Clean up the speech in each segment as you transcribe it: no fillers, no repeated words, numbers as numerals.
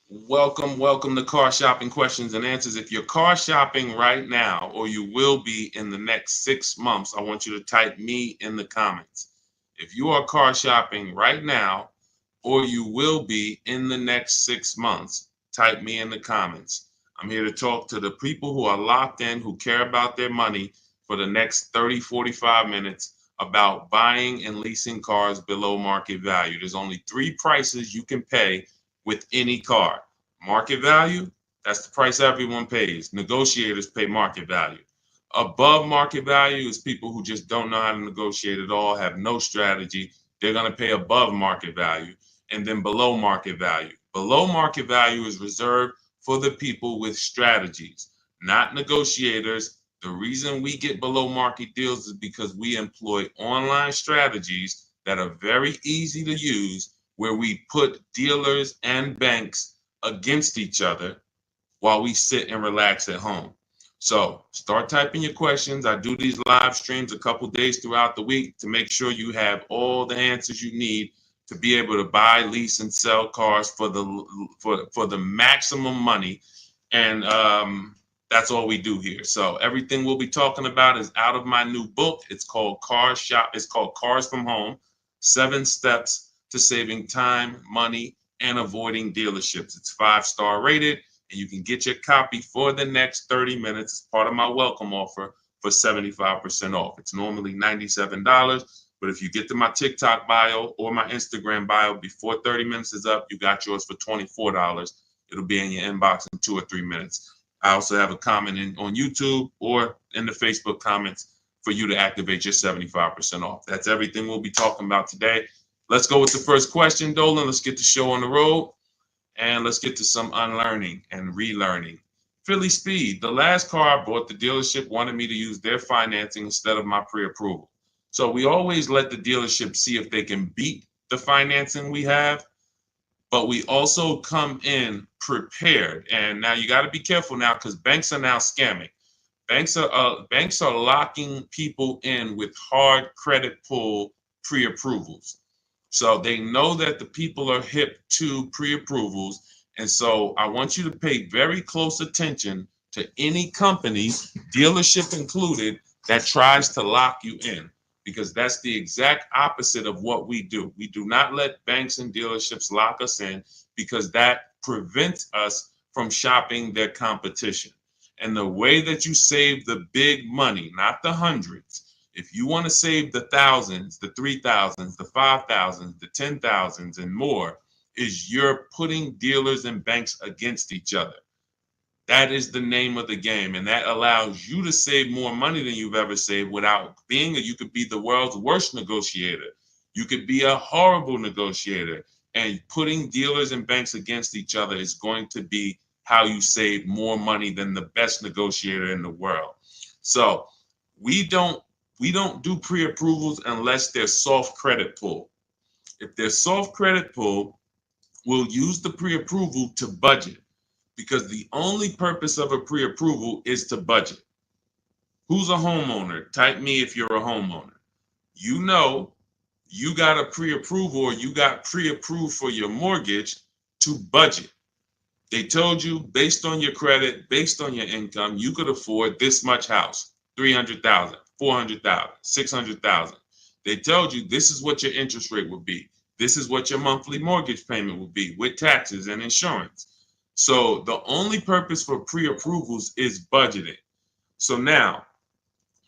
Welcome to Car Shopping Questions and Answers. If you're car shopping right now, or you will be in the next 6 months, I want you to type me in the comments. If you are car shopping right now, or you will be in the next 6 months, type me in the comments. I'm here to talk to the people who are locked in, who care about their money for the next 30, 45 minutes about buying and leasing cars below market value. There's only three prices you can pay with any car. Market value, that's the price everyone pays. Negotiators pay market value. Above market value is people who just don't know how to negotiate at all, have no strategy. They're going to pay above market value. And then below market value. Below market value is reserved for the people with strategies, not negotiators. The reason we get below market deals is because we employ online strategies that are very easy to use, where we put dealers and banks against each other while we sit and relax at home. So start typing your questions. I do these live streams a couple days throughout the week to make sure you have all the answers you need to be able to buy, lease, and sell cars for the maximum money. And that's all we do here. So everything we'll be talking about is out of my new book. It's called It's called Cars from Home: 7 Steps to Saving Time, Money, and Avoiding Dealerships. It's 5-star rated, and you can get your copy for the next 30 minutes as part of my welcome offer for 75% off. It's normally $97, but if you get to my TikTok bio or my Instagram bio before 30 minutes is up, you got yours for $24. It'll be in your inbox in 2 or 3 minutes. I also have a comment on YouTube or in the Facebook comments for you to activate your 75% off. That's everything we'll be talking about today. Let's go with the first question, Dolan. Let's get the show on the road, and let's get to some unlearning and relearning. Philly Speed, the last car I bought, the dealership wanted me to use their financing instead of my pre-approval. So we always let the dealership see if they can beat the financing we have, but we also come in prepared. And now you got to be careful now, because banks are now scamming. Banks are locking people in with hard credit pull pre-approvals. So they know that the people are hip to pre-approvals. And so I want you to pay very close attention to any company, dealership included, that tries to lock you in, because that's the exact opposite of what we do. We do not let banks and dealerships lock us in, because that prevents us from shopping their competition. And the way that you save the big money, not the hundreds, if you want to save the thousands, the 3,000s, the 5,000s, the 10,000s, and more, is you're putting dealers and banks against each other. That is the name of the game, and that allows you to save more money than you've ever saved without being you could be the world's worst negotiator. You could be a horrible negotiator, and putting dealers and banks against each other is going to be how you save more money than the best negotiator in the world. So we don't do pre-approvals unless they're soft credit pull. If they're soft credit pull, we'll use the pre-approval to budget, because the only purpose of a pre-approval is to budget. Who's a homeowner? Type me if you're a homeowner. You know you got a pre-approval, or you got pre-approved for your mortgage to budget. They told you, based on your credit, based on your income, you could afford this much house, 300,000, 400,000, 600,000. They told you this is what your interest rate would be. This is what your monthly mortgage payment would be with taxes and insurance. So the only purpose for pre-approvals is budgeting. So now,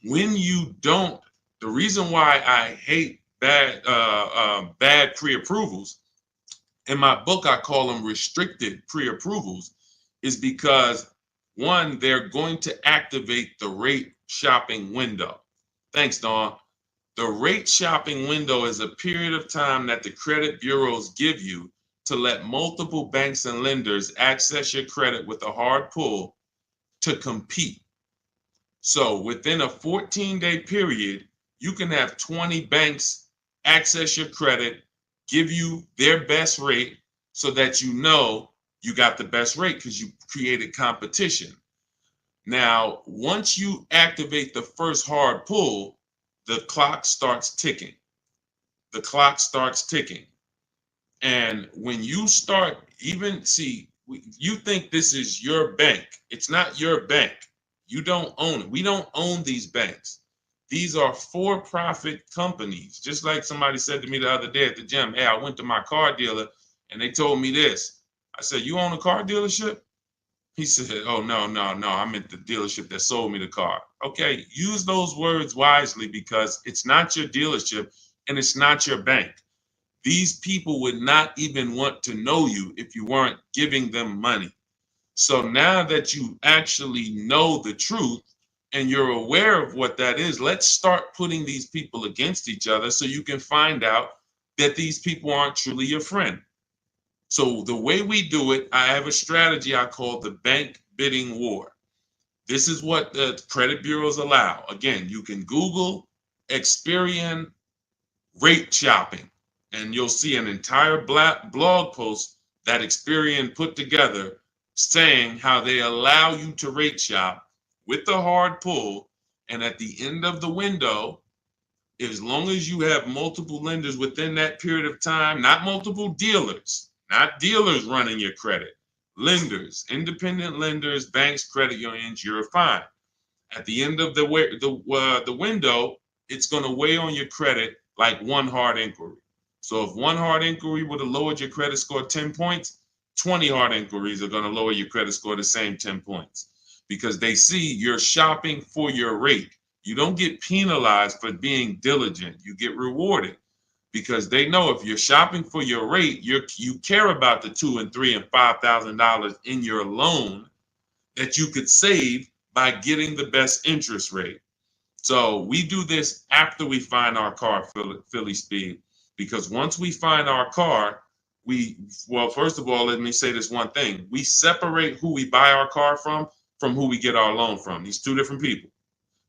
when you don't, the reason why I hate bad pre-approvals, in my book I call them restricted pre-approvals, is because, one, they're going to activate the rate shopping window. Thanks, Dawn. The rate shopping window is a period of time that the credit bureaus give you to let multiple banks and lenders access your credit with a hard pull to compete. So within a 14-day period, you can have 20 banks access your credit, give you their best rate, so that you know you got the best rate because you created competition. Now, once you activate the first hard pull, the clock starts ticking. The clock starts ticking. And when you start, even see, You think this is your bank. It's not your bank. You don't own it. We don't own these banks. These are for-profit companies. Just like somebody said to me the other day at the gym, hey, I went to my car dealer and they told me this. I said, you own a car dealership? He said, oh, no, I meant the dealership that sold me the car. Okay, use those words wisely because it's not your dealership and it's not your bank. These people would not even want to know you if you weren't giving them money. So now that you actually know the truth and you're aware of what that is, let's start putting these people against each other so you can find out that these people aren't truly your friend. So the way we do it, I have a strategy I call the bank bidding war. This is what the credit bureaus allow. Again, you can Google Experian rate shopping, and you'll see an entire blog post that Experian put together saying how they allow you to rate shop with the hard pull, and at the end of the window, as long as you have multiple lenders within that period of time, not multiple dealers, not dealers running your credit, lenders, independent lenders, banks, credit unions, you're fine. At the end of the window, it's going to weigh on your credit like one hard inquiry. So if one hard inquiry would have lowered your credit score 10 points, 20 hard inquiries are going to lower your credit score the same 10 points because they see you're shopping for your rate. You don't get penalized for being diligent. You get rewarded because they know if you're shopping for your rate, you care about the $2,000 and $3,000 and $5,000 in your loan that you could save by getting the best interest rate. So we do this after we find our car, Philly Speed, because once we find our car, first of all, let me say this one thing. We separate who we buy our car from who we get our loan from. These two different people,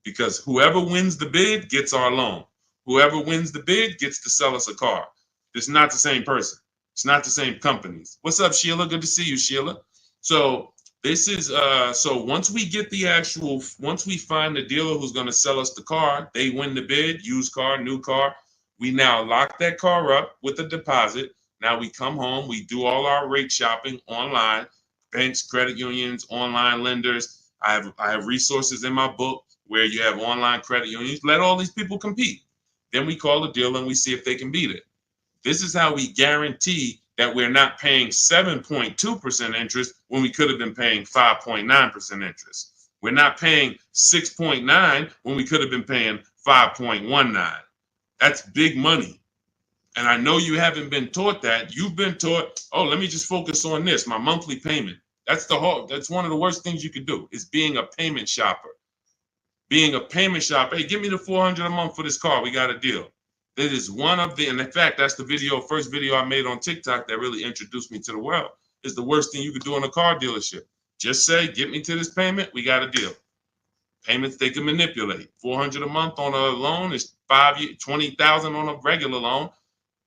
because whoever wins the bid gets our loan. Whoever wins the bid gets to sell us a car. It's not the same person. It's not the same companies. What's up, Sheila? Good to see you, Sheila. So this is so once we find the dealer who's going to sell us the car, they win the bid, used car, new car. We now lock that car up with a deposit. Now we come home, we do all our rate shopping online, banks, credit unions, online lenders. I have resources in my book where you have online credit unions. Let all these people compete. Then we call the dealer and we see if they can beat it. This is how we guarantee that we're not paying 7.2% interest when we could have been paying 5.9% interest. We're not paying 6.9 when we could have been paying 5.19. That's big money. And I know you haven't been taught that. You've been taught, oh, let me just focus on this, my monthly payment. That's one of the worst things you could do is being a payment shopper. Being a payment shopper, hey, give me the $400 a month for this car. We got a deal. That is one of the, and in fact, that's the first video I made on TikTok that really introduced me to the world. Is the worst thing you could do in a car dealership. Just say, get me to this payment, we got a deal. Payments they can manipulate. $400 a month on a loan is 5 years, $20,000 on a regular loan.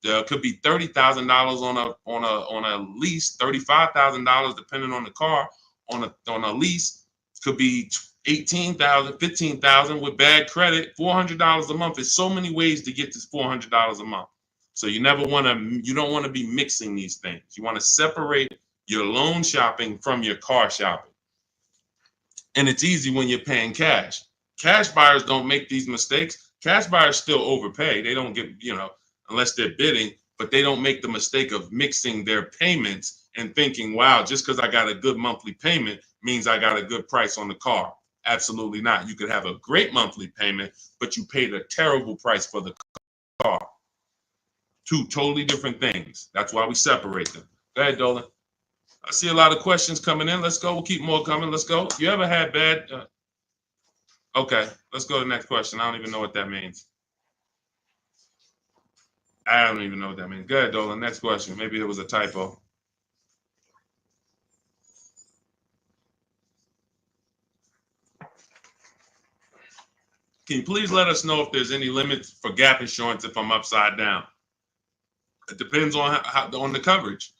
There could be $30,000 on a lease, $35,000 depending on the car. On a lease, could be $18,000, $15,000 with bad credit. $400 a month. There's so many ways to get this $400 a month. So you don't want to be mixing these things. You want to separate your loan shopping from your car shopping. And it's easy when you're paying cash. Cash buyers don't make these mistakes. Cash buyers still overpay. They don't get, unless they're bidding, but they don't make the mistake of mixing their payments and thinking, wow, just because I got a good monthly payment means I got a good price on the car. Absolutely not. You could have a great monthly payment, but you paid a terrible price for the car. Two totally different things. That's why we separate them. Go ahead, Dolan. I see a lot of questions coming in. Let's go. We'll keep more coming. Let's go. You ever had bad? Okay, let's go to the next question. I don't even know what that means. I don't even know what that means. Go ahead, Dolan. Next question. Maybe it was a typo. Can you please let us know if there's any limits for gap insurance if I'm upside down? It depends on on the coverage.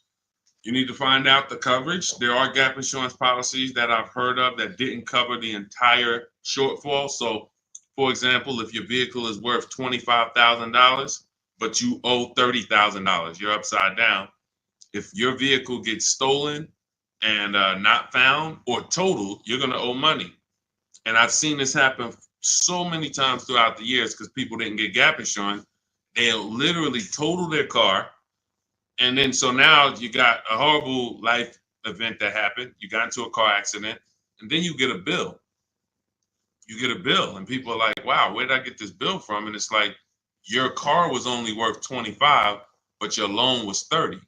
You need to find out the coverage. There are gap insurance policies that I've heard of that didn't cover the entire shortfall. So, for example, if your vehicle is worth $25,000, but you owe $30,000, you're upside down. If your vehicle gets stolen and not found or totaled, you're going to owe money. And I've seen this happen so many times throughout the years because people didn't get gap insurance. They'll literally total their car. And then so now you got a horrible life event that happened. You got into a car accident, and then you get a bill. You get a bill, and people are like, wow, where did I get this bill from? And it's like, your car was only worth 25, but your loan was 30.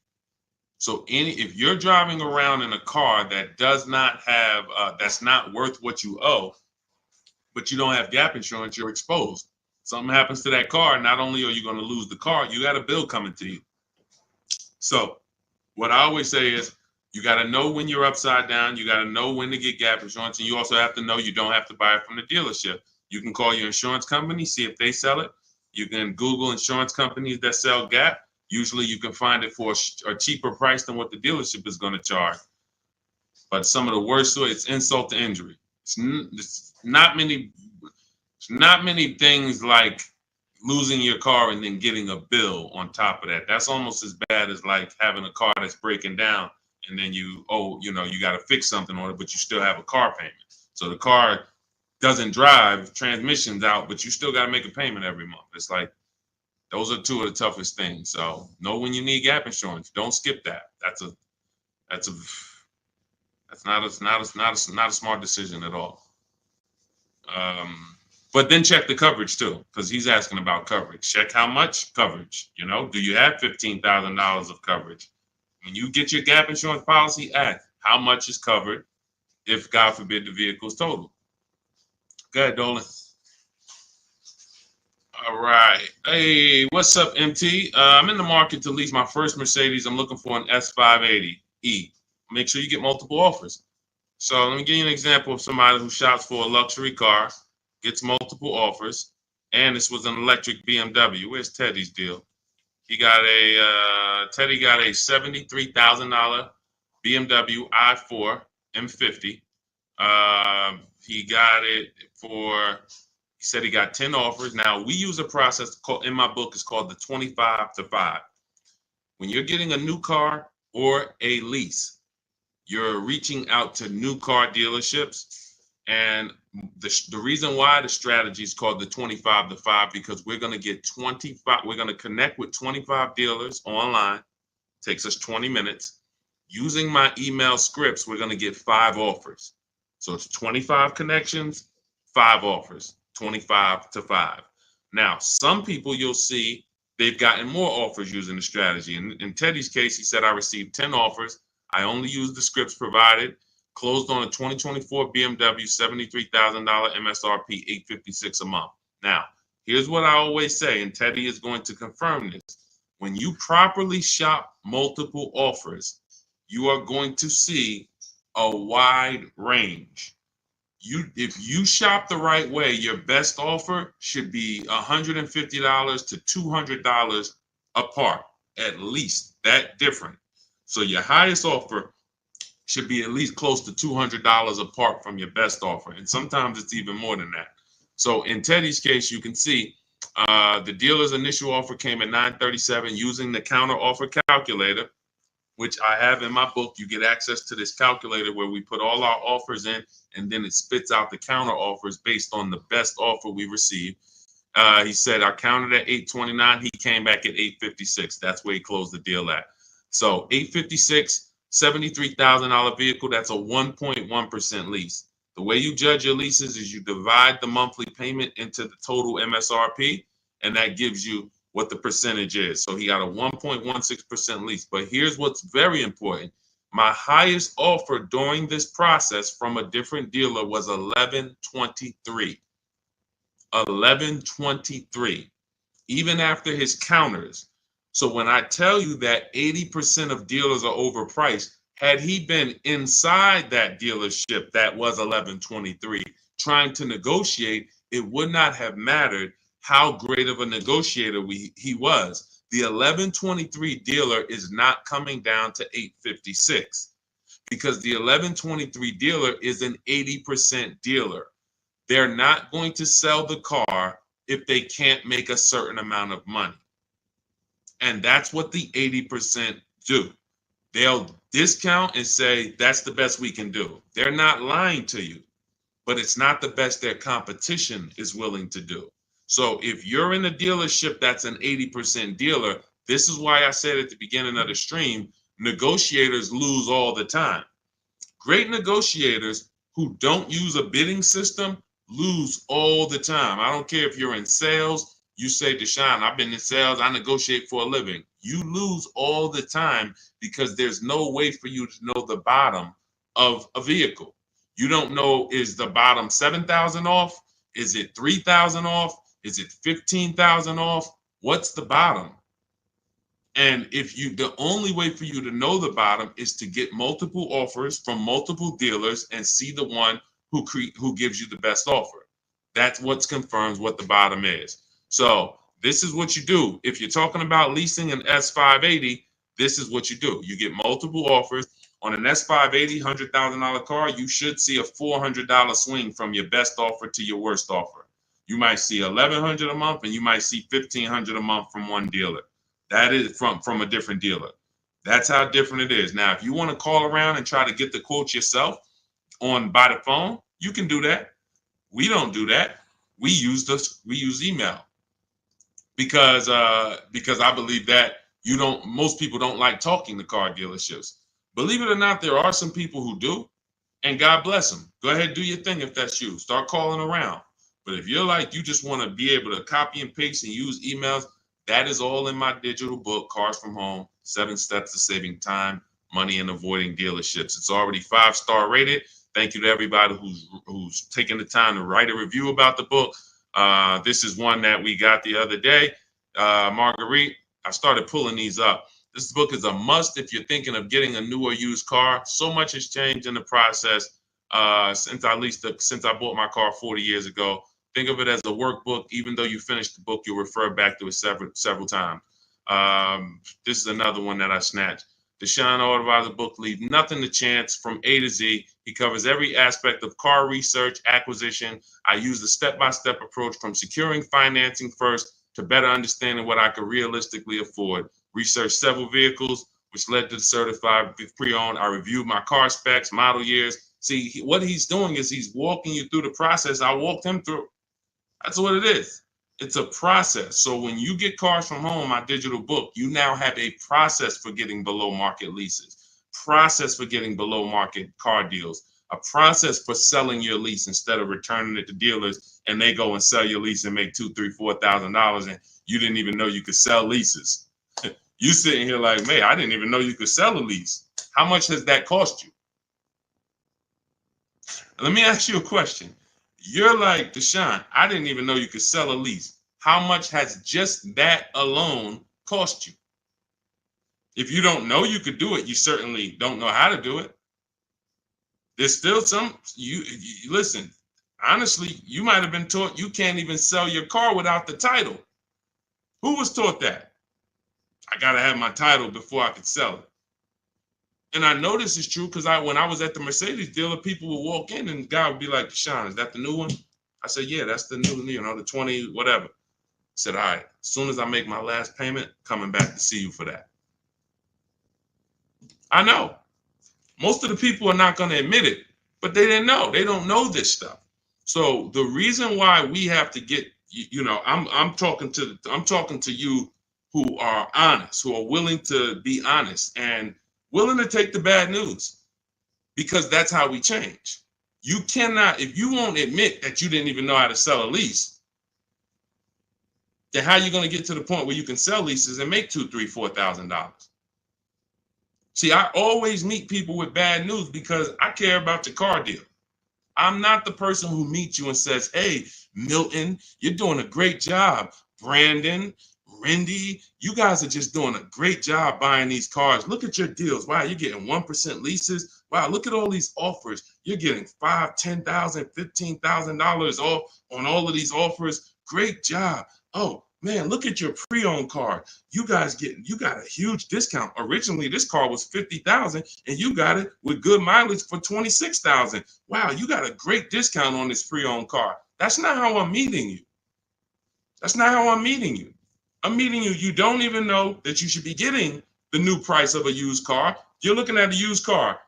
So if you're driving around in a car that does not have, that's not worth what you owe, but you don't have gap insurance, you're exposed. Something happens to that car, not only are you going to lose the car, you got a bill coming to you. So what I always say is, you got to know when you're upside down. You got to know when to get gap insurance. And you also have to know you don't have to buy it from the dealership. You can call your insurance company, see if they sell it. You can Google insurance companies that sell gap. Usually you can find it for a cheaper price than what the dealership is going to charge. But some of the worst, it's insult to injury. It's not many things like losing your car and then getting a bill on top of that. That's almost as bad as like having a car that's breaking down and then you got to fix something on it, but you still have a car payment. So the car doesn't drive, transmission's out, but you still got to make a payment every month. It's like, those are two of the toughest things. So know when you need gap insurance. Don't skip that. That's not a smart decision at all. But then check the coverage too, because he's asking about coverage. Check how much coverage. Do you have $15,000 of coverage? When you get your gap insurance policy, ask how much is covered if, God forbid, the vehicle is totaled. Go ahead, Dolan. All right. Hey, what's up, MT? I'm in the market to lease my first Mercedes. I'm looking for an S580E. Make sure you get multiple offers. So let me give you an example of somebody who shops for a luxury car, gets multiple offers, and this was an electric BMW. Where's Teddy's deal? Teddy got a $73,000 BMW i4 M50. He got it for, he said he got 10 offers. Now, we use a process in my book, it's called the 25 to 5. When you're getting a new car or a lease, you're reaching out to new car dealerships. And the reason why the strategy is called the 25 to 5, because we're going to connect with 25 dealers online. Takes us 20 minutes. Using my email scripts, we're going to get 5 offers. So it's 25 connections, 5 offers, 25 to 5. Now, some people you'll see they've gotten more offers using the strategy. In Teddy's case, he said, I received 10 offers. I only used the scripts provided. Closed on a 2024 BMW, $73,000 MSRP, $856 a month. Now, here's what I always say, and Teddy is going to confirm this. When you properly shop multiple offers, you are going to see a wide range. If you shop the right way, your best offer should be $150 to $200 apart, at least that different. So your highest offer should be at least close to $200 apart from your best offer. And sometimes it's even more than that. So in Teddy's case, you can see the dealer's initial offer came at $937 using the counter offer calculator, which I have in my book. You get access to this calculator where we put all our offers in, and then it spits out the counter offers based on the best offer we received. He said I counted at $829. He came back at $856. That's where he closed the deal at. So $856, $73,000 vehicle. That's a 1.1% lease. The way you judge your leases is you divide the monthly payment into the total MSRP, and that gives you what the percentage is. So he got a 1.16% lease. But here's what's very important. My highest offer during this process from a different dealer was $1123. $1123, even after his counters. So when I tell you that 80% of dealers are overpriced, had he been inside that dealership that was $1123 trying to negotiate, it would not have mattered how great of a negotiator he was. The $1123 dealer is not coming down to $856 because the $1123 dealer is an 80% dealer. They're not going to sell the car if they can't make a certain amount of money. And that's what the 80% do. They'll discount and say, that's the best we can do. They're not lying to you, but it's not the best their competition is willing to do. So if you're in a dealership that's an 80% dealer, this is why I said at the beginning of the stream, negotiators lose all the time. Great negotiators who don't use a bidding system lose all the time. I don't care if you're in sales. You say, Deshone, I've been in sales. I negotiate for a living. You lose all the time because there's no way for you to know the bottom of a vehicle. You don't know, is the bottom 7,000 off? Is it 3,000 off? Is it 15,000 off? What's the bottom? And the only way for you to know the bottom is to get multiple offers from multiple dealers and see the one who gives you the best offer. That's what confirms what the bottom is. So this is what you do. If you're talking about leasing an S580, this is what you do. You get multiple offers. On an S580 $100,000 car, you should see a $400 swing from your best offer to your worst offer. You might see $1,100 a month, and you might see $1,500 a month from one dealer. That is from a different dealer. That's how different it is. Now, if you want to call around and try to get the quotes yourself by the phone, you can do that. We don't do that. We use email because I believe that most people don't like talking to car dealerships. Believe it or not, there are some people who do, and God bless them. Go ahead, do your thing if that's you. Start calling around. But if you're like, you just want to be able to copy and paste and use emails, that is all in my digital book, Cars from Home, 7 Steps to Saving Time, Money, and Avoiding Dealerships. It's already 5-star rated. Thank you to everybody who's taken the time to write a review about the book. This is one that we got the other day. Marguerite, I started pulling these up. This book is a must if you're thinking of getting a new or used car. So much has changed in the process since I bought my car 40 years ago. Think of it as a workbook. Even though you finish the book, you'll refer back to it several times. This is another one that I snatched. Deshone the Auto Advisor book, Leave Nothing to Chance from A to Z. He covers every aspect of car research, acquisition. I use the step-by-step approach from securing financing first to better understanding what I could realistically afford. Researched several vehicles, which led to the certified pre-owned. I reviewed my car specs, model years. See, what he's doing is he's walking you through the process I walked him through. That's what it is. It's a process. So when you get Cars from Home, my digital book, you now have a process for getting below market leases, process for getting below market car deals, a process for selling your lease instead of returning it to dealers and they go and sell your lease and make $2,000, $3,000, $4,000 and you didn't even know you could sell leases. You sitting here like, man, I didn't even know you could sell a lease. How much has that cost you? Let me ask you a question. You're like, Deshone, I didn't even know you could sell a lease. How much has just that alone cost you? If you don't know you could do it, you certainly don't know how to do it. There's still you listen, honestly, you might have been taught you can't even sell your car without the title. Who was taught that? I got to have my title before I could sell it. And I know this is true because when I was at the Mercedes dealer, people would walk in and the guy would be like, Deshone, is that the new one? I said, yeah, that's the new, the 20, whatever. I said, all right, as soon as I make my last payment, coming back to see you for that. I know. Most of the people are not going to admit it, but they didn't know. They don't know this stuff. So the reason why we have to get, I'm talking to you who are honest, who are willing to be honest and willing to take the bad news, because that's how we change. You cannot, if you won't admit that you didn't even know how to sell a lease, then how are you going to get to the point where you can sell leases and make $2,000, $3,000, $4,000? See, I always meet people with bad news because I care about your car deal. I'm not the person who meets you and says, hey, Milton, you're doing a great job. Brandon, Rindy, you guys are just doing a great job buying these cars. Look at your deals. Wow, you're getting 1% leases. Wow, look at all these offers. You're getting $5,000, $10,000, $15,000 off on all of these offers. Great job. Oh, man, look at your pre-owned car. You got a huge discount. Originally, this car was $50,000 and you got it with good mileage for $26,000. Wow, you got a great discount on this pre-owned car. That's not how I'm meeting you. That's not how I'm meeting you. I'm meeting you. You don't even know that you should be getting the new price of a used car. You're looking at a used car.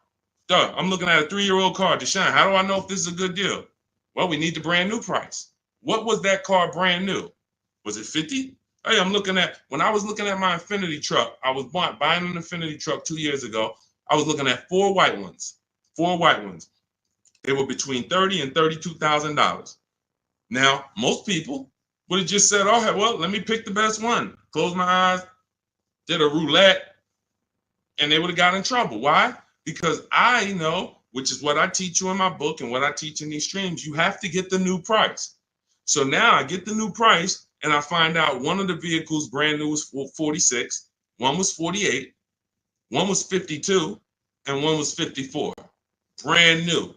Duh, I'm looking at a 3-year-old car. Deshone, how do I know if this is a good deal? Well, we need the brand new price. What was that car brand new? Was it 50? Hey, when I was looking at my Infinity truck, I was buying an Infinity truck 2 years ago. I was looking at 4 white ones. 4 white ones. They were between $30,000 and $32,000. Now, most people would have just said, oh, well, let me pick the best one. Close my eyes, did a roulette, and they would have got in trouble. Why? Because I know, which is what I teach you in my book and what I teach in these streams, you have to get the new price. So now I get the new price and I find out one of the vehicles brand new was 46, one was 48, one was 52, and one was 54. Brand new.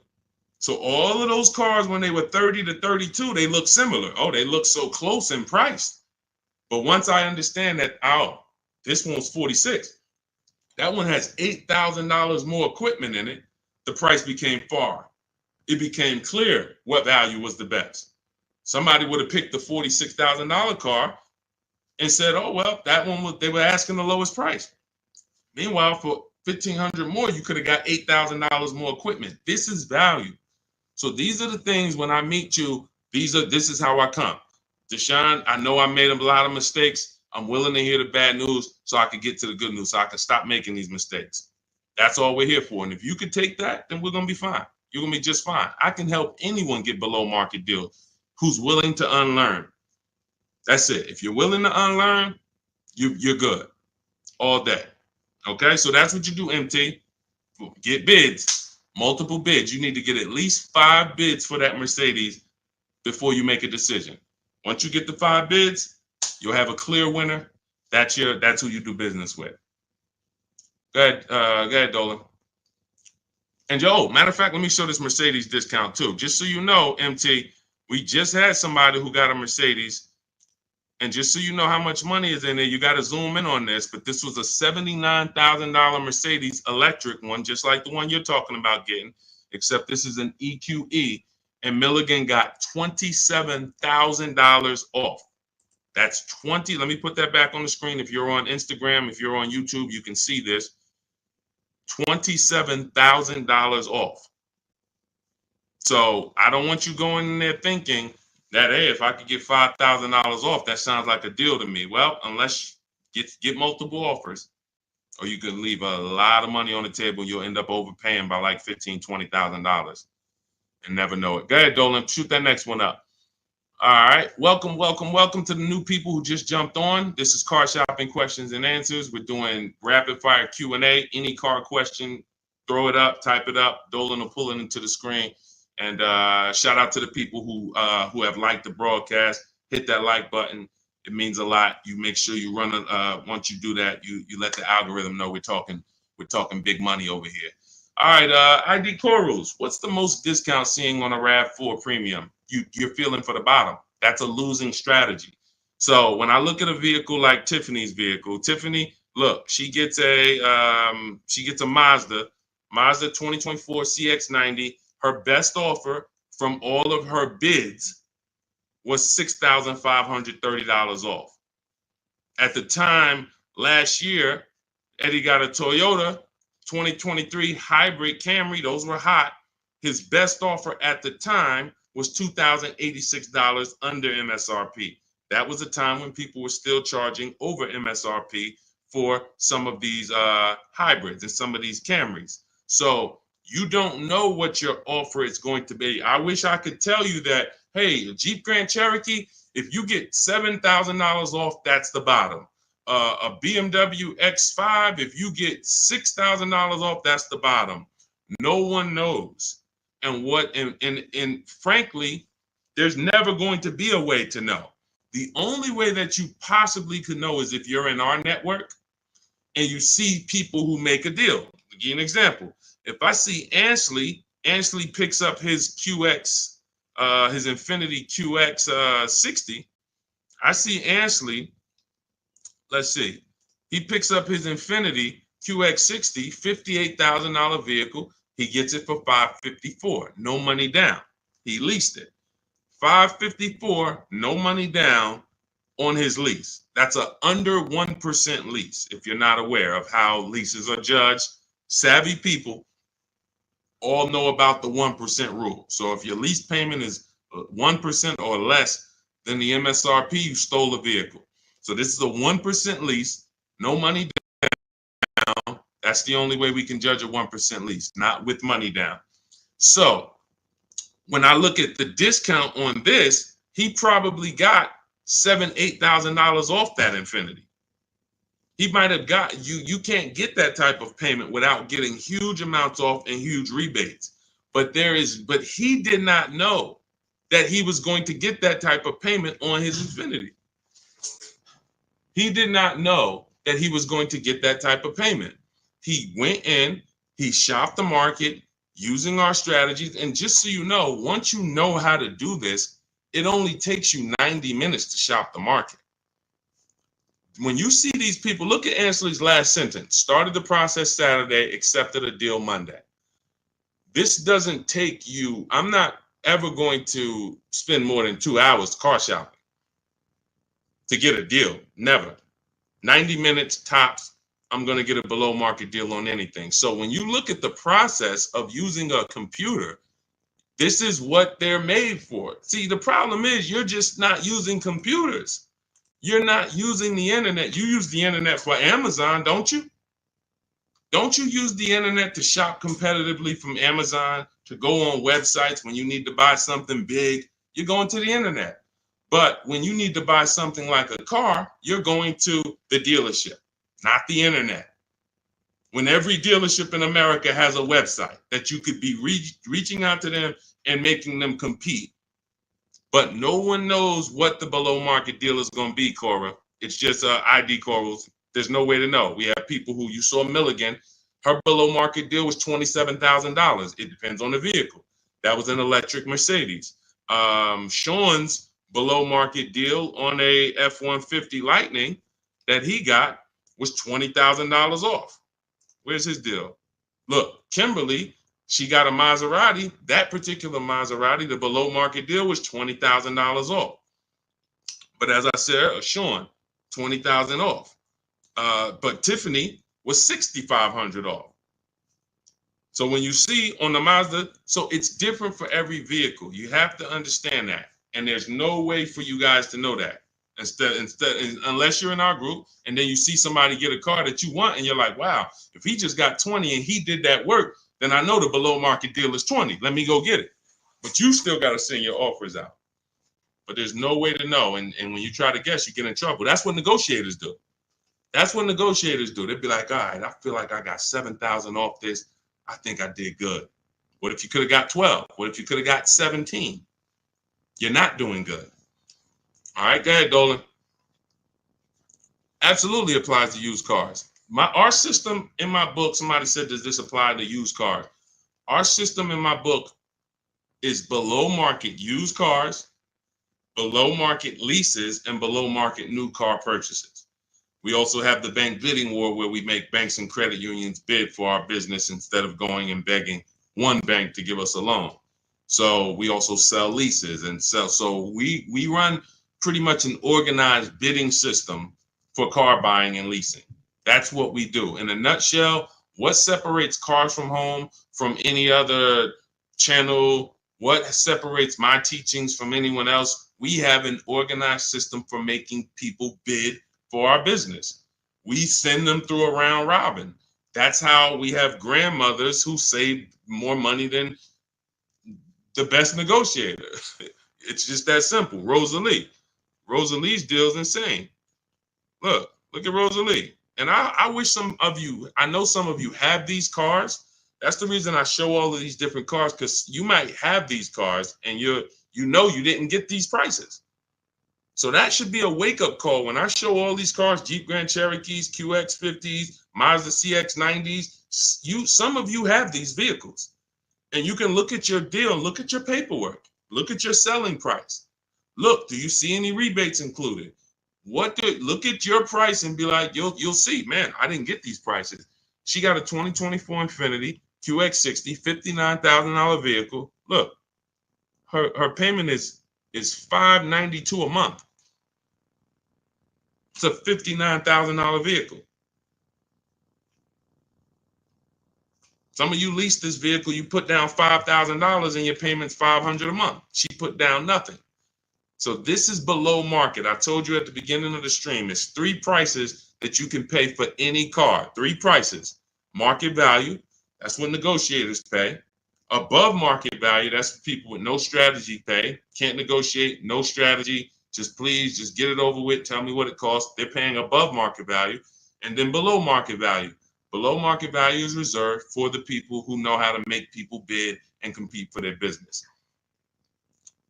So all of those cars, when they were 30 to 32, they look similar. Oh, they look so close in price. But once I understand that, oh, this one's 46. That one has $8,000 more equipment in it. The price became far. It became clear what value was the best. Somebody would have picked the $46,000 car and said, oh, well, that one they were asking the lowest price. Meanwhile, for $1,500 more, you could have got $8,000 more equipment. This is value. So these are the things when I meet you, this is how I come. Deshone, I know I made a lot of mistakes. I'm willing to hear the bad news so I can get to the good news, so I can stop making these mistakes. That's all we're here for. And if you could take that, then we're going to be fine. You're going to be just fine. I can help anyone get below market deals who's willing to unlearn. That's it. If you're willing to unlearn, you're good all day. Okay, so that's what you do, MT. Get bids, multiple bids. You need to get at least 5 bids for that Mercedes before you make a decision. Once you get the 5 bids, you'll have a clear winner. That's who you do business with. Go ahead, Dolan. And matter of fact, let me show this Mercedes discount too. Just so you know, MT, we just had somebody who got a Mercedes. And just so you know how much money is in there, you got to zoom in on this. But this was a $79,000 Mercedes electric one, just like the one you're talking about getting, except this is an EQE. And Milligan got $27,000 off. That's 20. Let me put that back on the screen. If you're on Instagram, if you're on YouTube, you can see this. $27,000 off. So I don't want you going in there thinking that, hey, if I could get $5,000 off, that sounds like a deal to me. Well, unless you get multiple offers, or you could leave a lot of money on the table, you'll end up overpaying by like $15,000, $20,000 and never know it. Go ahead, Dolan, shoot that next one up. All right, welcome to the new people who just jumped on. This is Car Shopping Questions and Answers. We're doing rapid fire Q&A. Any car question, throw it up, type it up. Dolan will pull it into the screen. And shout out to the people who have liked the broadcast. Hit that like button. It means a lot. You make sure you run once you do that, you let the algorithm know we're talking big money over here. All right, ID core rules. What's the most discount seeing on a RAV4 premium? You're feeling for the bottom. That's a losing strategy. So when I look at a vehicle like Tiffany's vehicle, Tiffany, look, she gets a Mazda 2024 CX-90. Her best offer from all of her bids was $6,530 off. At the time last year, Eddie got a Toyota 2023 hybrid Camry. Those were hot. His best offer at the time was $2,086 under MSRP. That was a time when people were still charging over MSRP for some of these hybrids and some of these Camrys. So you don't know what your offer is going to be. I wish I could tell you that, hey, a Jeep Grand Cherokee, if you get $7,000 off, that's the bottom. A BMW X5, if you get $6,000 off, that's the bottom. No one knows. And frankly, there's never going to be a way to know. The only way that you possibly could know is if you're in our network and you see people who make a deal. I'll give you an example. If I see Ansley picks up his QX, his Infinity QX 60. I see Ansley, let's see. He picks up his Infinity QX 60, $58,000 vehicle. He gets it for $554, no money down. He leased it. $554, no money down on his lease. That's a under 1% lease, if you're not aware of how leases are judged. savvy people all know about the 1% rule. So if your lease payment is 1% or less than the MSRP, you stole a vehicle. So this is a 1% lease, no money down. That's the only way we can judge a 1% lease, not with money down. So when I look at the discount on this, he probably got $7,000-8,000 off that Infiniti. He might have got you can't get that type of payment without getting huge amounts off and huge rebates. But he did not know that he was going to get that type of payment on his Infiniti. He did not know that he was going to get that type of payment. He went in, he shopped the market using our strategies. And just so you know, once you know how to do this, it only takes you 90 minutes to shop the market. When you see these people, look at Ansley's last sentence. Started the process Saturday, accepted a deal Monday. This doesn't take you, I'm not ever going to spend more than 2 hours car shopping to get a deal. Never. 90 minutes tops, I'm going to get a below market deal on anything. So when you look at the process of using a computer, this is what they're made for. See, the problem is you're just not using computers. You're not using the internet. You use the internet for Amazon, don't you? Don't you use the internet to shop competitively from Amazon, to go on websites when you need to buy something big? You're going to the internet. But when you need to buy something like a car, you're going to the dealership, not the internet. When every dealership in America has a website that you could be reaching out to them and making them compete. But no one knows what the below market deal is going to be, Cora. It's just ID corals. There's no way to know. We have people who, you saw Milligan, her below market deal was $27,000. It depends on the vehicle. That was an electric Mercedes. Sean's below market deal on a F-150 Lightning that he got was $20,000 off. Where's his deal? Look, Kimberly, she got a Maserati. That particular Maserati, the below market deal was $20,000 off. But as I said, Sean, $20,000 off. But Tiffany was $6,500 off. So when you see on the Mazda, so it's different for every vehicle. You have to understand that. And there's no way for you guys to know that. Unless you're in our group and then you see somebody get a car that you want and you're like, wow, if he just got 20 and he did that work, then I know the below market deal is 20. Let me go get it. But you still got to send your offers out. But there's no way to know. And when you try to guess, you get in trouble. That's what negotiators do. That's what negotiators do. They'd be like, all right, I feel like I got 7,000 off this. I think I did good. What if you could have got 12? What if you could have got 17? You're not doing good. All right, go ahead, Dolan. Absolutely applies to used cars. Our system in my book, somebody said, does this apply to used cars? Our system in my book is below market used cars, below market leases, and below market new car purchases. We also have the bank bidding war where we make banks and credit unions bid for our business instead of going and begging one bank to give us a loan. So we also sell leases and sell. So we run pretty much an organized bidding system for car buying and leasing. That's what we do. In a nutshell, what separates Cars from Home from any other channel? What separates my teachings from anyone else? We have an organized system for making people bid for our business. We send them through a round robin. That's how we have grandmothers who save more money than the best negotiator. It's just that simple. Rosal Lee. Rosal Lee's deal is insane. Look at Rosal Lee. And I wish some of you, I know some of you have these cars. That's the reason I show all of these different cars, because you might have these cars and you didn't get these prices. So that should be a wake-up call when I show all these cars, Jeep Grand Cherokees, QX50s, Mazda CX90s. Some of you have these vehicles. And you can look at your deal, look at your paperwork, look at your selling price. Look, do you see any rebates included? Look at your price and be like, you'll see, man, I didn't get these prices. She got a 2024 Infiniti QX60, $59,000 vehicle. Look, her payment is $592 a month. It's a $59,000 vehicle. Some of you lease this vehicle, you put down $5,000 and your payment's $500 a month. She put down nothing. So this is below market. I told you at the beginning of the stream, it's 3 prices that you can pay for any car. 3 prices. Market value, that's what negotiators pay. Above market value, that's for people with no strategy pay. Can't negotiate, no strategy. Just please, just get it over with. Tell me what it costs. They're paying above market value. And then below market value. Below market value is reserved for the people who know how to make people bid and compete for their business.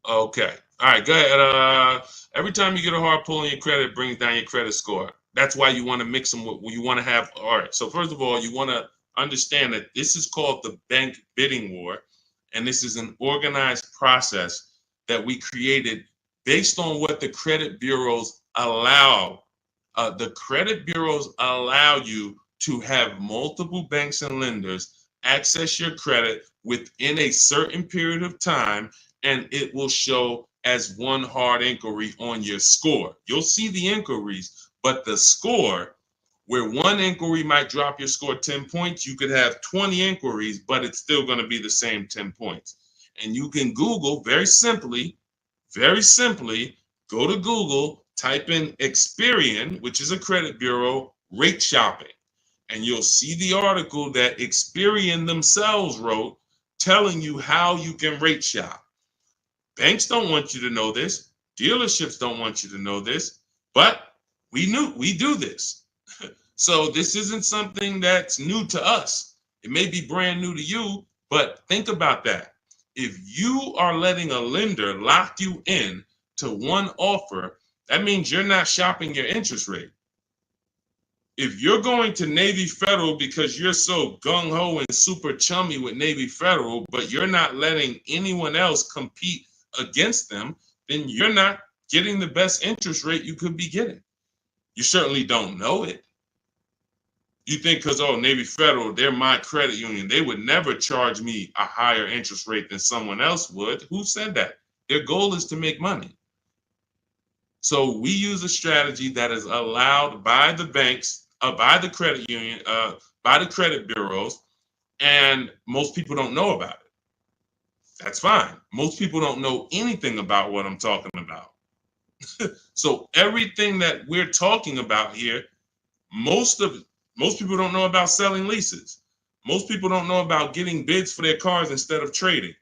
Okay. All right, go ahead. Every time you get a hard pull on your credit, it brings down your credit score. That's why you want to mix them with, you want to have, all right. So first of all, you want to understand that this is called the bank bidding war. And this is an organized process that we created based on what the credit bureaus allow. The credit bureaus allow you to have multiple banks and lenders access your credit within a certain period of time, and it will show as one hard inquiry on your score. You'll see the inquiries, but the score, where one inquiry might drop your score 10 points, you could have 20 inquiries, but it's still going to be the same 10 points. And you can Google very simply, go to Google, type in Experian, which is a credit bureau, rate shopping. And you'll see the article that Experian themselves wrote telling you how you can rate shop. Banks don't want you to know this. Dealerships don't want you to know this, but we do this. So this isn't something that's new to us. It may be brand new to you, but think about that. If you are letting a lender lock you in to one offer, that means you're not shopping your interest rate. If you're going to Navy Federal because you're so gung-ho and super chummy with Navy Federal, but you're not letting anyone else compete against them, then you're not getting the best interest rate you could be getting. You certainly don't know it. You think because, oh, Navy Federal, they're my credit union, they would never charge me a higher interest rate than someone else would. Who said that? Their goal is to make money. So we use a strategy that is allowed by the banks, by the credit union, by the credit bureaus, and most people don't know about it. That's fine. Most people don't know anything about what I'm talking about. So everything that we're talking about here, most people don't know about selling leases. Most people don't know about getting bids for their cars instead of trading.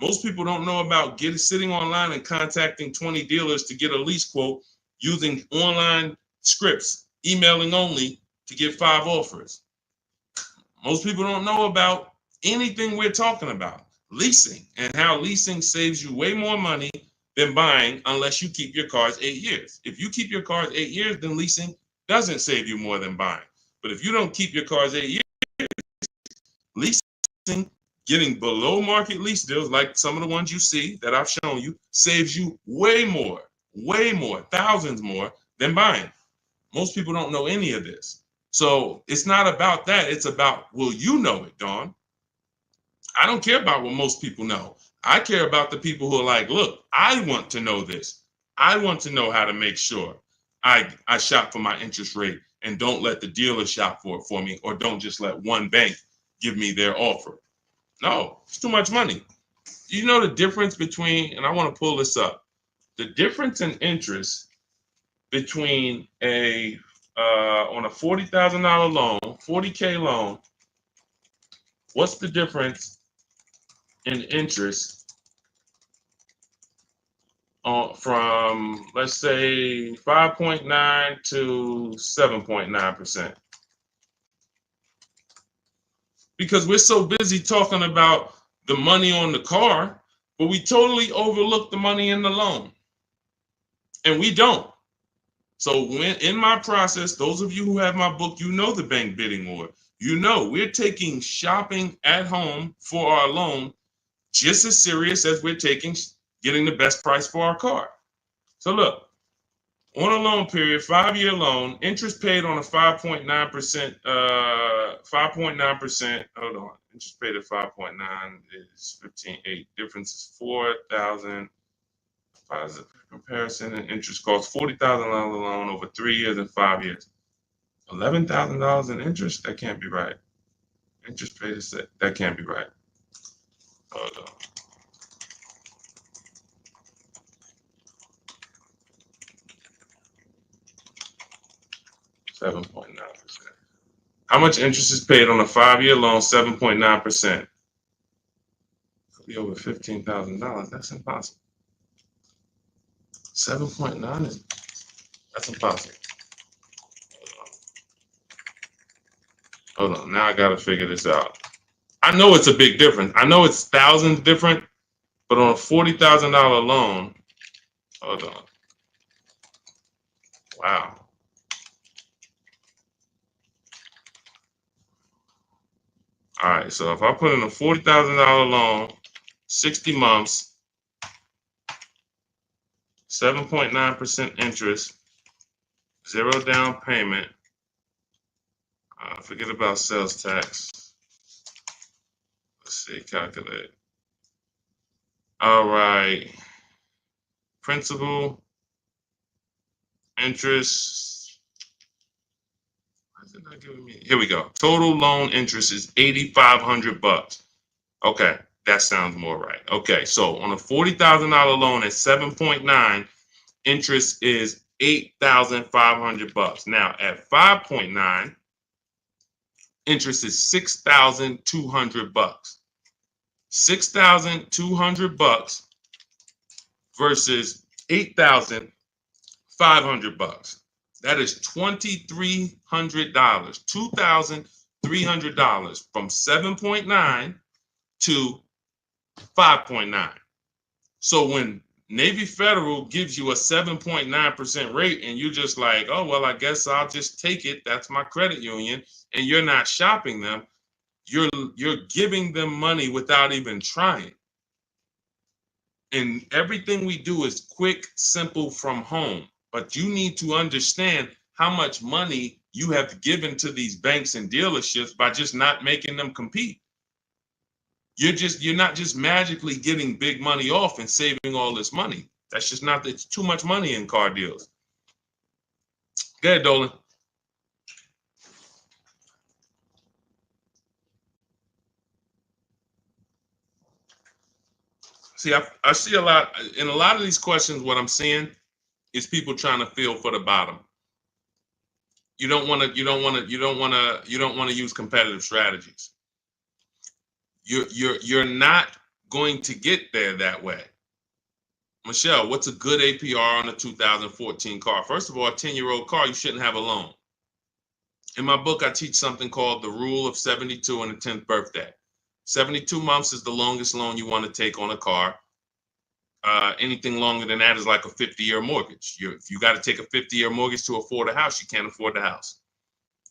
Most people don't know about sitting online and contacting 20 dealers to get a lease quote using online scripts, emailing only to get 5 offers. Most people don't know about anything we're talking about, leasing, and how leasing saves you way more money than buying unless you keep your cars 8 years. If you keep your cars 8 years, then leasing doesn't save you more than buying. But if you don't keep your cars 8 years, leasing, getting below market lease deals like some of the ones you see that I've shown you, saves you way more, thousands more than buying. Most people don't know any of this. So it's not about that. It's about, will you know it, Dawn? I don't care about what most people know. I care about the people who are like, look, I want to know this. I want to know how to make sure I shop for my interest rate and don't let the dealer shop for it for me, or don't just let one bank give me their offer. No, it's too much money. You know the difference between, and I want to pull this up, the difference in interest between on a $40,000 loan, $40K loan, what's the difference in interest from, let's say, 5.9 to 7.9%? Because we're so busy talking about the money on the car, but we totally overlook the money in the loan. And we don't. So when in my process, those of you who have my book, you know the bank bidding war. You know we're taking shopping at home for our loan just as serious as we're taking getting the best price for our car. So look, on a loan period, 5-year loan, interest paid on a 5.9%, 5.9%, hold on, interest paid at 5.9 is 15.8, difference is 4,000, positive comparison, and interest cost $40,000 loan over 3 years and 5 years. $11,000 in interest? That can't be right. Interest paid is that can't be right. Hold on. $7.9%. How much interest is paid on a 5-year loan? 7.9%. Could be over $15,000. That's impossible. 7.9 is that's impossible. Hold on. Now I gotta figure this out. I know it's a big difference. I know it's thousands different, but on a $40,000 loan, hold on. Wow. All right. So if I put in a $40,000 loan, 60 months, 7.9% interest, 0 down payment. Forget about sales tax. Let's see, calculate. All right. Principal, interest. Why is it not giving me? Here we go. Total loan interest is $8,500. Okay, that sounds more right. Okay, so on a $40,000 loan at 7.9, interest is $8,500. Now at 5.9, interest is $6,200. $6,200 versus $8,500. That is $2,300. $2,300 from 7.9 to 5.9. So when Navy Federal gives you a 7.9% rate and you're just like, oh, well, I guess I'll just take it. That's my credit union. And you're not shopping them. You're giving them money without even trying. And everything we do is quick, simple from home. But you need to understand how much money you have given to these banks and dealerships by just not making them compete. You're not just magically getting big money off and saving all this money. That's just not, it's too much money in car deals. Go ahead, Dolan. See, I see a lot in a lot of these questions. What I'm seeing is people trying to feel for the bottom. You don't want to use competitive strategies. You're not going to get there that way. Michelle, what's a good APR on a 2014 car? First of all, a 10-year-old car, you shouldn't have a loan. In my book, I teach something called the rule of 72 and the 10th birthday. 72 months is the longest loan you want to take on a car. Anything longer than that is like a 50-year mortgage. If you got to take a 50-year mortgage to afford a house, you can't afford the house.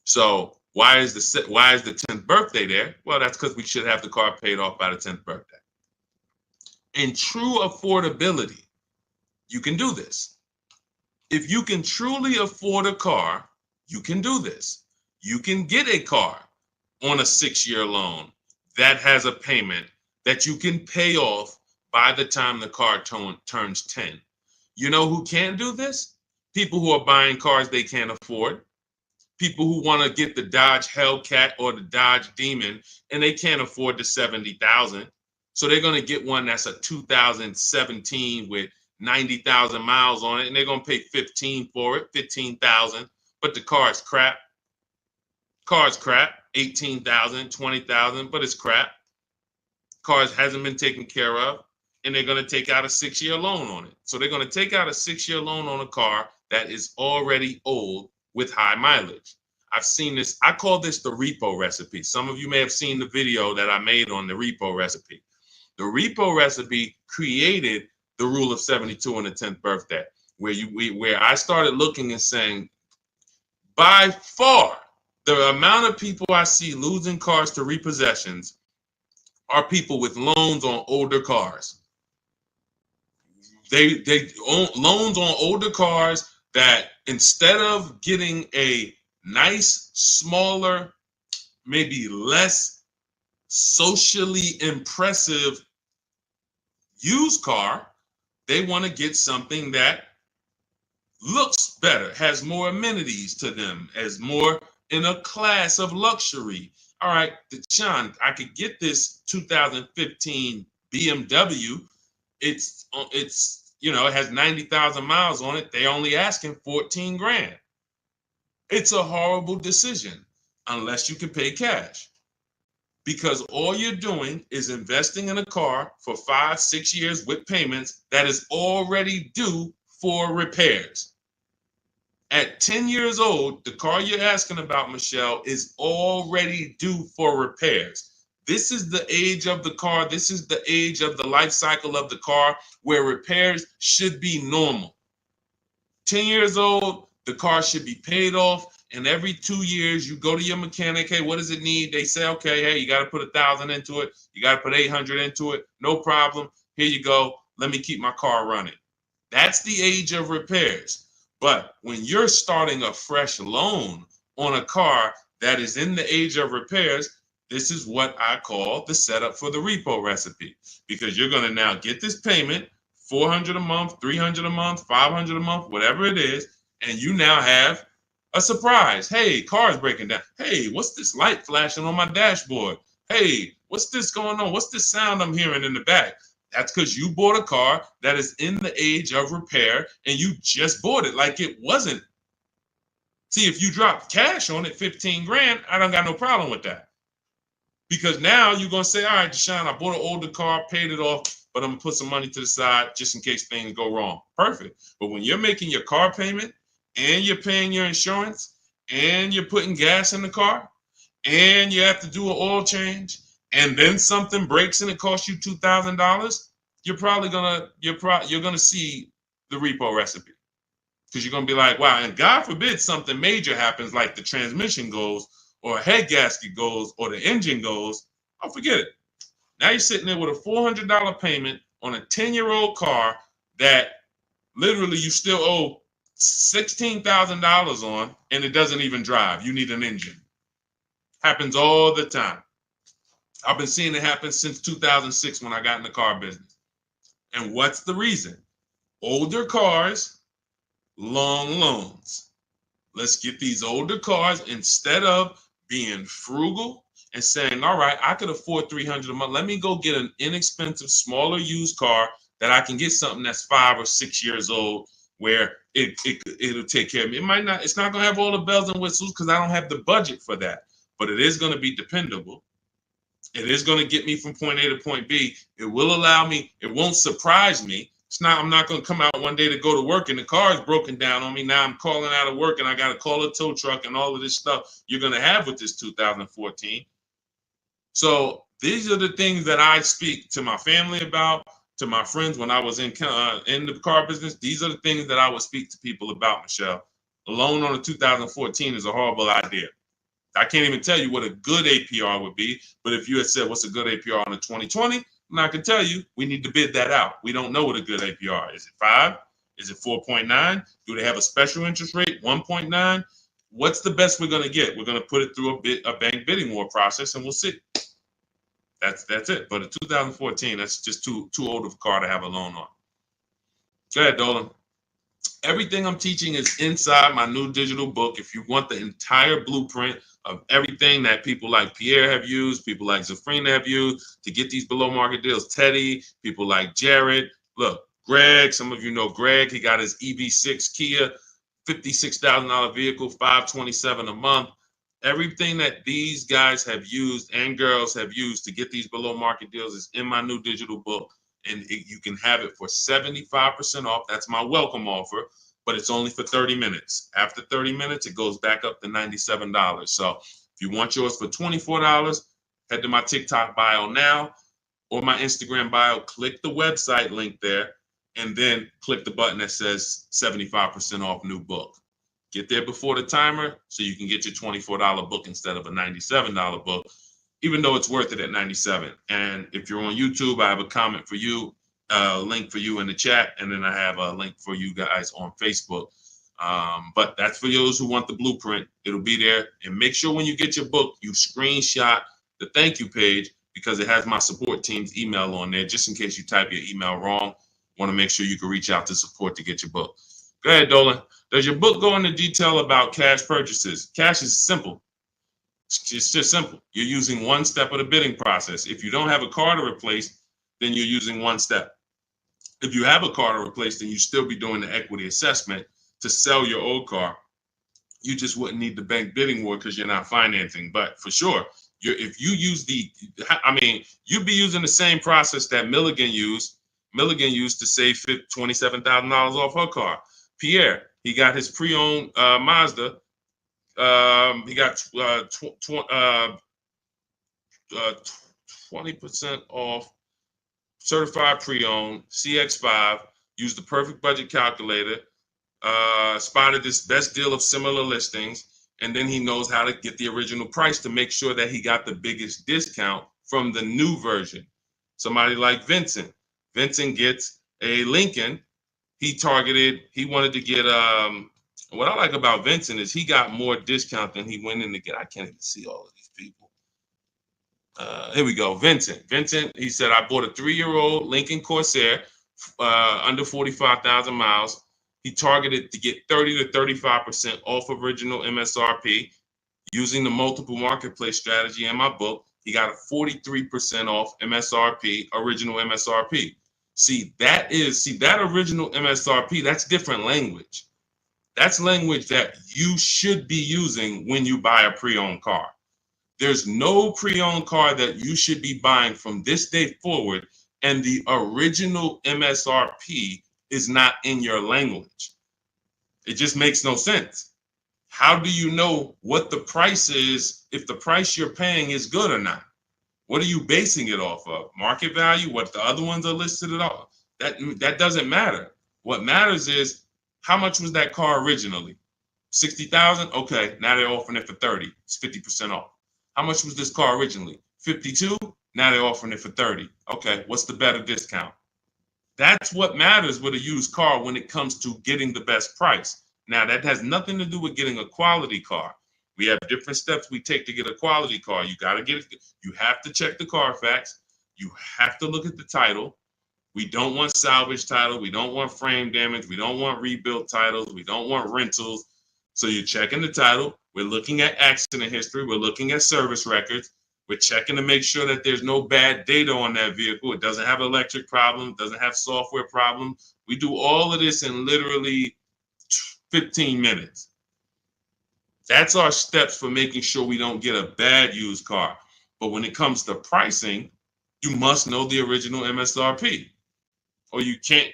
So why is the 10th birthday there? Well, that's because we should have the car paid off by the 10th birthday. In true affordability, you can do this. If you can truly afford a car, you can do this. You can get a car on a 6-year loan that has a payment that you can pay off by the time the car turns 10. You know who can do this? People who are buying cars they can't afford. People who want to get the Dodge Hellcat or the Dodge Demon and they can't afford the $70,000. So they're going to get one that's a 2017 with 90,000 miles on it, and they're going to pay $15,000 for it, $15,000. But the car is crap. Car's crap, $18,000, $20,000, but it's crap. Cars hasn't been taken care of, and they're going to take out a 6-year loan on it. So they're going to take out a 6-year loan on a car that is already old with high mileage. I've seen this. I call this the repo recipe. Some of you may have seen the video that I made on the repo recipe. The repo recipe created the rule of 72 and the 10th birthday, where I started looking and saying, by far, the amount of people I see losing cars to repossessions are people with loans on older cars. They own loans on older cars that instead of getting a nice, smaller, maybe less socially impressive used car, they want to get something that looks better, has more amenities to them, as more in a class of luxury. all right, Deshaun, I could get this 2015 BMW. It's it has 90,000 miles on it. They only asking 14 grand. It's a horrible decision unless you can pay cash, because all you're doing is investing in a car for 5-6 years with payments that is already due for repairs. At 10 years old, the car you're asking about, Michelle, is already due for repairs. This is the age of the car. This is the age of the life cycle of the car where repairs should be normal. 10 years old, the car should be paid off. And every 2 years, you go to your mechanic. Hey, what does it need? They say, okay, hey, you got to put 1,000 into it. You got to put 800 into it. No problem. Here you go. Let me keep my car running. That's the age of repairs. But when you're starting a fresh loan on a car that is in the age of repairs, this is what I call the setup for the repo recipe, because you're going to now get this payment, $400 a month, $300 a month, $500 a month, whatever it is, and you now have a surprise. Hey, car's breaking down. Hey, what's this light flashing on my dashboard? Hey, what's this going on? What's this sound I'm hearing in the back? That's because you bought a car that is in the age of repair and you just bought it like it wasn't. See, if you drop cash on it, 15 grand, I don't got no problem with that. Because now you're going to say, all right, Deshaun, I bought an older car, paid it off, but I'm going to put some money to the side just in case things go wrong. Perfect. But when you're making your car payment and you're paying your insurance and you're putting gas in the car and you have to do an oil change, and then something breaks and it costs you $2,000, you're gonna see the repo recipe, because you're gonna be like, wow. And God forbid something major happens, like the transmission goes, or a head gasket goes, or the engine goes. Oh, forget it. Now you're sitting there with a $400 payment on a 10-year-old car that literally you still owe $16,000 on, and it doesn't even drive. You need an engine. Happens all the time. I've been seeing it happen since 2006 when I got in the car business. And what's the reason? Older cars, long loans. Let's get these older cars, instead of being frugal and saying, all right, I could afford $300 a month. Let me go get an inexpensive, smaller used car that I can get something that's 5 or 6 years old, where it'll take care of me. It's not going to have all the bells and whistles because I don't have the budget for that, but it is going to be dependable. It is going to get me from point A to point B. It will allow me, it won't surprise me. I'm not going to come out one day to go to work and the car is broken down on me. Now I'm calling out of work and I got to call a tow truck and all of this stuff you're going to have with this 2014. So these are the things that I speak to my family about, to my friends when I was in the car business. These are the things that I would speak to people about, Michelle. A loan on a 2014 is a horrible idea. I can't even tell you what a good APR would be, but if you had said what's a good APR on a 2020, I can tell you we need to bid that out. We don't know what a good APR is. Is it 5? Is it 4.9? Do they have a special interest rate, 1.9? What's the best we're going to get? We're going to put it through a bank bidding war process, and we'll see. That's it. But a 2014, that's just too old of a car to have a loan on. Go ahead, Dolan. Everything I'm teaching is inside my new digital book. If you want the entire blueprint of everything that people like Pierre have used, people like Zafrina have used to get these below market deals, Teddy, people like Jared, look, Greg, some of you know Greg, he got his EV6 Kia, $56,000 vehicle, $527 a month. Everything that these guys have used and girls have used to get these below market deals is in my new digital book. And you can have it for 75% off. That's my welcome offer, but it's only for 30 minutes. After 30 minutes, it goes back up to $97. So if you want yours for $24, head to my TikTok bio now or my Instagram bio, click the website link there, and then click the button that says 75% off new book. Get there before the timer so you can get your $24 book instead of a $97 book, even though it's worth it at $97. And if you're on YouTube, I have a comment for you, a link for you in the chat, and then I have a link for you guys on Facebook. But that's for those who want the blueprint. It'll be there. And make sure when you get your book, you screenshot the thank you page, because it has my support team's email on there, just in case you type your email wrong. Want to make sure you can reach out to support to get your book. Go ahead, Dolan. Does your book go into detail about cash purchases? Cash is simple. It's just simple. You're using one step of the bidding process. If you don't have a car to replace, then you're using one step. If you have a car to replace, then you still be doing the equity assessment to sell your old car. You just wouldn't need the bank bidding war because you're not financing. But for sure, if you use you'd be using the same process that Milligan used. Milligan used to save $27,000 off her car. Pierre, he got his pre-owned Mazda. He got 20% off certified pre-owned CX5. Used the perfect budget calculator. Spotted this best deal of similar listings, and then he knows how to get the original price to make sure that he got the biggest discount from the new version. Somebody like Vincent. Vincent gets a Lincoln. He wanted to get what I like about Vincent is he got more discount than he went in to get. I can't even see all of these people. Here we go. Vincent, he said, I bought a 3-year-old Lincoln Corsair, under 45,000 miles. He targeted to get 30 to 35% off original MSRP using the multiple marketplace strategy in my book. He got a 43% off MSRP, original MSRP. See, that original MSRP, that's different language. That's language that you should be using when you buy a pre-owned car. There's no pre-owned car that you should be buying from this day forward, and the original MSRP is not in your language. It just makes no sense. How do you know what the price is if the price you're paying is good or not? What are you basing it off of? Market value? What the other ones are listed at all? That doesn't matter. What matters is how much was that car originally? 60,000? Okay, now they're offering it for 30. It's 50% off. How much was this car originally? 52? Now they're offering it for 30. Okay, what's the better discount? That's what matters with a used car when it comes to getting the best price. Now, that has nothing to do with getting a quality car. We have different steps we take to get a quality car. You got to get it. You have to check the Carfax. You have to look at the title. We don't want salvage title. We don't want frame damage. We don't want rebuilt titles. We don't want rentals. So you're checking the title. We're looking at accident history. We're looking at service records. We're checking to make sure that there's no bad data on that vehicle. It doesn't have electric problems, doesn't have software problems. We do all of this in literally 15 minutes. That's our steps for making sure we don't get a bad used car. But when it comes to pricing, you must know the original MSRP, or you can't.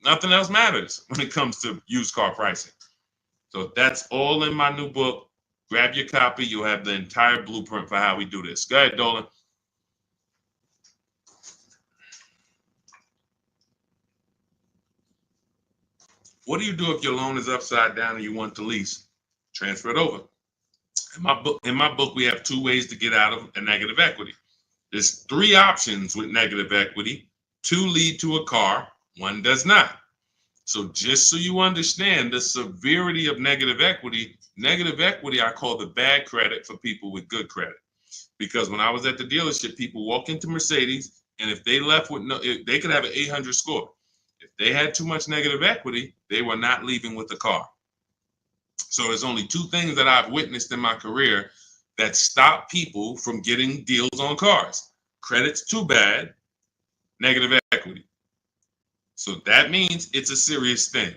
Nothing else matters when it comes to used car pricing. So that's all in my new book. Grab your copy. You'll have the entire blueprint for how we do this. Go ahead, Dolan. What do you do if your loan is upside down and you want to lease? Transfer it over. In my book, we have 2 ways to get out of a negative equity. There's 3 options with negative equity. 2 lead to a car, 1 does not. So just so you understand the severity of negative equity I call the bad credit for people with good credit. Because when I was at the dealership, people walk into Mercedes, and if they left with they could have an 800 score. If they had too much negative equity, they were not leaving with the car. So there's only 2 things that I've witnessed in my career that stop people from getting deals on cars. Credit's too bad, negative equity. So that means it's a serious thing.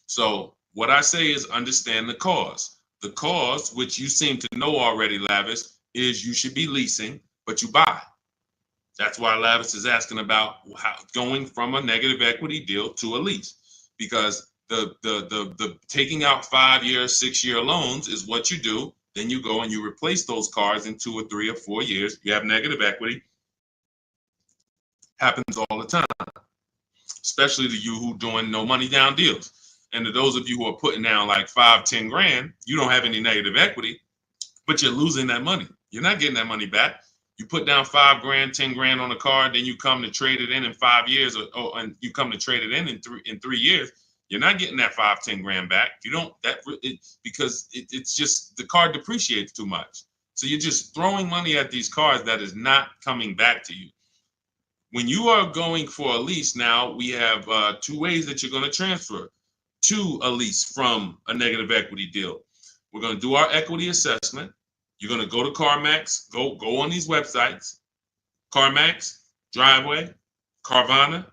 So what I say is understand the cause. The cause, which you seem to know already, Lavis, is you should be leasing, but you buy. That's why Lavis is asking about how going from a negative equity deal to a lease, because the taking out 5-year, 6-year loans is what you do. Then you go and you replace those cars in 2 or 3 or 4 years. You have negative equity. Happens all the time, especially to you who doing no money down deals. And to those of you who are putting down like 5, 10 grand, you don't have any negative equity, but you're losing that money. You're not getting that money back. You put down 5 grand, 10 grand on a car, then you come to trade it in 5 years, and you come to trade it in 3 years. You're not getting that 5, 10 grand back. You don't because it's just the car depreciates too much. So you're just throwing money at these cars that is not coming back to you. When you are going for a lease now, we have 2 ways that you're going to transfer to a lease from a negative equity deal. We're going to do our equity assessment. You're going to go to CarMax, go on these websites, CarMax, Driveway, Carvana,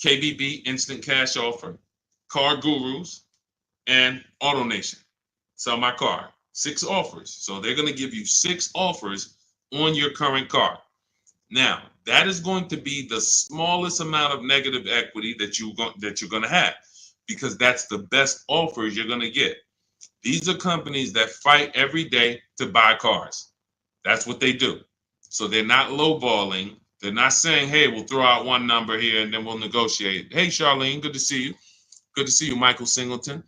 KBB, Instant Cash Offer, Car Gurus, and AutoNation. Sell my car. 6 offers. So they're going to give you 6 offers on your current car. Now, that is going to be the smallest amount of negative equity that you're going to have, because that's the best offers you're going to get. These are companies that fight every day to buy cars. That's what they do. So they're not lowballing. They're not saying, hey, we'll throw out one number here and then we'll negotiate. Hey, Charlene, good to see you. Good to see you, Michael Singleton.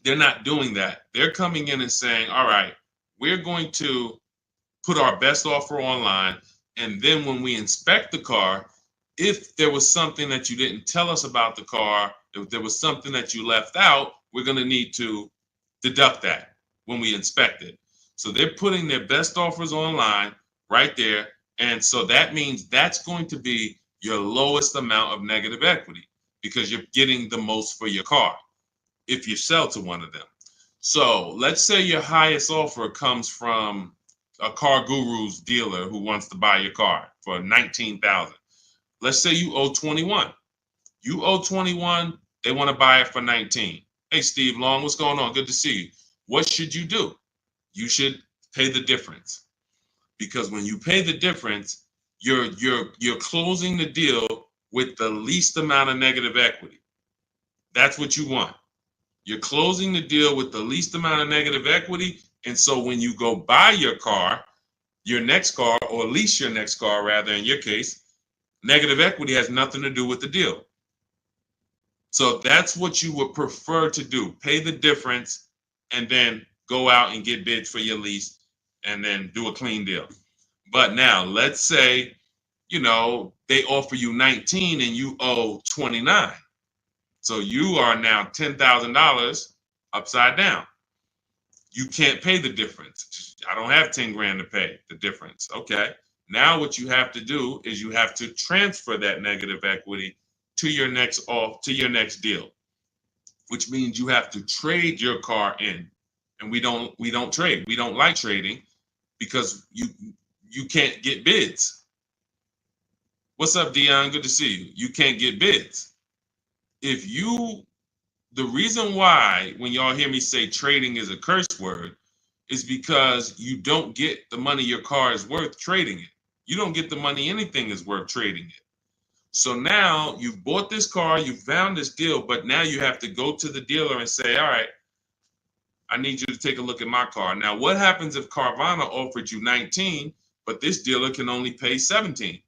They're not doing that. They're coming in and saying, all right, we're going to put our best offer online. And then when we inspect the car, if there was something that you didn't tell us about the car, if there was something that you left out, we're going to need to deduct that when we inspect it. So they're putting their best offers online right there. And so that means that's going to be your lowest amount of negative equity, because you're getting the most for your car if you sell to one of them. So let's say your highest offer comes from a Car Guru's dealer who wants to buy your car for $19,000. Let's say you owe 21. You owe 21, they want to buy it for 19. Hey, Steve Long, what's going on? Good to see you. What should you do? You should pay the difference, because when you pay the difference, you're closing the deal with the least amount of negative equity. That's what you want. You're closing the deal with the least amount of negative equity. And so when you go buy your car, your next car, or lease your next car, rather, in your case, negative equity has nothing to do with the deal. So that's what you would prefer to do. Pay the difference and then go out and get bids for your lease and then do a clean deal. But now let's say, they offer you 19 and you owe 29. So you are now $10,000 upside down. You can't pay the difference. I don't have 10 grand to pay the difference. Okay. Now what you have to do is you have to transfer that negative equity to your next deal, which means you have to trade your car in. And we don't trade. We don't like trading because you can't get bids. What's up, Dion? Good to see you. You can't get bids. The reason why when y'all hear me say trading is a curse word is because you don't get the money your car is worth trading it. You don't get the money anything is worth trading it. So now you've bought this car, you found this deal, but now you have to go to the dealer and say, all right, I need you to take a look at my car. Now, what happens if Carvana offered you 19, but this dealer can only pay 17?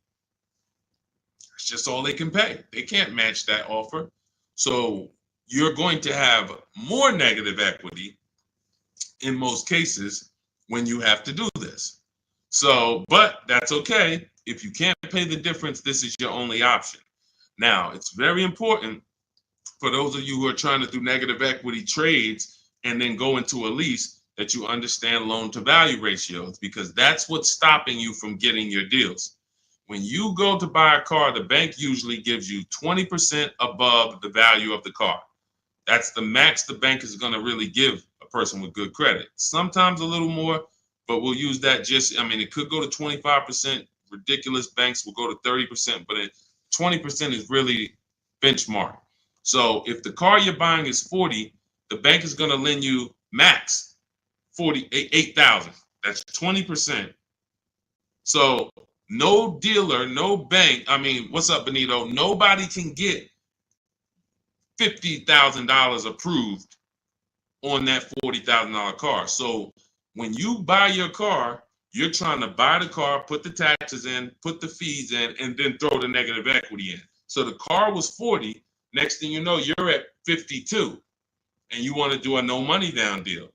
It's just all they can pay. They can't match that offer. So you're going to have more negative equity in most cases when you have to do this. So, but that's okay. If you can't pay the difference, this is your only option. Now, it's very important for those of you who are trying to do negative equity trades and then go into a lease that you understand loan to value ratios, because that's what's stopping you from getting your deals. When you go to buy a car, the bank usually gives you 20% above the value of the car. That's the max the bank is going to really give a person with good credit. Sometimes a little more, but we'll use that it could go to 25%. Ridiculous banks will go to 30%, but 20% is really benchmark. So if the car you're buying is 40, the bank is going to lend you max 48,000. That's 20%. So no dealer, no bank. What's up, Benito? Nobody can get $50,000 approved on that $40,000 car. So when you buy your car, you're trying to buy the car, put the taxes in, put the fees in, and then throw the negative equity in. So the car was 40. Next thing you know, you're at 52, and you want to do a no money down deal.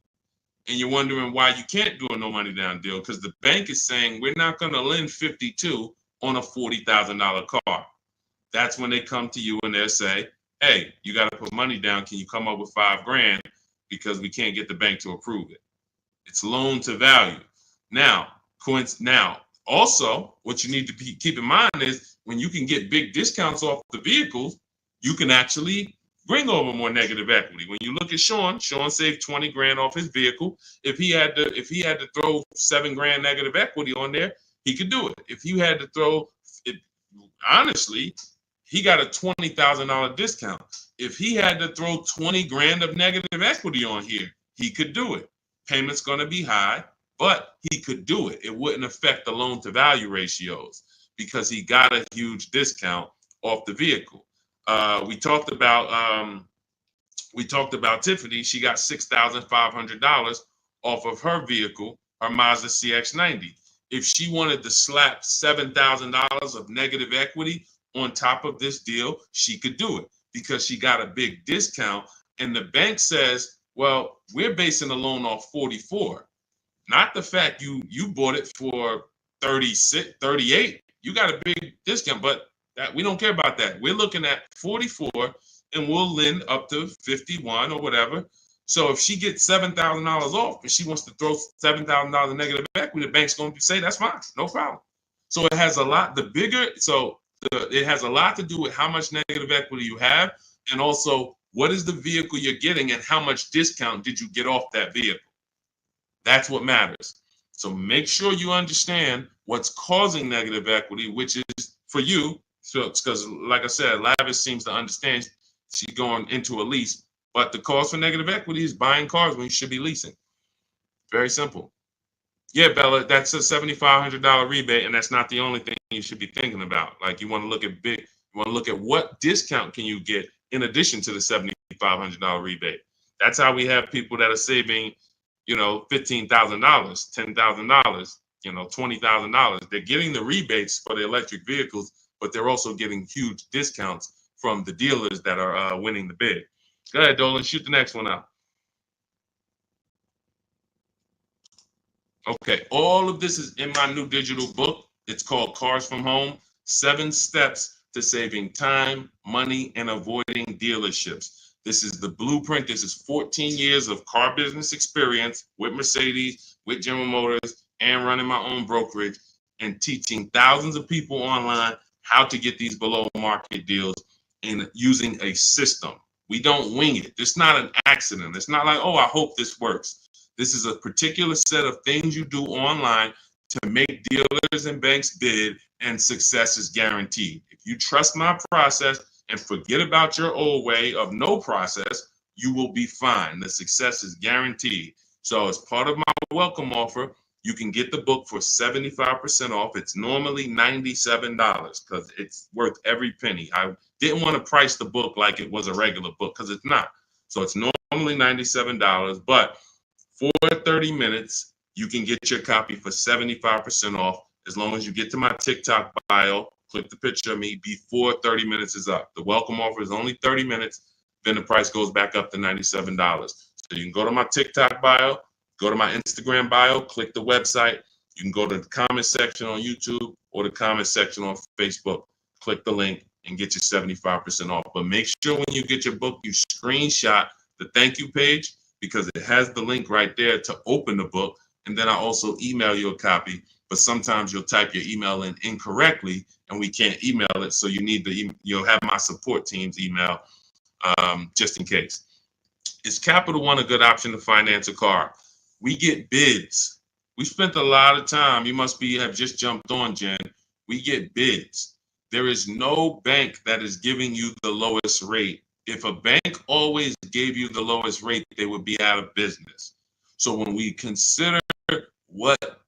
And you're wondering why you can't do a no money down deal, because the bank is saying we're not going to lend 52 on a $40,000 car. That's when they come to you and they'll say, hey, you got to put money down. Can you come up with $5 grand? Because we can't get the bank to approve it. It's loan to value. Now, also, what you need to keep in mind is when you can get big discounts off the vehicles, you can actually bring over more negative equity. When you look at Sean saved 20 grand off his vehicle. If he had to throw 7 grand negative equity on there, he could do it. If you had to throw it, honestly, he got a $20,000 discount. If he had to throw 20 grand of negative equity on here, he could do it. Payment's going to be high, but he could do it. It wouldn't affect the loan to value ratios because he got a huge discount off the vehicle. We talked about Tiffany. She got $6,500 off of her vehicle, her Mazda CX-90. If she wanted to slap $7,000 of negative equity on top of this deal, she could do it because she got a big discount. And the bank says, well, we're basing the loan off 44, not the fact you bought it for 36, 38. You got a big discount, but that we don't care about that. We're looking at 44 and we'll lend up to 51 or whatever. So if she gets $7,000 off and she wants to throw $7,000 in negative equity, the bank's going to say that's fine, no problem. So it has a lot. It has a lot to do with how much negative equity you have, and also what is the vehicle you're getting and how much discount did you get off that vehicle. That's what matters. So make sure you understand what's causing negative equity, which is for you. So because, like I said, Lavish seems to understand she's going into a lease, but the cause for negative equity is buying cars when you should be leasing. Very simple. Yeah, Bella, that's a $7,500 rebate, and that's not the only thing you should be thinking about. Like you want to look at what discount can you get in addition to the $7,500 rebate. That's how we have people that are saving, $15,000, $10,000, $20,000. They're getting the rebates for the electric vehicles, but they're also getting huge discounts from the dealers that are winning the bid. Go ahead, Dolan, shoot the next one out. Okay, all of this is in my new digital book. It's called Cars from Home, 7 Steps to Saving Time, Money, and Avoiding Dealerships. This is the blueprint. This is 14 years of car business experience with Mercedes, with General Motors, and running my own brokerage and teaching thousands of people online how to get these below market deals and using a system. We don't wing it. It's not an accident. It's not like, oh, I hope this works. This is a particular set of things you do online to make dealers and banks bid, and success is guaranteed. If you trust my process and forget about your old way of no process, you will be fine. The success is guaranteed. So as part of my welcome offer, you can get the book for 75% off. It's normally $97 because it's worth every penny. I didn't want to price the book like it was a regular book because it's not. So it's normally $97, but for 30 minutes, you can get your copy for 75% off as long as you get to my TikTok bio, click the picture of me before 30 minutes is up. The welcome offer is only 30 minutes, then the price goes back up to $97. So you can go to my TikTok bio, go to my Instagram bio, click the website. You can go to the comment section on YouTube or the comment section on Facebook. Click the link and get your 75% off. But make sure when you get your book, you screenshot the thank you page because it has the link right there to open the book. And then I also email you a copy, but sometimes you'll type your email in incorrectly and we can't email it. So you'll have my support team's email just in case. Is Capital One a good option to finance a car? We get bids. We spent a lot of time. You must have just jumped on, Jen. We get bids. There is no bank that is giving you the lowest rate. If a bank always gave you the lowest rate, they would be out of business. So when we consider what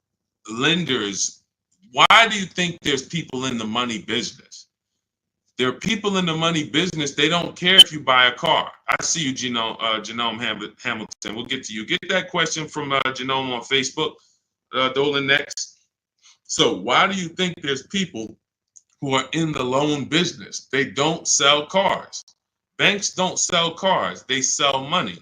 lenders, why do you think there's people in the money business? There are people in the money business. They don't care if you buy a car. I see you, Genome Hamilton. We'll get to you. Get that question from Genome on Facebook, Dolan, next. So why do you think there's people who are in the loan business? They don't sell cars. Banks don't sell cars. They sell money.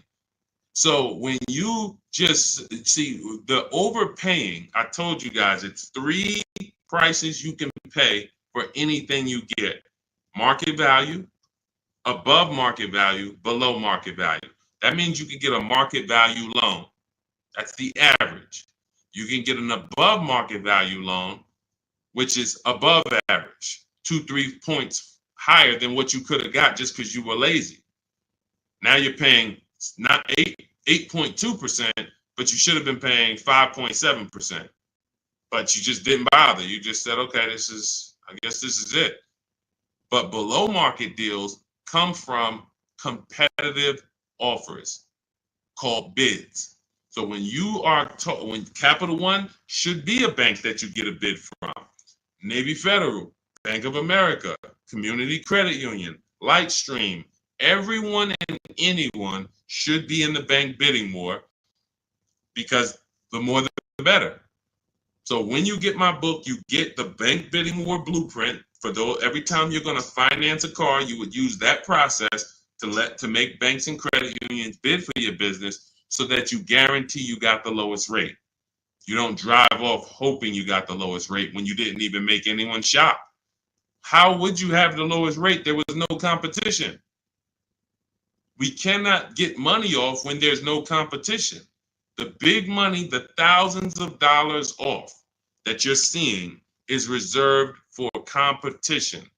So when you just see the overpaying, I told you guys, it's 3 prices you can pay for anything you get. Market value, above market value, below market value. That means you can get a market value loan. That's the average. You can get an above market value loan, which is above average, 2-3 points higher than what you could have got just because you were lazy. Now you're paying not 8.2%, but you should have been paying 5.7%. But you just didn't bother. You just said, okay, I guess this is it. But below market deals come from competitive offers called bids. So when you are when Capital One should be a bank that you get a bid from, Navy Federal, Bank of America, Community Credit Union, Lightstream, everyone and anyone should be in the bank bidding war, because the more the better. So when you get my book, you get the bank bidding war blueprint. For those, every time you're going to finance a car, you would use that process to make banks and credit unions bid for your business, so that you guarantee you got the lowest rate. You don't drive off hoping you got the lowest rate when you didn't even make anyone shop. How would you have the lowest rate? There was no competition. We cannot get money off when there's no competition. The big money, the thousands of dollars off that you're seeing, is reserved for competition.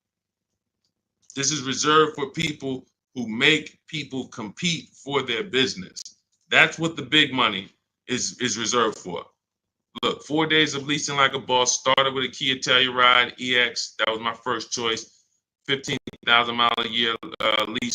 This is reserved for people who make people compete for their business. That's what the big money is reserved for. Look, 4 days of leasing like a boss. Started with a Kia Telluride EX. That was my first choice. 15,000 mile a year lease,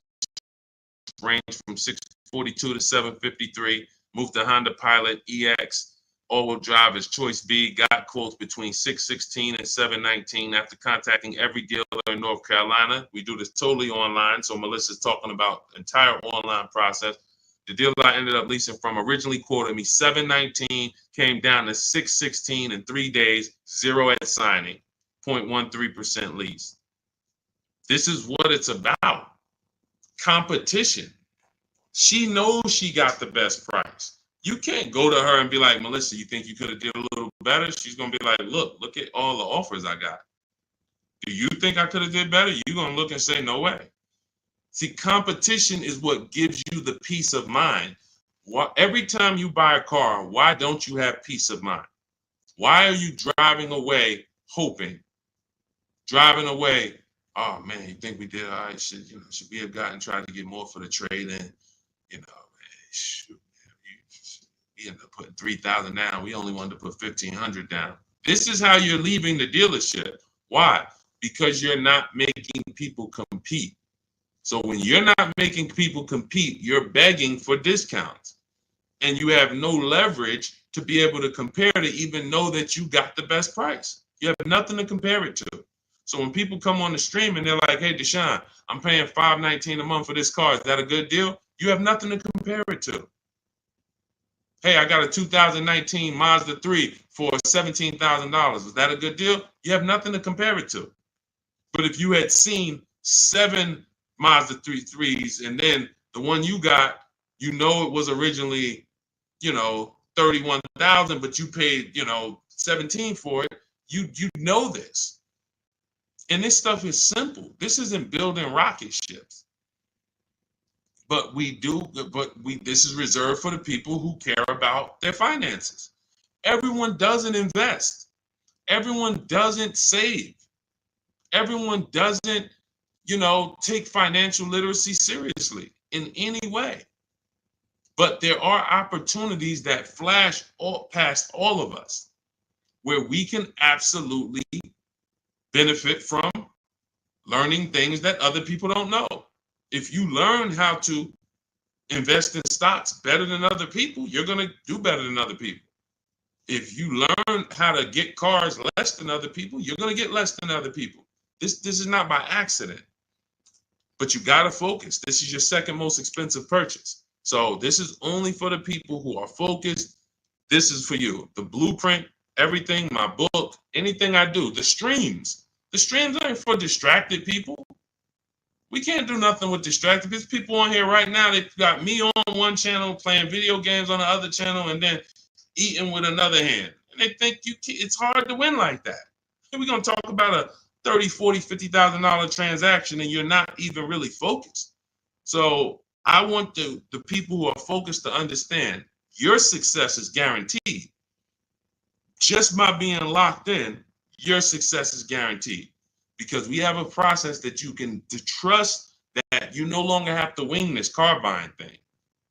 range from 642 to 753. Moved to Honda Pilot EX. All-wheel drive is choice B. Got quotes between 616 and 719 after contacting every dealer in North Carolina. We do this totally online, so Melissa's talking about the entire online process. The dealer I ended up leasing from originally quoted me 719, came down to 616 in 3 days, 0 at signing, 0.13% lease. This is what it's about. Competition. She knows she got the best price. You can't go to her and be like, Melissa, you think you could have did a little better? She's going to be like, look at all the offers I got. Do you think I could have did better? You're going to look and say, no way. See, competition is what gives you the peace of mind. Every time you buy a car, why don't you have peace of mind? Why are you driving away hoping? Driving away, oh man, you think we did all right? Should we have gotten tried to get more for the trade in? Shoot, we ended up putting 3,000 down. We only wanted to put 1,500 down. This is how you're leaving the dealership. Why? Because you're not making people compete. So when you're not making people compete, you're begging for discounts. And you have no leverage to be able to compare to even know that you got the best price. You have nothing to compare it to. So when people come on the stream and they're like, hey, Deshone, I'm paying $519 a month for this car. Is that a good deal? You have nothing to compare it to. Hey, I got a 2019 Mazda 3 for $17,000. Is that a good deal? You have nothing to compare it to. But if you had seen 7 Mazda 3s and then the one you got, it was originally, $31,000, but you paid, $17,000 for it. You know this. And this stuff is simple. This isn't building rocket ships. But this is reserved for the people who care about their finances. Everyone doesn't invest. Everyone doesn't save. Everyone doesn't, take financial literacy seriously in any way. But there are opportunities that flash past all of us where we can absolutely benefit from learning things that other people don't know. If you learn how to invest in stocks better than other people, you're going to do better than other people. If you learn how to get cars less than other people, you're going to get less than other people. This is not by accident. But you got to focus. This is your second most expensive purchase. So this is only for the people who are focused. This is for you. The blueprint, everything, my book, anything I do, the streams. The streams aren't for distracted people. We can't do nothing with distracted. There's people on here right now. They've got me on one channel, playing video games on the other channel, and then eating with another hand. And they think it's hard to win like that. And we're going to talk about a $30,000, $40,000, $50,000 transaction, and you're not even really focused. So I want the people who are focused to understand your success is guaranteed. Just by being locked in, your success is guaranteed. Because we have a process that you can trust that you no longer have to wing this car buying thing.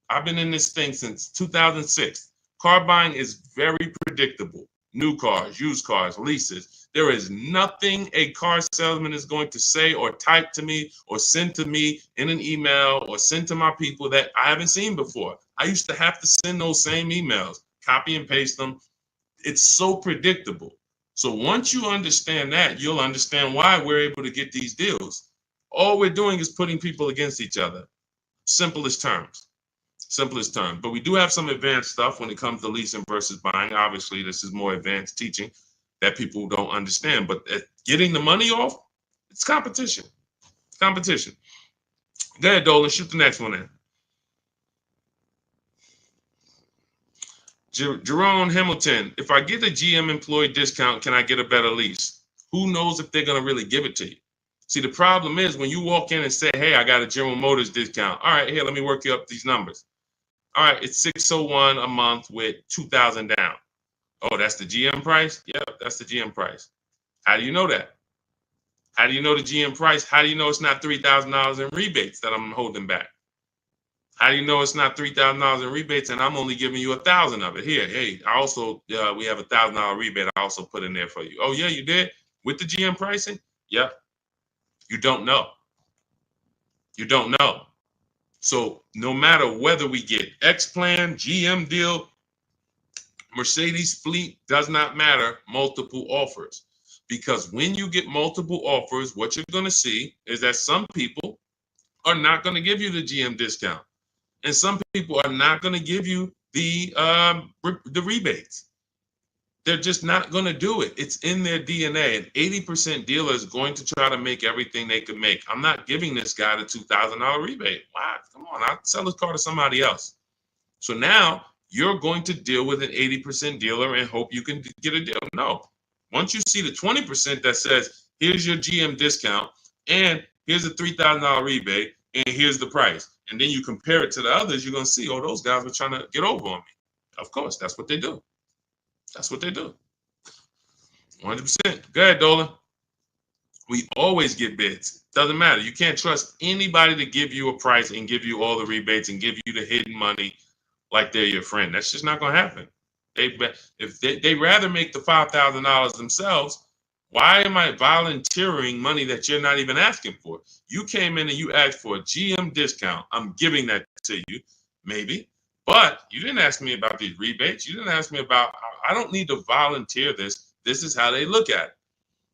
I've been in this thing since 2006. Car buying is very predictable. New cars, used cars, leases. There is nothing a car salesman is going to say or type to me or send to me in an email or send to my people that I haven't seen before. I used to have to send those same emails, copy and paste them. It's so predictable. So once you understand that, you'll understand why we're able to get these deals. All we're doing is putting people against each other. Simplest terms. Simplest terms. But we do have some advanced stuff when it comes to leasing versus buying. Obviously, this is more advanced teaching that people don't understand. But getting the money off, it's competition. Competition. Go ahead, Dolan. Shoot the next one in. Jerome Hamilton, if I get a GM employee discount, can I get a better lease? Who knows if they're going to really give it to you? See, the problem is when you walk in and say, hey, I got a General Motors discount. All right, here, let me work you up these numbers. All right, it's $601 a month with $2,000 down. Oh, that's the GM price? Yeah, that's the GM price. How do you know that? How do you know the GM price? How do you know it's not $3,000 in rebates that I'm holding back? How do you know it's not $3,000 in rebates and I'm only giving you $1,000 of it? Here, hey, I also, we have $1,000 rebate I also put in there for you. Oh, yeah, you did? With the GM pricing? Yep. You don't know. You don't know. So no matter whether we get X plan, GM deal, Mercedes fleet, does not matter, multiple offers. Because when you get multiple offers, what you're going to see is that some people are not going to give you the GM discount. And some people are not going to give you the rebates. They're just not going to do it. It's in their DNA. An 80% dealer is going to try to make everything they can make. I'm not giving this guy the $2,000 rebate. Wow, come on, I'll sell his car to somebody else. So now you're going to deal with an 80% dealer and hope you can get a deal. No. Once you see the 20% that says, here's your GM discount, and here's a $3,000 rebate, and here's the price. And then you compare it to the others, you're going to see, oh, those guys were trying to get over on me. Of course, that's what they do. That's what they do. 100%. Go ahead, Dolan. We always get bids. Doesn't matter. You can't trust anybody to give you a price and give you all the rebates and give you the hidden money like they're your friend. That's just not going to happen. If they rather make the $5,000 themselves, why am I volunteering money that you're not even asking for? You came in and you asked for a GM discount. I'm giving that to you, maybe. But you didn't ask me about these rebates. You didn't ask me about, I don't need to volunteer this. This is how they look at it.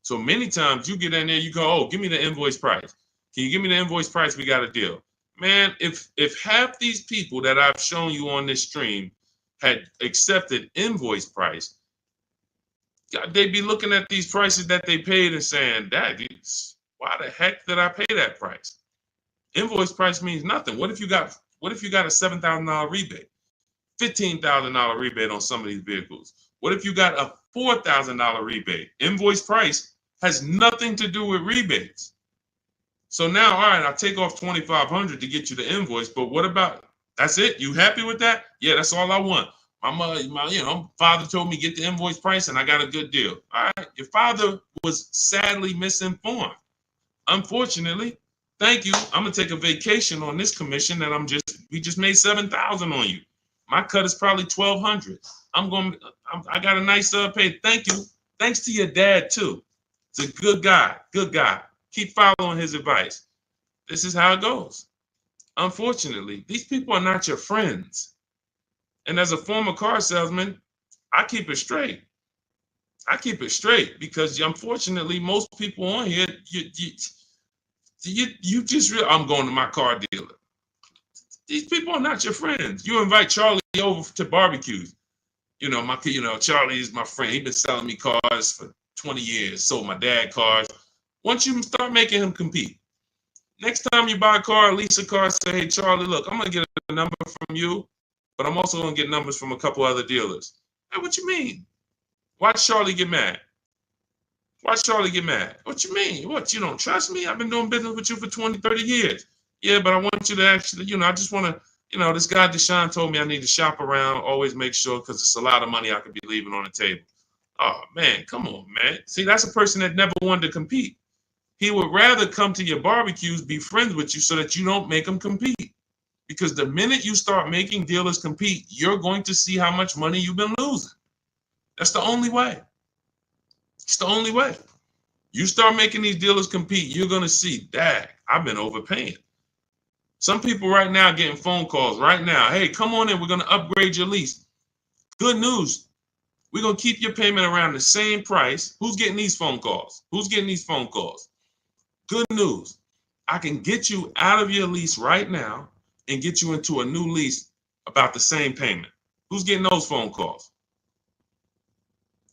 So many times you get in there, you go, oh, give me the invoice price. Can you give me the invoice price? We got a deal. Man, if half these people that I've shown you on this stream had accepted invoice price, they'd be looking at these prices that they paid and saying, why the heck did I pay that price? Invoice price means nothing. What if you got a $7,000 rebate, $15,000 rebate on some of these vehicles? What if you got a $4,000 rebate? Invoice price has nothing to do with rebates. So now, all right, I'll take off $2,500 to get you the invoice, but what about, that's it? You happy with that? Yeah, that's all I want. My father told me get the invoice price and I got a good deal. All right, your father was sadly misinformed. Unfortunately, thank you. I'm gonna take a vacation on this commission that we just made $7,000 on you. My cut is probably $1,200. I got a nice pay. Thank you. Thanks to your dad too. It's a good guy. Good guy. Keep following his advice. This is how it goes. Unfortunately, these people are not your friends. And as a former car salesman, I keep it straight. I keep it straight because unfortunately, most people on here, you just I'm going to my car dealer. These people are not your friends. You invite Charlie over to barbecues. Charlie is my friend. He's been selling me cars for 20 years. Sold my dad cars. Once you start making him compete, next time you buy a car, lease a car, say, hey, Charlie, look, I'm going to get a number from you, but I'm also going to get numbers from a couple other dealers. Hey, what you mean? Watch Charlie get mad. Watch Charlie get mad. What you mean? What, you don't trust me? I've been doing business with you for 20, 30 years. Yeah, but I want you to actually, I just want to, this guy Deshone told me I need to shop around, always make sure, because it's a lot of money I could be leaving on the table. Oh, man, come on, man. See, that's a person that never wanted to compete. He would rather come to your barbecues, be friends with you so that you don't make him compete. Because the minute you start making dealers compete, you're going to see how much money you've been losing. That's the only way. It's the only way. You start making these dealers compete, you're going to see, dang, I've been overpaying. Some people right now getting phone calls right now. Hey, come on in. We're going to upgrade your lease. Good news. We're going to keep your payment around the same price. Who's getting these phone calls? Who's getting these phone calls? Good news. I can get you out of your lease right now and get you into a new lease about the same payment. Who's getting those phone calls?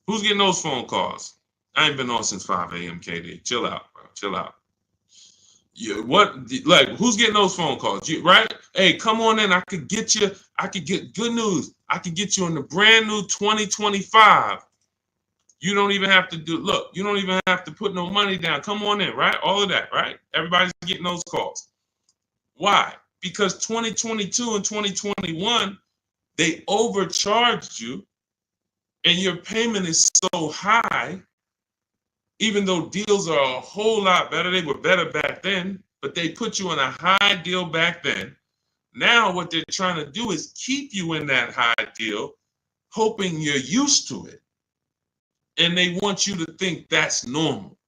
Who's getting those phone calls? I ain't been on since 5 a.m. KD. Chill out, bro. Chill out. Who's getting those phone calls? Right? Hey, come on in. I could get good news. I could get you in the brand new 2025. You don't even have to you don't even have to put no money down. Come on in, right? All of that, right? Everybody's getting those calls. Why? Because 2022 and 2021, they overcharged you and your payment is so high. Even though deals are a whole lot better, they were better back then, but they put you in a high deal back then. Now what they're trying to do is keep you in that high deal, hoping you're used to it. And they want you to think that's normal.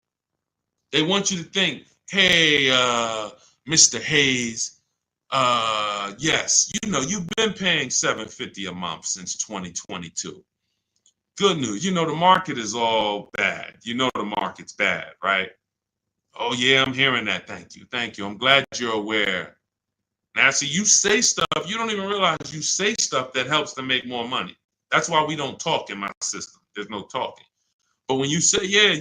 They want you to think, hey, Mr. Hayes, yes, you've been paying $750 a month since 2022. Good news. The market is all bad. The market's bad, right? Oh, yeah, I'm hearing that. Thank you. Thank you. I'm glad you're aware. Now, see, you say stuff, you don't even realize you say stuff that helps them make more money. That's why we don't talk in my system. There's no talking. But when you say, a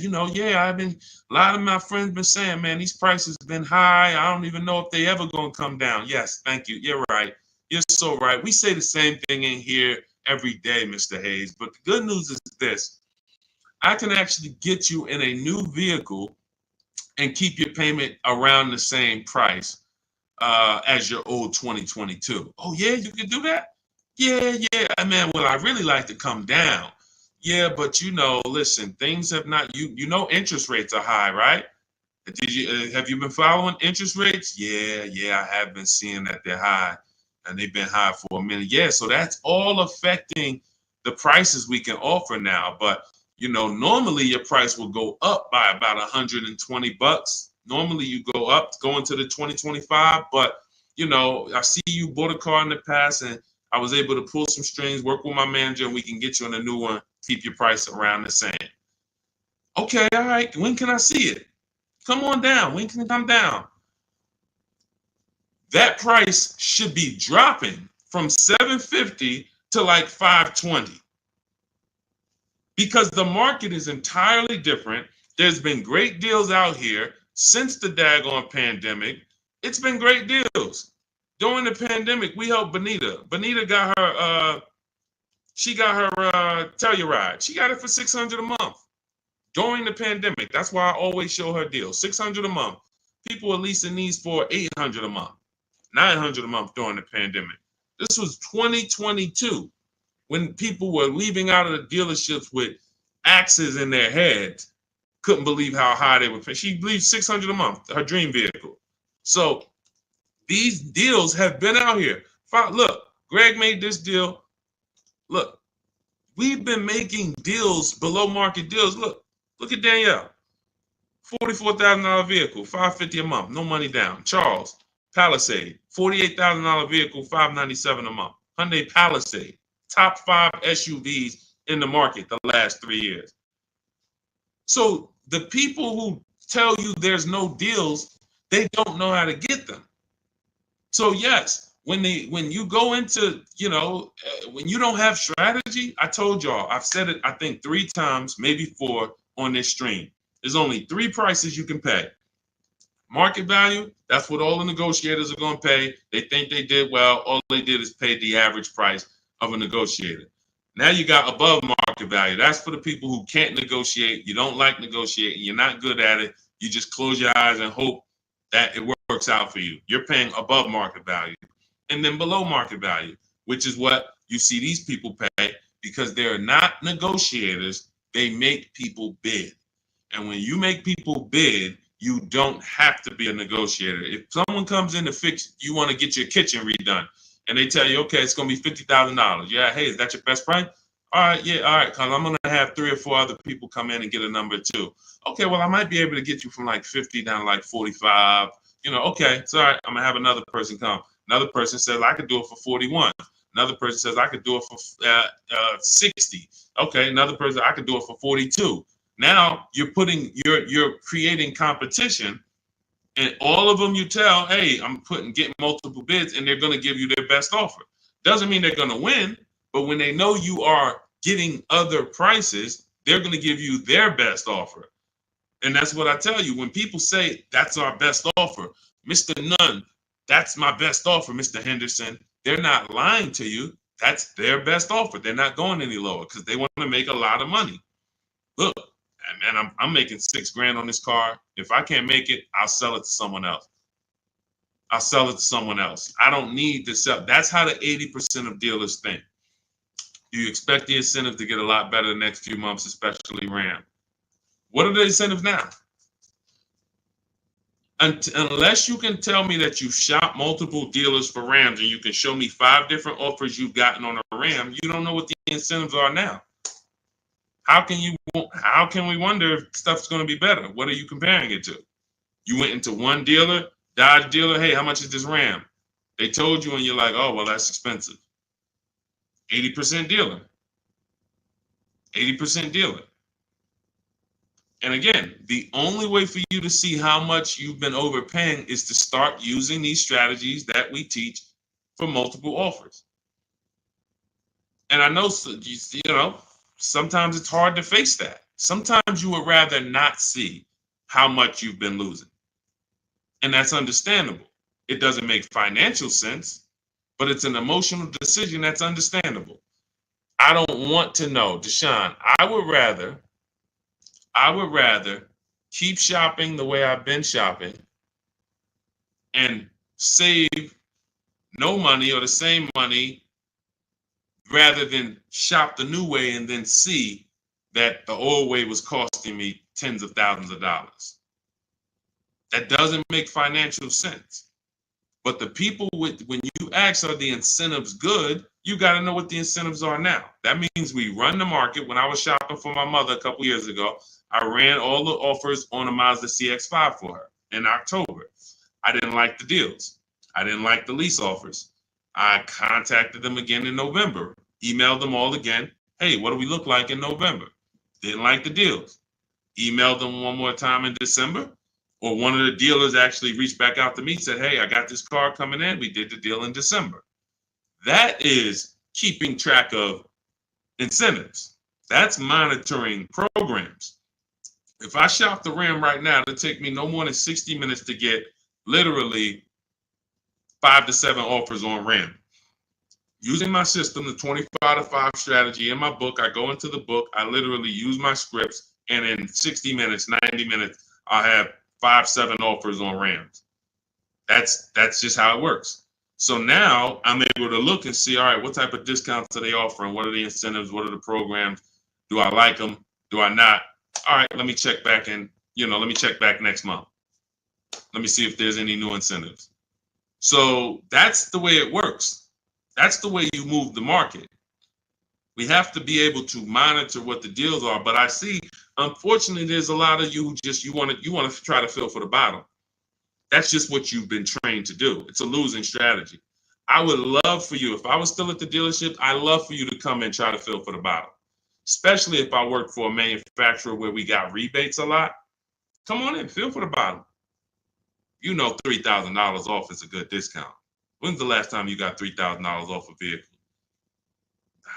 lot of my friends been saying, man, these prices have been high. I don't even know if they ever going to come down. Yes, thank you. You're right. You're so right. We say the same thing in here every day, Mr. Hayes. But the good news is this. I can actually get you in a new vehicle and keep your payment around the same price as your old 2022. Oh, yeah, you can do that? Yeah. Man, well, I really like to come down. Yeah, but listen, things have not, interest rates are high, right? Have you been following interest rates? Yeah, I have been seeing that they're high. And they've been high for a minute. Yeah, so that's all affecting the prices we can offer now. But, normally your price will go up by about $120. Normally you go into the 2025. But, I see you bought a car in the past and I was able to pull some strings, work with my manager, and we can get you on a new one, keep your price around the same. Okay, all right. When can I see it? Come on down. When can it come down? That price should be dropping from $750 to like $520 because the market is entirely different. There's been great deals out here since the daggone pandemic. It's been great deals. During the pandemic, we helped Bonita. Bonita got her, Telluride. She got it for $600 a month during the pandemic. That's why I always show her deals. $600 a month. People are leasing these for $800 a month. $900 a month during the pandemic. This was 2022 when people were leaving out of the dealerships with axes in their heads. Couldn't believe how high they were paying. She believed $600 a month, her dream vehicle. So these deals have been out here. Look, Greg made this deal. Look, we've been making deals, below market deals. Look at Danielle. $44,000 vehicle, $550 a month, no money down. Charles, Palisade, $48,000 vehicle, $597 a month. Hyundai Palisade, top 5 SUVs in the market the last 3 years. So the people who tell you there's no deals, they don't know how to get them. So yes, when you go into, when you don't have strategy, I told y'all, I've said it, I think 3 times, maybe 4 on this stream. There's only 3 prices you can pay. Market value, that's what all the negotiators are going to pay. They think they did well. All they did is pay the average price of a negotiator. Now you got above market value. That's for the people who can't negotiate. You don't like negotiating. You're not good at it. You just close your eyes and hope that it works out for you. You're paying above market value. And then below market value, which is what you see these people pay because they're not negotiators. They make people bid. And when you make people bid, You don't have to be a negotiator. If someone comes in to fix, you want to get your kitchen redone, and they tell you, okay, it's going to be $50,000. Yeah, hey, is that your best price? All right, yeah, all right, because I'm going to have 3 or 4 other people come in and get a number too. Okay, well, I might be able to get you from like 50 down to like 45. Okay, it's all right. I'm going to have another person come. Another person says, I could do it for 41. Another person says, I could do it for 60. Okay, another person, I could do it for 42. Now you're creating competition, and all of them you tell, hey, I'm getting multiple bids, and they're going to give you their best offer. Doesn't mean they're going to win, but when they know you are getting other prices, they're going to give you their best offer. And that's what I tell you. When people say that's our best offer, Mr. Nunn, that's my best offer, Mr. Henderson, they're not lying to you. That's their best offer. They're not going any lower because they want to make a lot of money. Look, man, I'm making $6,000 on this car. If I can't make it, I'll sell it to someone else. I'll sell it to someone else. I don't need to sell. That's how the 80% of dealers think. You expect the incentive to get a lot better the next few months, especially Ram. What are the incentives now? Unless you can tell me that you shop multiple dealers for Rams and you can show me 5 different offers you've gotten on a Ram, you don't know what the incentives are now. How can we wonder if stuff's going to be better? What are you comparing it to? You went into one dealer, Dodge dealer, hey, how much is this Ram? They told you and you're like, oh, well, that's expensive. 80% dealer. 80% dealer. And again, the only way for you to see how much you've been overpaying is to start using these strategies that we teach for multiple offers. And I know, sometimes it's hard to face that. Sometimes you would rather not see how much you've been losing. And that's understandable. It doesn't make financial sense, but it's an emotional decision that's understandable. I don't want to know, Deshone. I would rather keep shopping the way I've been shopping and save no money or the same money rather than shop the new way and then see that the old way was costing me tens of thousands of dollars. That doesn't make financial sense. But the people when you ask, are the incentives good? You got to know what the incentives are now. That means we run the market. When I was shopping for my mother a couple years ago, I ran all the offers on a Mazda CX-5 for her in October. I didn't like the deals. I didn't like the lease offers. I contacted them again in November, emailed them all again. Hey, what do we look like in November? Didn't like the deals. Emailed them one more time in December. Or one of the dealers actually reached back out to me and said, hey, I got this car coming in. We did the deal in December. That is keeping track of incentives. That's monitoring programs. If I shop the Ram right now, it'll take me no more than 60 minutes to get literally 5 to 7 offers on Ram. Using my system, the 25 to 5 strategy in my book, I go into the book, I literally use my scripts, and in 60 minutes, 90 minutes, I'll have 5, 7 offers on Rams. That's just how it works. So now I'm able to look and see, all right, what type of discounts are they offering? What are the incentives? What are the programs? Do I like them? Do I not? All right, let me check back let me check back next month. Let me see if there's any new incentives. So that's the way it works. That's the way you move the market. We have to be able to monitor what the deals are. But I see, unfortunately, there's a lot of you who you want to try to fill for the bottom. That's just what you've been trained to do. It's a losing strategy. I would love for you, if I was still at the dealership, I'd love for you to come and try to fill for the bottom. Especially if I work for a manufacturer where we got rebates a lot. Come on in, fill for the bottom. You know $3,000 off is a good discount. When's the last time you got $3,000 off a vehicle?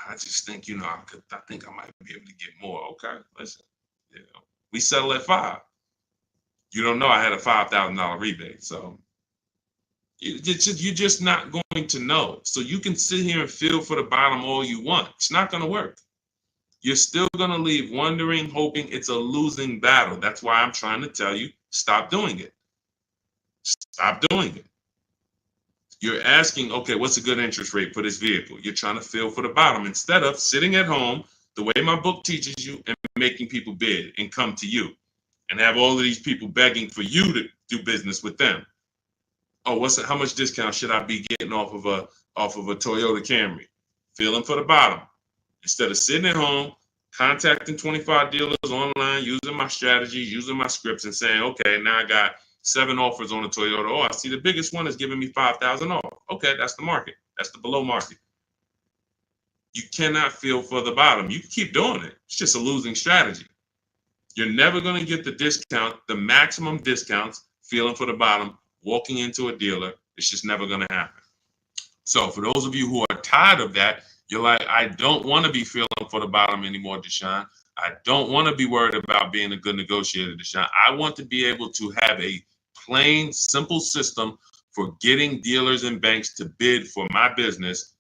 I just think, I think I might be able to get more. Okay, listen, we settle at 5. You don't know I had a $5,000 rebate, so you're just not going to know. So you can sit here and feel for the bottom all you want. It's not going to work. You're still going to leave wondering, hoping it's a losing battle. That's why I'm trying to tell you, stop doing it. Stop doing it. You're asking, okay, what's a good interest rate for this vehicle? You're trying to feel for the bottom instead of sitting at home the way my book teaches you and making people bid and come to you and have all of these people begging for you to do business with them. Oh, how much discount should I be getting off of a Toyota Camry? Feeling for the bottom. Instead of sitting at home, contacting 25 dealers online, using my strategies, using my scripts, and saying, okay, now I got 7 offers on a Toyota. Oh, I see the biggest one is giving me 5,000 off. Okay, that's the market. That's the below market. You cannot feel for the bottom. You can keep doing it. It's just a losing strategy. You're never going to get the discount, the maximum discounts, feeling for the bottom, walking into a dealer. It's just never going to happen. So for those of you who are tired of that, you're like, I don't want to be feeling for the bottom anymore, Deshone. I don't want to be worried about being a good negotiator, Deshone. I want to be able to have a plain, simple system for getting dealers and banks to bid for my business.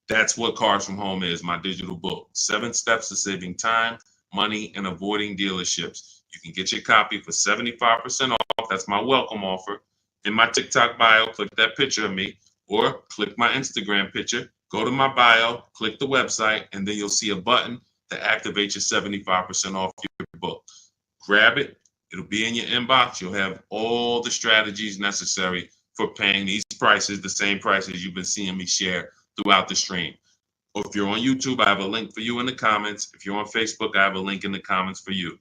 That's what Cars from Home is, my digital book. 7 steps to saving time, money, and avoiding dealerships. You can get your copy for 75% off. That's my welcome offer. In my TikTok bio, click that picture of me, or click my Instagram picture. Go to my bio, click the website, and then you'll see a button to activate your 75% off your book. Grab it. It'll be in your inbox. You'll have all the strategies necessary for paying these prices, the same prices you've been seeing me share throughout the stream. Or if you're on YouTube, I have a link for you in the comments. If you're on Facebook, I have a link in the comments for you.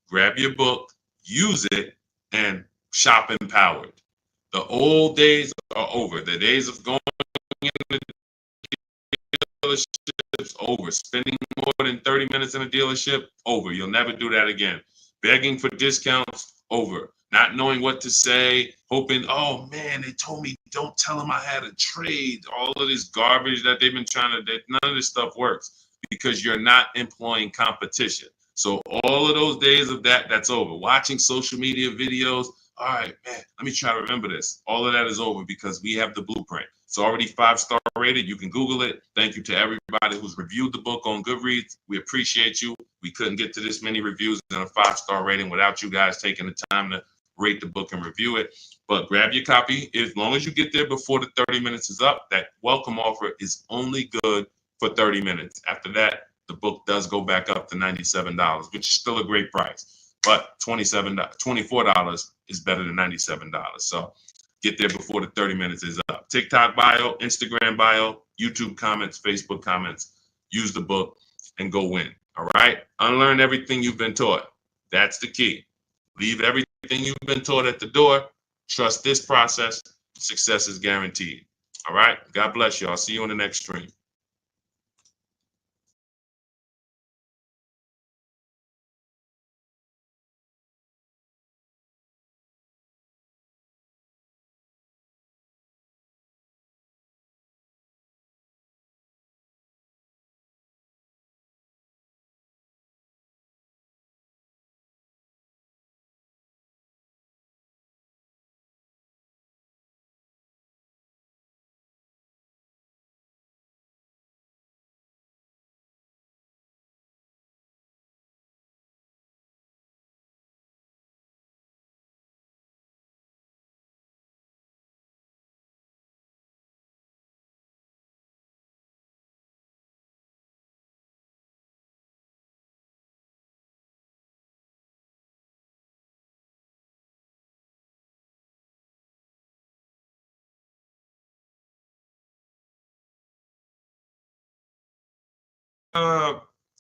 Grab your book, use it, and shop empowered. The old days are over. The days of going into dealerships, over. Spending more than 30 minutes in a dealership, over. You'll never do that again. Begging for discounts, over. Not knowing what to say, hoping, oh man, they told me don't tell them I had a trade. All of this garbage that they've been none of this stuff works because you're not employing competition. So all of those days of that's over. Watching social media videos, all right, man, let me try to remember this. All of that is over because we have the blueprint. It's already 5-star rated. You can Google it. Thank you to everybody who's reviewed the book on Goodreads. We appreciate you. We couldn't get to this many reviews and a 5-star rating without you guys taking the time to rate the book and review it. But grab your copy. As long as you get there before the 30 minutes is up, that welcome offer is only good for 30 minutes. After that, the book does go back up to $97, which is still a great price. But $24 is better than $97. So get there before the 30 minutes is up. TikTok bio, Instagram bio, YouTube comments, Facebook comments. Use the book and go win. All right? Unlearn everything you've been taught. That's the key. Leave everything you've been taught at the door. Trust this process. Success is guaranteed. All right? God bless you. I'll see you on the next stream.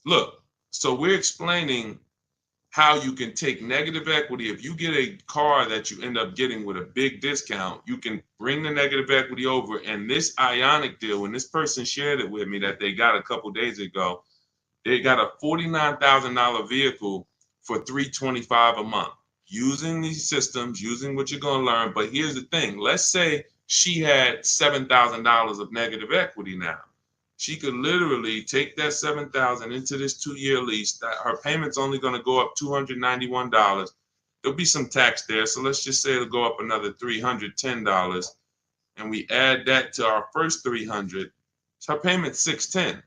Look, so we're explaining how you can take negative equity. If you get a car that you end up getting with a big discount, you can bring the negative equity over. And this Ionic deal, when this person shared it with me that they got a couple days ago, they got a $49,000 vehicle for $325 a month. Using these systems, using what you're going to learn. But here's the thing. Let's say she had $7,000 of negative equity now. She could literally take that $7,000 into this 2-year lease. That her payment's only going to go up $291. There'll be some tax there, so let's just say it'll go up another $310, and we add that to our first $300. So her payment's $610.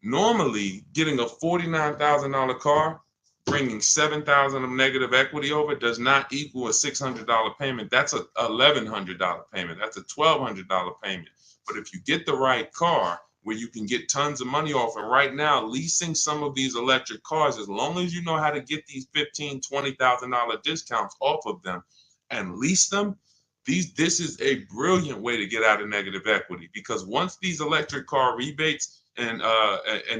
Normally, getting a $49,000 car, bringing $7,000 of negative equity over does not equal a $600 payment. That's a $1,100 payment. That's a $1,200 payment. But if you get the right car where you can get tons of money off. And right now, leasing some of these electric cars, as long as you know how to get these $15,000, $20,000 discounts off of them and lease them, this is a brilliant way to get out of negative equity, because once these electric car rebates and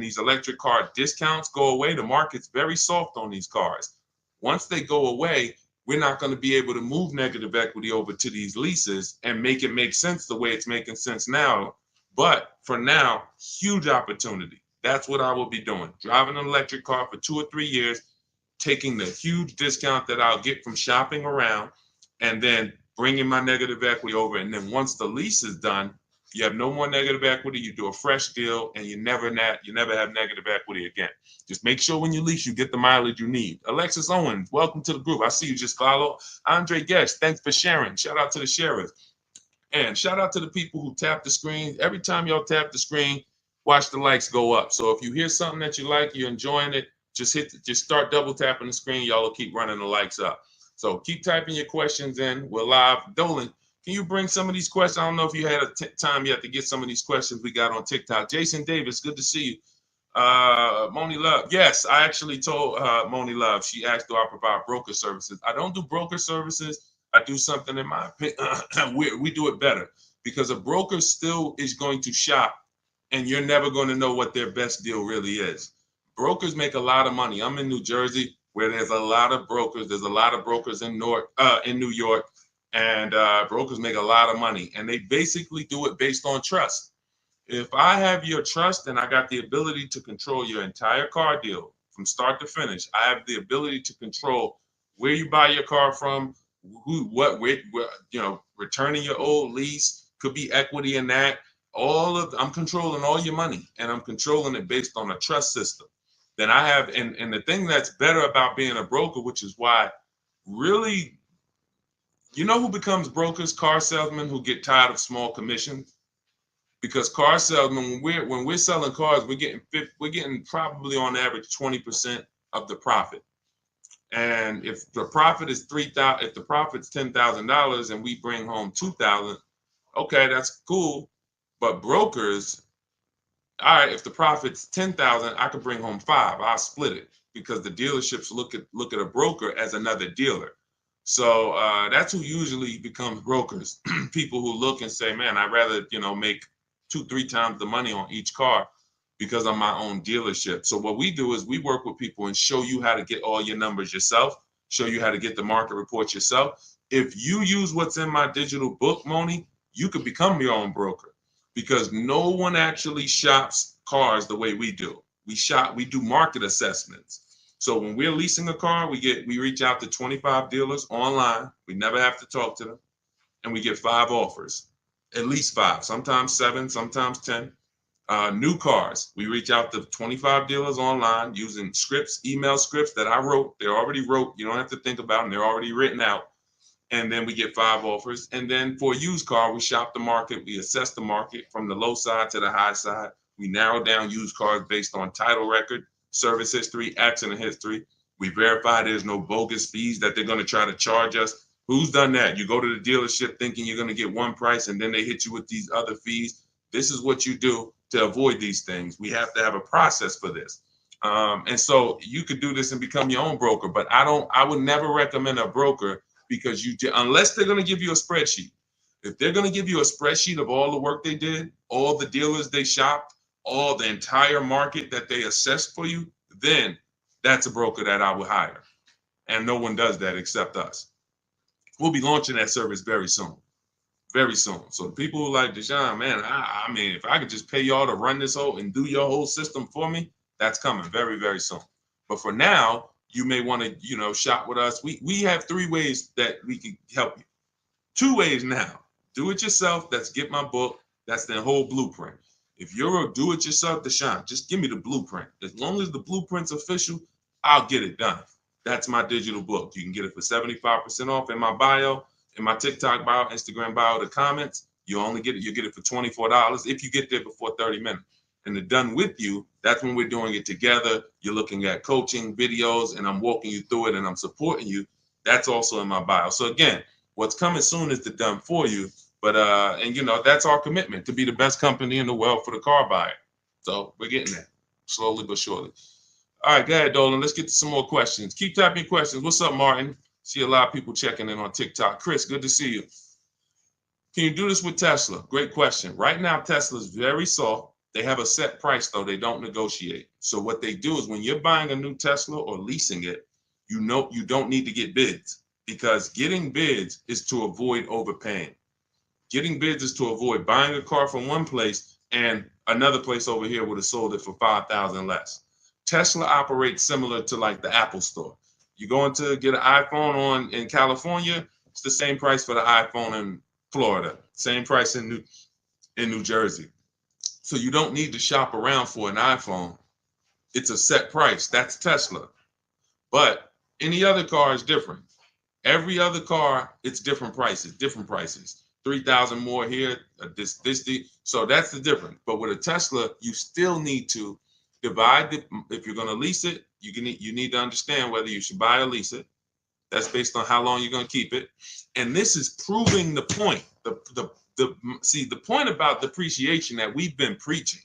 these electric car discounts go away, the market's very soft on these cars. Once they go away, we're not going to be able to move negative equity over to these leases and make it make sense the way it's making sense now. But for now, huge opportunity. That's what I will be doing. Driving an electric car for 2 or 3 years, taking the huge discount that I'll get from shopping around, and then bringing my negative equity over. And then once the lease is done, you have no more negative equity. You do a fresh deal, and you never have negative equity again. Just make sure when you lease, you get the mileage you need. Alexis Owens, welcome to the group. I see you just follow. Andre Guest, thanks for sharing. Shout out to the sharers. And shout out to the people who tap the screen. Every time y'all tap the screen, watch the likes go up. So if you hear something that you like, you're enjoying it, just start double tapping the screen. Y'all will keep running the likes up. So keep typing your questions in. We're live. Dolan, can you bring some of these questions? I don't know if you had time yet to get some of these questions we got on TikTok. Jason Davis, good to see you. Moni Love. Yes, I actually told Moni Love. She asked, do I provide broker services? I don't do broker services. I do something, in my opinion, we do it better, because a broker still is going to shop, and you're never going to know what their best deal really is. Brokers make a lot of money. I'm in New Jersey, where there's a lot of brokers. There's a lot of brokers in New York, and brokers make a lot of money, and they basically do it based on trust. If I have your trust and I got the ability to control your entire car deal from start to finish, I have the ability to control where you buy your car from, returning your old lease, could be equity in that. I'm controlling all your money, and I'm controlling it based on a trust system. Then I have, and the thing that's better about being a broker, which is why really, you know who becomes brokers? Car salesmen who get tired of small commissions. Because car salesmen, when we're selling cars, we're getting probably on average 20% of the profit. And if the profit is $3,000, if the profit's $10,000 and we bring home $2,000, okay, that's cool. But brokers, all right, if the profit's $10,000, I could bring home $5,000. I'll split it, because the dealerships look at a broker as another dealer. So that's who usually becomes brokers. People who look and say, man, I'd rather make 2-3 times the money on each car, because I'm my own dealership. So what we do is we work with people and show you how to get all your numbers yourself, show you how to get the market reports yourself. If you use what's in my digital book, Moni, you could become your own broker, because no one actually shops cars the way we do. We do market assessments. So when we're leasing a car, we reach out to 25 dealers online. We never have to talk to them, and we get 5 offers, at least 5, sometimes 7, sometimes 10. New cars, we reach out to 25 dealers online using scripts, email scripts that I wrote. They're already wrote. You don't have to think about them. They're already written out. And then we get 5 offers. And then for a used car, we shop the market. We assess the market from the low side to the high side. We narrow down used cars based on title record, service history, accident history. We verify there's no bogus fees that they're going to try to charge us. Who's done that? You go to the dealership thinking you're going to get one price, and then they hit you with these other fees. This is what you do to avoid these things. We have to have a process for this. And so you could do this and become your own broker, but I would never recommend a broker, because unless they're going to give you a spreadsheet. If they're going to give you a spreadsheet of all the work they did, all the dealers they shopped, all the entire market that they assessed for you, then that's a broker that I would hire. And no one does that except us. We'll be launching that service very soon. Very soon. So the people who like Deshone, man, I mean, if I could just pay y'all to run this whole and do your whole system for me, that's coming very, very soon. But for now, you may want to, shop with us. We have 3 ways that we can help you. 2 ways now. Do it yourself. That's get my book. That's the whole blueprint. If you're a do-it-yourself, Deshone, just give me the blueprint. As long as the blueprint's official, I'll get it done. That's my digital book. You can get it for 75% off in my bio. In my TikTok bio, Instagram bio, the comments, you get it for $24 if you get there before 30 minutes. And the done with you, that's when we're doing it together. You're looking at coaching videos, and I'm walking you through it, and I'm supporting you. That's also in my bio. So again, what's coming soon is the done for you, But and you know, that's our commitment, to be the best company in the world for the car buyer. So we're getting there, slowly but surely. All right, go ahead, Dolan. Let's get to some more questions. Keep typing questions. What's up, Martin? See a lot of people checking in on TikTok. Chris, good to see you. Can you do this with Tesla? Great question. Right now, Tesla is very soft. They have a set price, though. They don't negotiate. So what they do is when you're buying a new Tesla or leasing it, you know you don't need to get bids, because getting bids is to avoid overpaying. Getting bids is to avoid buying a car from one place and another place over here would have sold it for 5,000 less. Tesla operates similar to like the Apple store. You going to get an iPhone in California, it's the same price for the iPhone in Florida, same price in New Jersey. So you don't need to shop around for an iPhone. It's a set price. That's Tesla. But any other car is different. Every other car, it's different prices. 3,000 more here, so that's the difference. But with a Tesla, you still need to divide it. If you're going to lease it, you need to understand whether you should buy or lease it. That's based on how long you're going to keep it. And this is proving the point. The point about depreciation that we've been preaching.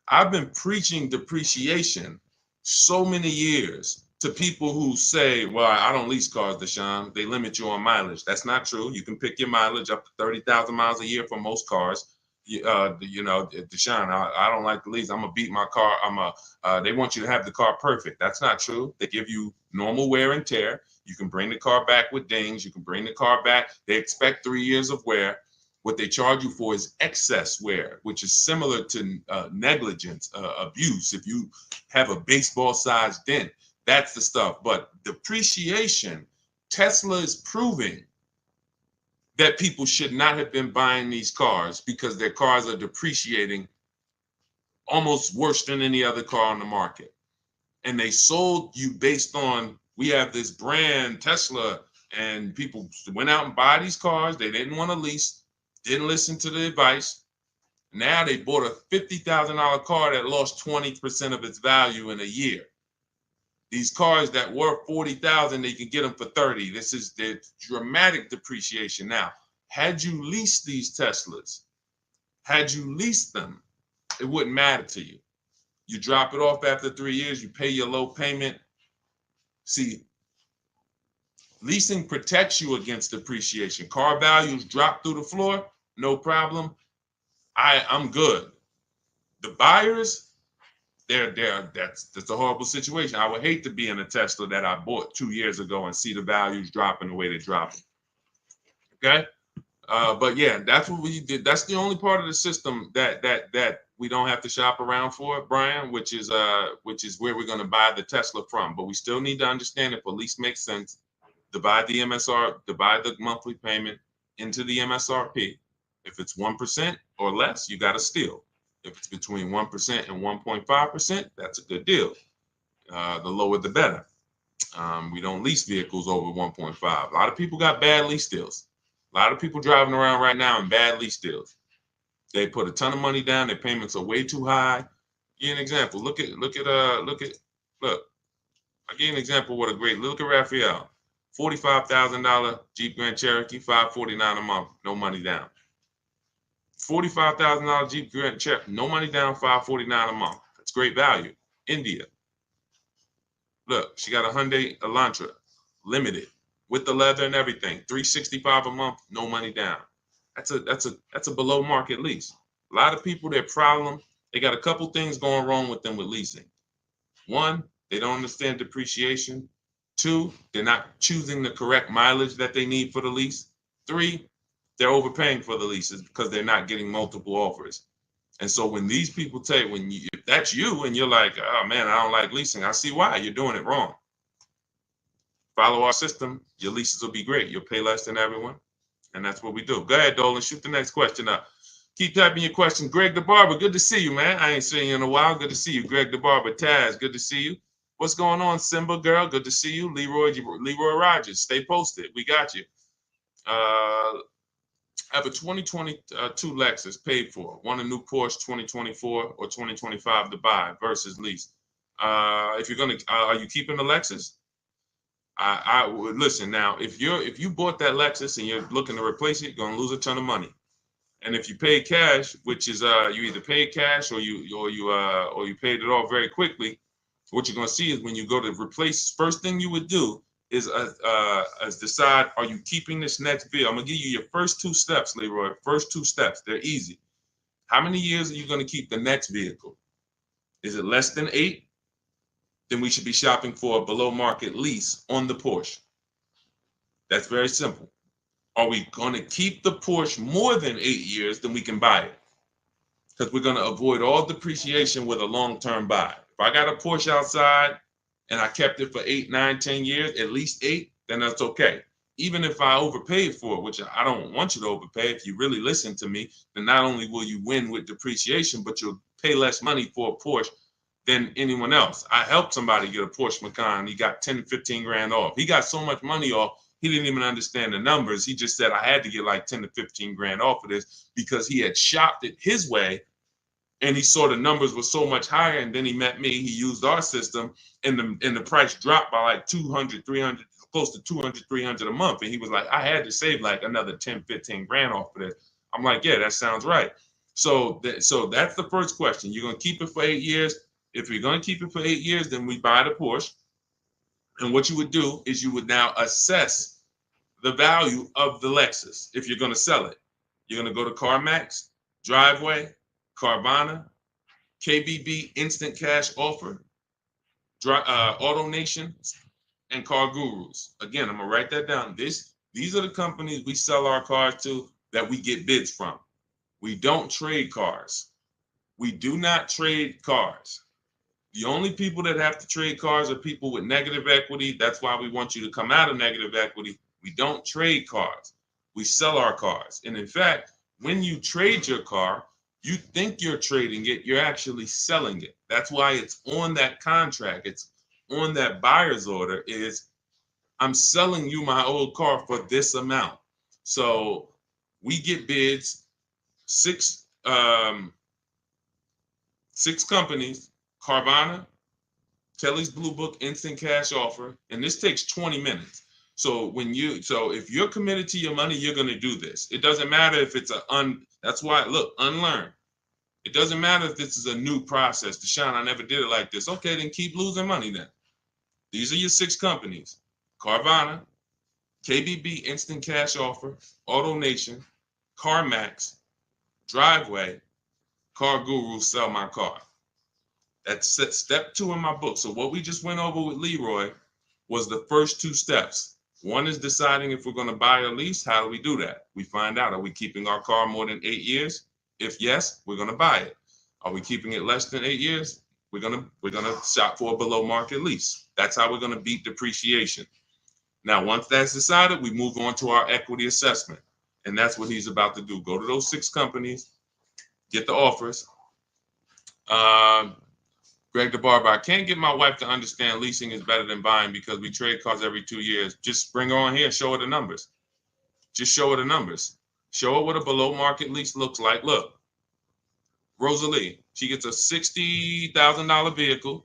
I've been preaching depreciation so many years to people who say, well, I don't lease cars, Deshone. They limit you on mileage. That's not true. You can pick your mileage up to 30,000 miles a year for most cars. You know, Deshone, I don't like to lease. I'm going to beat my car. They want you to have the car perfect. That's not true. They give you normal wear and tear. You can bring the car back with dings. You can bring the car back. They expect 3 years of wear. What they charge you for is excess wear, which is similar to negligence, abuse. If you have a baseball-sized dent, that's the stuff. But depreciation, Tesla is proving that people should not have been buying these cars because their cars are depreciating almost worse than any other car on the market. And they sold you based on, we have this brand, Tesla, and people went out and buy these cars. They didn't want to lease, didn't listen to the advice. Now they bought a $50,000 car that lost 20% of its value in a year. These cars that were 40,000, they can get them for 30. This is the dramatic depreciation. Now, had you leased these Teslas, had you leased them, it wouldn't matter to you. You drop it off after 3 years, you pay your low payment. See, leasing protects you against depreciation. Car values drop through the floor, no problem. I'm good. The buyers, that's a horrible situation. I would hate to be in a Tesla that I bought 2 years ago and see the values dropping the way they're dropping. Okay, but yeah, that's what we did. That's the only part of the system that we don't have to shop around for, Brian, which is where we're going to buy the Tesla from. But we still need to understand if a lease makes sense. Divide the monthly payment into the MSRP. If it's 1% or less, you got to steal. If it's between 1% and 1.5%, that's a good deal. The lower, the better. We don't lease vehicles over 1.5. A lot of people got bad lease deals. A lot of people driving around right now in bad lease deals. They put a ton of money down. Their payments are way too high. I'll give you an example. Look. I'll give you an example. Look at Raphael. $45,000 Jeep Grand Cherokee, $549 a month, no money down. $45,000 Jeep Grand Cherokee, no money down, $549 a month. That's great value. India. Look, she got a Hyundai Elantra, limited, with the leather and everything, $365 a month, no money down. That's a below market lease. A lot of people, their problem, they got a couple things going wrong with them with leasing. One, they don't understand depreciation. Two, they're not choosing the correct mileage that they need for the lease. Three, they're overpaying for the leases because they're not getting multiple offers. And so when these people tell you, if that's you and you're like, oh man, I don't like leasing, I see why. You're doing it wrong. Follow our system, your leases will be great. You'll pay less than everyone. And that's what we do. Go ahead, Dolan, shoot the next question up. Keep typing your question. Greg the Barber, good to see you, man. I ain't seen you in a while. Good to see you. Greg the Barber, Taz, good to see you. What's going on, Simba girl? Good to see you. Leroy Rogers, stay posted. We got you. I have a 2022 Lexus paid for. Want a new Porsche 2024 or 2025 to buy versus lease. If you're gonna, are you keeping the Lexus? I would listen now. If you bought that Lexus and you're looking to replace it, you're gonna lose a ton of money. And if you pay cash, which is you either paid cash or you paid it off very quickly, what you're going to see is when you go to replace, first thing you would do is decide, are you keeping this next bill? I'm going to give you your first two steps, Leroy. First two steps. They're easy. How many years are you going to keep the next vehicle? Is it less than 8? Then we should be shopping for a below market lease on the Porsche. That's very simple. Are we going to keep the Porsche more than 8 years? Then we can buy it, because we're going to avoid all depreciation with a long-term buy. If I got a Porsche outside and I kept it for 8, 9, 10 years, at least 8, then that's okay. Even if I overpaid for it, which I don't want you to overpay. If you really listen to me, then not only will you win with depreciation, but you'll pay less money for a Porsche than anyone else. I helped somebody get a Porsche Macan. He got 10, 15 grand off. He got so much money off, he didn't even understand the numbers. He just said, I had to get like 10 to 15 grand off of this because he had shopped it his way and he saw the numbers were so much higher. And then he met me, he used our system, and the price dropped by like 200, 300, close to 200, 300 a month. And he was like, I had to save like another 10, 15 grand off of this. I'm like, yeah, that sounds right. So that's the first question. You're going to keep it for 8 years. If you're going to keep it for 8 years, then we buy the Porsche. And what you would do is you would now assess the value of the Lexus. If you're going to sell it, you're going to go to CarMax, Driveway, Carvana, KBB Instant Cash Offer, Auto Nation, and Car Gurus. Again, I'm going to write that down. These are the companies we sell our cars to that we get bids from. We don't trade cars. We do not trade cars. The only people that have to trade cars are people with negative equity. That's why we want you to come out of negative equity. We don't trade cars. We sell our cars. And in fact, when you trade your car, you think you're trading it, you're actually selling it. That's why it's on that contract. It's on that buyer's order is, I'm selling you my old car for this amount. So we get bids, six companies, Carvana, Kelly's Blue Book Instant Cash Offer, and this takes 20 minutes. So if you're committed to your money, you're going to do this. It doesn't matter if it's that's why, look, unlearn. It doesn't matter if this is a new process. Deshone, I never did it like this. Okay, then keep losing money then. These are your 6 companies: Carvana, KBB Instant Cash Offer, Auto Nation, CarMax, Driveway, Car Guru, Sell My Car. That's step 2 in my book. So what we just went over with Leroy was the first 2 steps. One is deciding if we're going to buy or lease. How do we do that? We find out, are we keeping our car more than 8 years? If yes, we're going to buy it. Are we keeping it less than 8 years? We're going to shop for a below market lease. That's how we're going to beat depreciation. Now, once that's decided, we move on to our equity assessment. And that's what he's about to do. Go to those 6 companies, get the offers. Greg the Barber, I can't get my wife to understand leasing is better than buying because we trade cars every 2 years. Just bring her on here and show her the numbers. Just show her the numbers. Show her what a below market lease looks like. Look, Rosal Lee, she gets a $60,000 vehicle,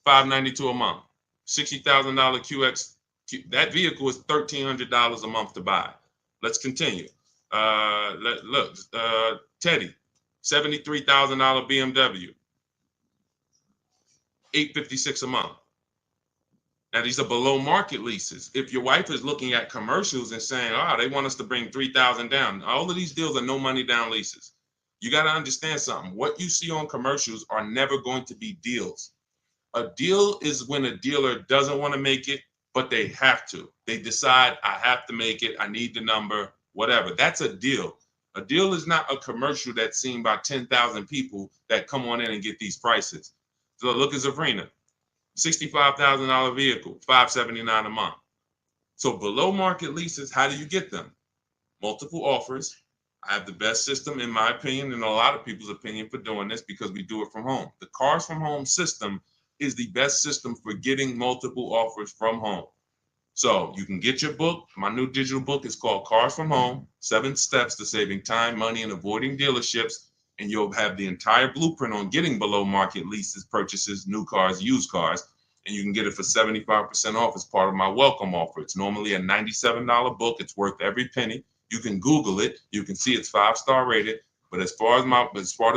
$592 a month. $60,000 QX, that vehicle is $1,300 a month to buy. Let's continue. Teddy, $73,000 BMW. $856 a month. Now these are below market leases. If your wife is looking at commercials and saying, they want us to bring $3,000 down, all of these deals are no money down leases. You got to understand something. What you see on commercials are never going to be deals. A deal is when a dealer doesn't want to make it, but they have to. They decide, I have to make it, I need the number, whatever. That's a deal. A deal is not a commercial that's seen by 10,000 people that come on in and get these prices. So look at Sabrina, $65,000 vehicle, $579 a month. So below market leases, how do you get them? Multiple offers. I have the best system, in my opinion, and a lot of people's opinion, for doing this because we do it from home. The Cars from Home system is the best system for getting multiple offers from home. So you can get your book. My new digital book is called Cars from Home, 7 Steps to Saving Time, Money, and Avoiding Dealerships. And you'll have the entire blueprint on getting below market leases, purchases, new cars, used cars. And you can get it for 75% off as part of my welcome offer. It's normally a $97 book. It's worth every penny. You can Google it. You can see it's 5-star rated. But as part of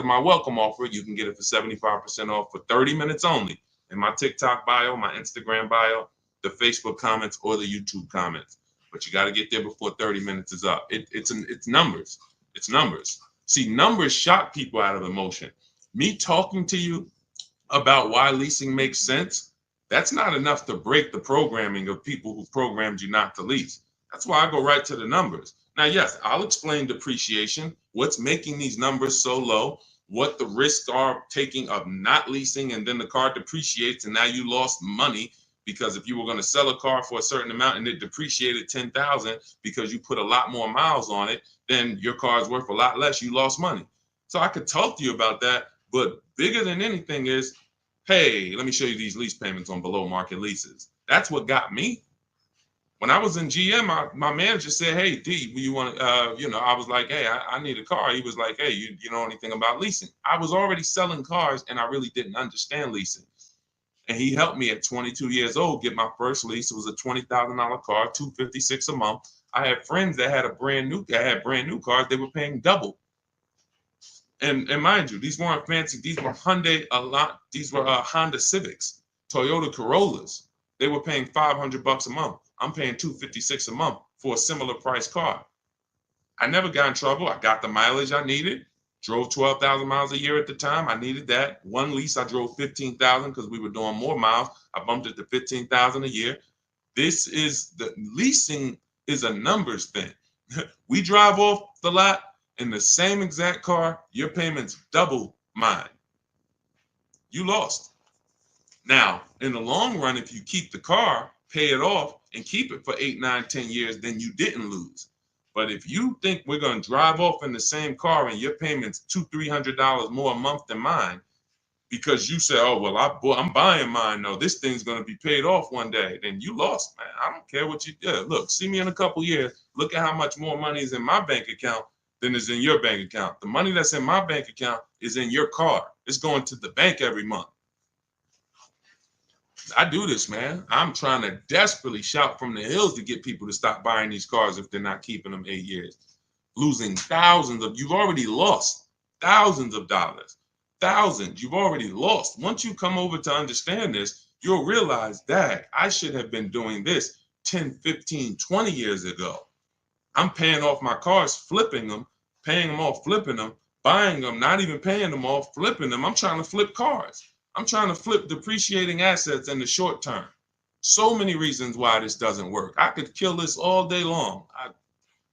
my welcome offer, you can get it for 75% off for 30 minutes only in my TikTok bio, my Instagram bio, the Facebook comments, or the YouTube comments. But you got to get there before 30 minutes is up. It's numbers. It's numbers. See, numbers shock people out of emotion. Me talking to you about why leasing makes sense, that's not enough to break the programming of people who programmed you not to lease. That's why I go right to the numbers. Now, yes, I'll explain depreciation, what's making these numbers so low, what the risks are taking of not leasing, and then the car depreciates and now you lost money because if you were going to sell a car for a certain amount and it depreciated 10,000 because you put a lot more miles on it, then your car is worth a lot less, you lost money. So I could talk to you about that, but bigger than anything is, hey, let me show you these lease payments on below market leases. That's what got me. When I was in GM, my manager said, hey, D, you want I was like, hey, I need a car. He was like, hey, you know anything about leasing? I was already selling cars and I really didn't understand leasing. And he helped me at 22 years old get my first lease. It was a $20,000 car, $256 a month. I had friends that had brand new cars. They were paying double. And mind you, these weren't fancy. These were These were Honda Civics, Toyota Corollas. They were paying $500 a month. I'm paying $256 a month for a similar price car. I never got in trouble. I got the mileage I needed. Drove 12,000 miles a year at the time. I needed that. One lease, I drove 15,000 because we were doing more miles. I bumped it to 15,000 a year. Leasing is a numbers thing. We drive off the lot in the same exact car. Your payment's double mine. You lost. Now, in the long run, if you keep the car, pay it off, and keep it for 8, 9, 10 years, then you didn't lose. But if you think we're going to drive off in the same car and your payment's $200-300 more a month than mine, because you say, oh, well, I'm buying mine, no, this thing's going to be paid off one day, then you lost, man. I don't care what you do. Look, see me in a couple years. Look at how much more money is in my bank account than is in your bank account. The money that's in my bank account is in your car. It's going to the bank every month. I do this, man. I'm trying to desperately shout from the hills to get people to stop buying these cars if they're not keeping them 8 years. Losing you've already lost thousands of dollars. Thousands, you've already lost. Once you come over to understand this, you'll realize that I should have been doing this 10, 15, 20 years ago. I'm paying off my cars, flipping them, paying them off, flipping them, buying them, not even paying them off, flipping them. I'm trying to flip cars. I'm trying to flip depreciating assets in the short term. So many reasons why this doesn't work. I could kill this all day long.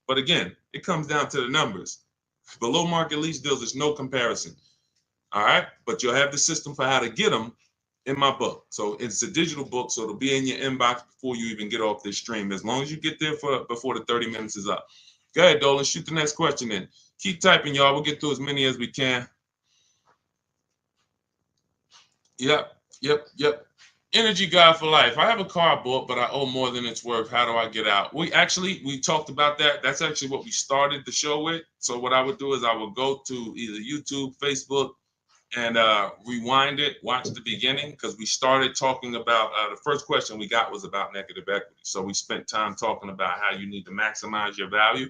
But again, it comes down to the numbers. Below market lease deals, there's no comparison. All right. But you'll have the system for how to get them in my book. So it's a digital book. So it'll be in your inbox before you even get off this stream, as long as you get there before the 30 minutes is up. Go ahead, Dolan. Shoot the next question in. Keep typing, y'all. We'll get through as many as we can. Yep. Energy guy for life. I have a car bought, but I owe more than it's worth. How do I get out? We talked about that. That's actually what we started the show with. So what I would do is I would go to either YouTube, Facebook, and rewind it, watch the beginning, because we started talking about the first question we got was about negative equity. So we spent time talking about how you need to maximize your value,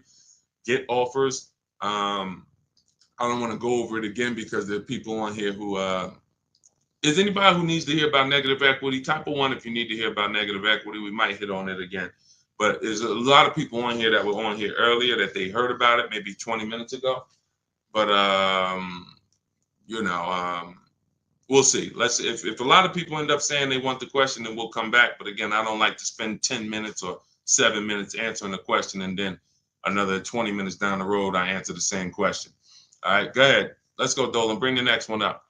get offers. I don't want to go over it again because there are people on here who is anybody who needs to hear about negative equity? Type of 1 if you need to hear about negative equity. We might hit on it again. But there's a lot of people on here that were on here earlier that they heard about it maybe 20 minutes ago. But, we'll see. If a lot of people end up saying they want the question, then we'll come back. But again, I don't like to spend 10 minutes or 7 minutes answering the question and then another 20 minutes down the road, I answer the same question. All right, go ahead. Let's go, Dolan. Bring the next one up.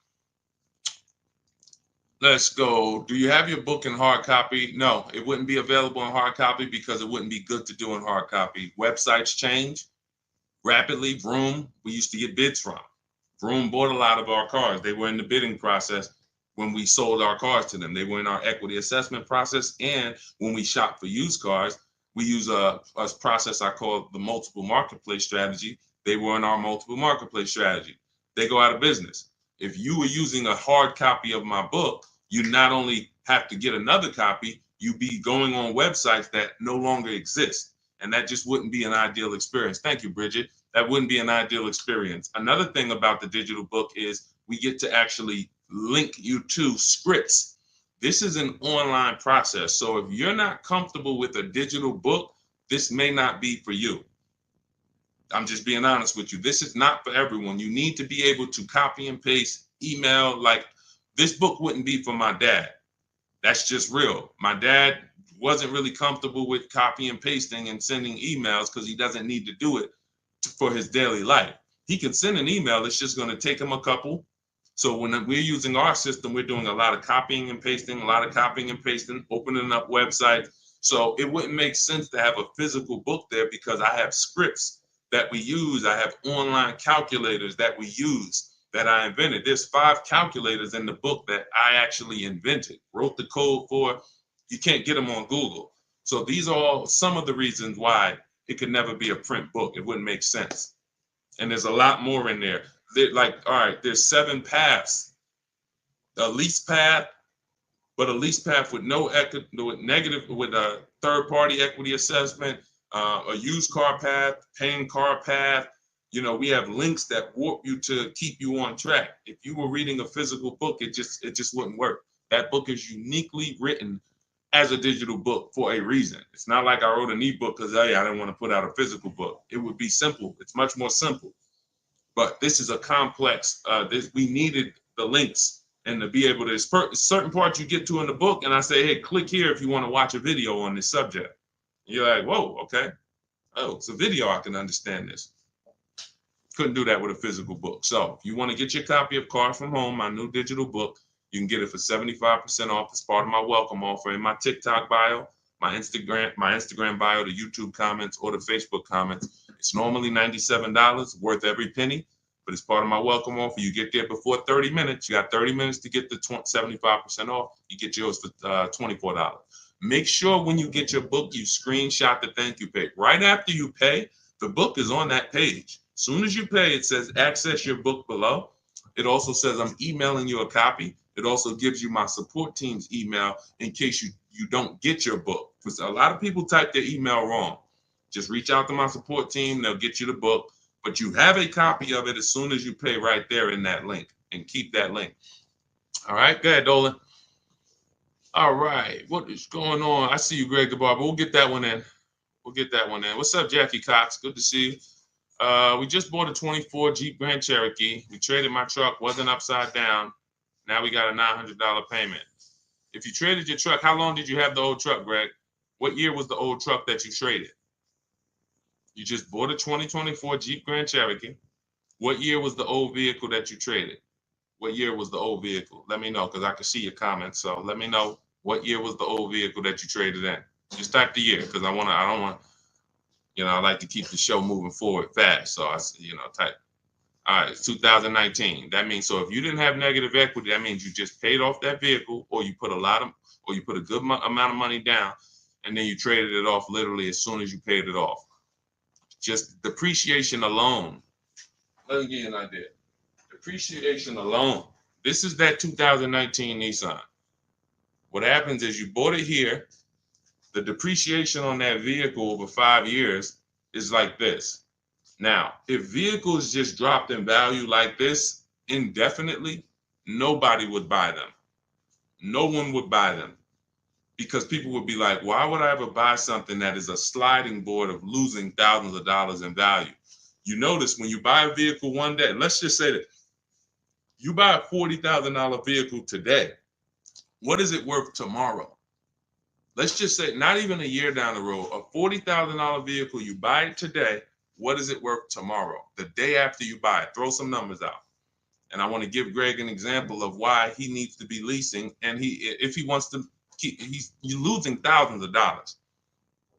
Let's go. Do you have your book in hard copy? No, it wouldn't be available in hard copy because it wouldn't be good to do in hard copy. Websites change rapidly. Vroom, we used to get bids from. Vroom bought a lot of our cars. They were in the bidding process when we sold our cars to them. They were in our equity assessment process. And when we shop for used cars, we use a process I call the multiple marketplace strategy. They were in our multiple marketplace strategy. They go out of business. If you were using a hard copy of my book, you not only have to get another copy, you be going on websites that no longer exist. And that just wouldn't be an ideal experience. Thank you, Bridget. That wouldn't be an ideal experience. Another thing about the digital book is we get to actually link you to scripts. This is an online process. So if you're not comfortable with a digital book, this may not be for you. I'm just being honest with you. This is not for everyone. You need to be able to copy and paste, email. Like, this book wouldn't be for my dad. That's just real. My dad wasn't really comfortable with copy and pasting and sending emails because he doesn't need to do it for his daily life. He can send an email. It's just going to take him a couple. So when we're using our system, we're doing a lot of copying and pasting, opening up websites. So it wouldn't make sense to have a physical book there because I have scripts that we use. I have online calculators that we use that I invented. There's 5 calculators in the book that I actually invented, wrote the code for. You can't get them on Google. So these are all some of the reasons why it could never be a print book. It wouldn't make sense. And there's a lot more in there. All right, there's 7 paths. A lease path, but a lease path with with a third-party equity assessment, a used car path, paying car path. You know, we have links that warp you to keep you on track. If you were reading a physical book, it just wouldn't work. That book is uniquely written as a digital book for a reason. It's not like I wrote an ebook because, hey, I didn't want to put out a physical book. It would be simple. It's much more simple. But this is a complex. We needed the links and to be able to, certain parts you get to in the book, and I say, hey, click here if you want to watch a video on this subject. And you're like, whoa, okay. Oh, it's a video. I can understand this. Couldn't do that with a physical book. So if you want to get your copy of Car From Home, my new digital book, you can get it for 75% off as part of my welcome offer in my TikTok bio, my Instagram bio, the YouTube comments, or the Facebook comments. It's normally $97, worth every penny, but it's part of my welcome offer. You get there before 30 minutes. You got 30 minutes to get the 75% off. You get yours for $24. Make sure when you get your book, you screenshot the thank you page. Right after you pay, the book is on that page. As soon as you pay, it says access your book below. It also says I'm emailing you a copy. It also gives you my support team's email in case you don't get your book. Because a lot of people type their email wrong. Just reach out to my support team. They'll get you the book. But you have a copy of it as soon as you pay right there in that link. And keep that link. All right, go ahead, Dolan. All right, what is going on? I see you, Greg the Barber. We'll get that one in. What's up, Jackie Cox? Good to see you. We just bought a 24 Jeep Grand Cherokee. We traded my truck, wasn't upside down. Now we got a $900 payment. If you traded your truck, how long did you have the old truck, Greg? What year was the old truck that you traded? You just bought a 2024 Jeep Grand Cherokee. What year was the old vehicle that you traded? What year was the old vehicle? Let me know because I can see your comments. So let me know what year was the old vehicle that you traded in. Just type the year because I don't want, I like to keep the show moving forward fast. So type. All right, it's 2019. That means, so if you didn't have negative equity, that means you just paid off that vehicle, or you put a good amount of money down, and then you traded it off literally as soon as you paid it off. Just depreciation alone. Let me give you an idea. Depreciation alone. This is that 2019 Nissan. What happens is you bought it here. The depreciation on that vehicle over 5 years is like this. Now, if vehicles just dropped in value like this indefinitely, nobody would buy them. No one would buy them because people would be like, why would I ever buy something that is a sliding board of losing thousands of dollars in value? You notice when you buy a vehicle one day, let's just say that you buy a $40,000 vehicle today, what is it worth tomorrow? Let's just say not even a year down the road, a $40,000 vehicle, you buy it today, what is it worth tomorrow? The day after you buy it, throw some numbers out. And I want to give Greg an example of why he needs to be leasing. And if he wants to you're losing thousands of dollars.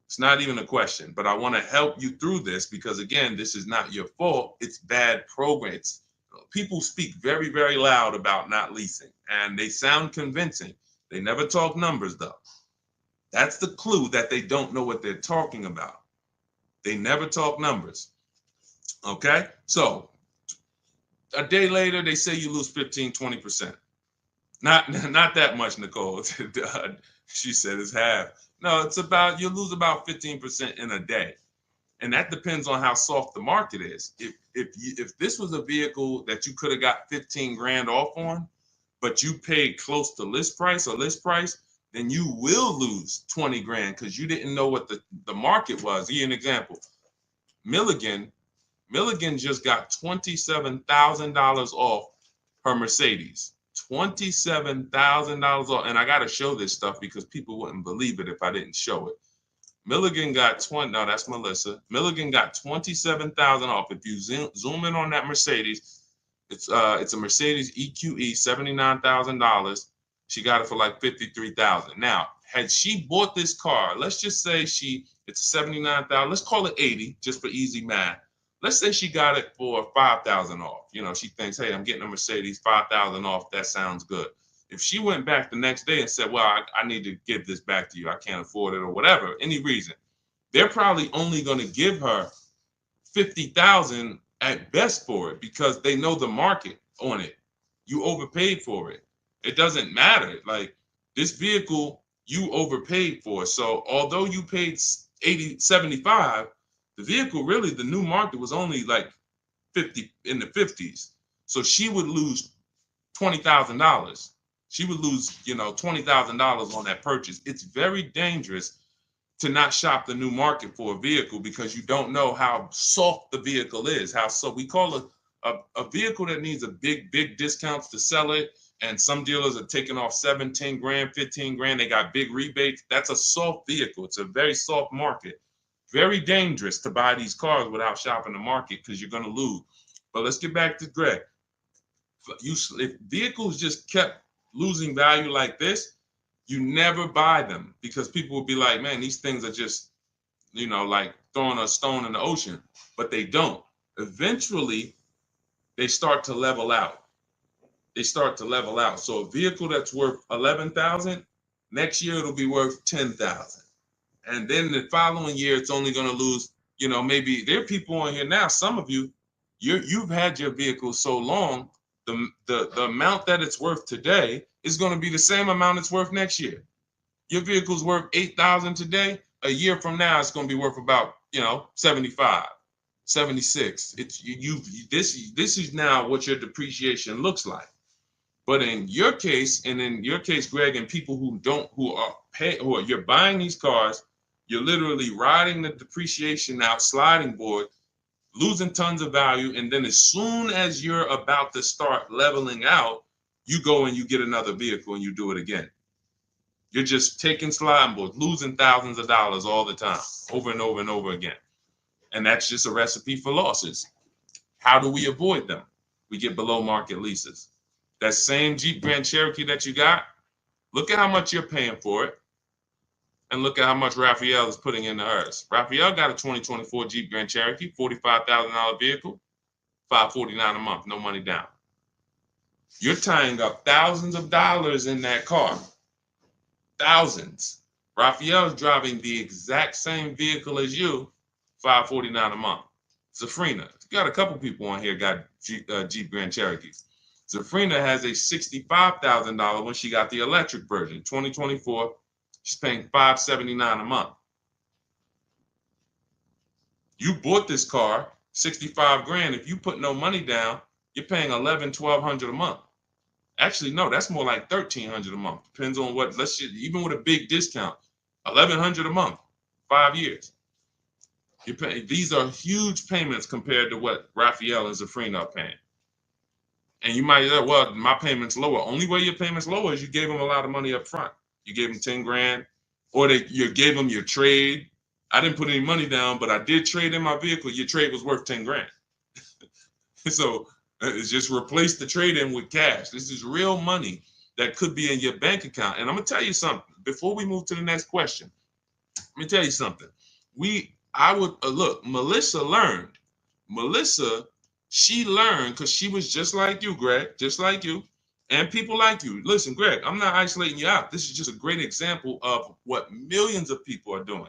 It's not even a question, but I want to help you through this because again, this is not your fault. It's bad programs. People speak very, very loud about not leasing and they sound convincing. They never talk numbers though. That's the clue that they don't know what they're talking about. They never talk numbers. Okay. So a day later, they say you lose 15, 20%. Not that much, Nicole. She said it's half. No, it's about, you lose about 15% in a day. And that depends on how soft the market is. If this was a vehicle that you could have got 15 grand off on, but you paid close to list price or list price, then you will lose 20 grand because you didn't know what the market was. Give you an example. Milligan just got $27,000 off her Mercedes. $27,000 off. And I got to show this stuff because people wouldn't believe it if I didn't show it. Milligan got 20. No, that's Melissa. Milligan got 27,000 off. If you zoom in on that Mercedes, it's a Mercedes EQE, $79,000. She got it for like 53,000. Now, had she bought this car, let's just say it's 79,000. Let's call it 80, just for easy math. Let's say she got it for 5,000 off. You know, she thinks, hey, I'm getting a Mercedes, 5,000 off. That sounds good. If she went back the next day and said, well, I need to give this back to you, I can't afford it or whatever, any reason, they're probably only going to give her 50,000 at best for it because they know the market on it. You overpaid for it. It doesn't matter. Like, this vehicle, you overpaid for. So although you paid 75, the vehicle, really, the new market was only like 50, in the 50s. So she would lose $20,000. She would lose, $20,000 on that purchase. It's very dangerous to not shop the new market for a vehicle because you don't know how soft the vehicle is. So we call a vehicle that needs a big discounts to sell it. And some dealers are taking off 17 grand, 15 grand. They got big rebates. That's a soft vehicle. It's a very soft market. Very dangerous to buy these cars without shopping the market because you're going to lose. But let's get back to Greg. If vehicles just kept losing value like this, you never buy them because people will be like, man, these things are just, like throwing a stone in the ocean, but they don't. Eventually, they start to level out. So a vehicle that's worth 11,000, next year it'll be worth 10,000. And then the following year, it's only going to lose, maybe there are people on here now, some of you've had your vehicle so long, the amount that it's worth today is going to be the same amount it's worth next year. Your vehicle's worth 8,000 today. A year from now, it's going to be worth about 75, 76. This is now what your depreciation looks like. But in your case, Greg, and people you're buying these cars, you're literally riding the depreciation out, sliding board, losing tons of value, and then as soon as you're about to start leveling out, you go and you get another vehicle and you do it again. You're just taking sliding boards, losing thousands of dollars all the time, over and over and over again. And that's just a recipe for losses. How do we avoid them? We get below market leases. That same Jeep Grand Cherokee that you got, look at how much you're paying for it, and look at how much Raphael is putting into hers. Raphael got a 2024 Jeep Grand Cherokee, $45,000 vehicle, $549 a month, no money down. You're tying up thousands of dollars in that car. Thousands. Raphael is driving the exact same vehicle as you, $549 a month. Zafrina, you got a couple people on here got Jeep Grand Cherokees. Zafrina has a $65,000 when she got the electric version, 2024. She's paying $579 a month. You bought this car, 65 grand. If you put no money down, you're paying $1,100-1,200 a month. Actually, no, that's more like $1,300 a month. Depends on what. Even with a big discount, $1,100 a month, 5 years. These are huge payments compared to what Raphael and Zafrina are paying. And you might say, well, my payment's lower. Only way your payment's lower is you gave them a lot of money up front. You gave them 10 grand, or you gave them your trade. I didn't put any money down, but I did trade in my vehicle. Your trade was worth 10 grand. So it's just replace the trade in with cash. This is real money that could be in your bank account. And I'm gonna tell you something before we move to the next question. Let me tell you something. Look, Melissa learned. She learned because she was just like you, Greg, just like you, and people like you. Listen, Greg, I'm not isolating you out. This is just a great example of what millions of people are doing.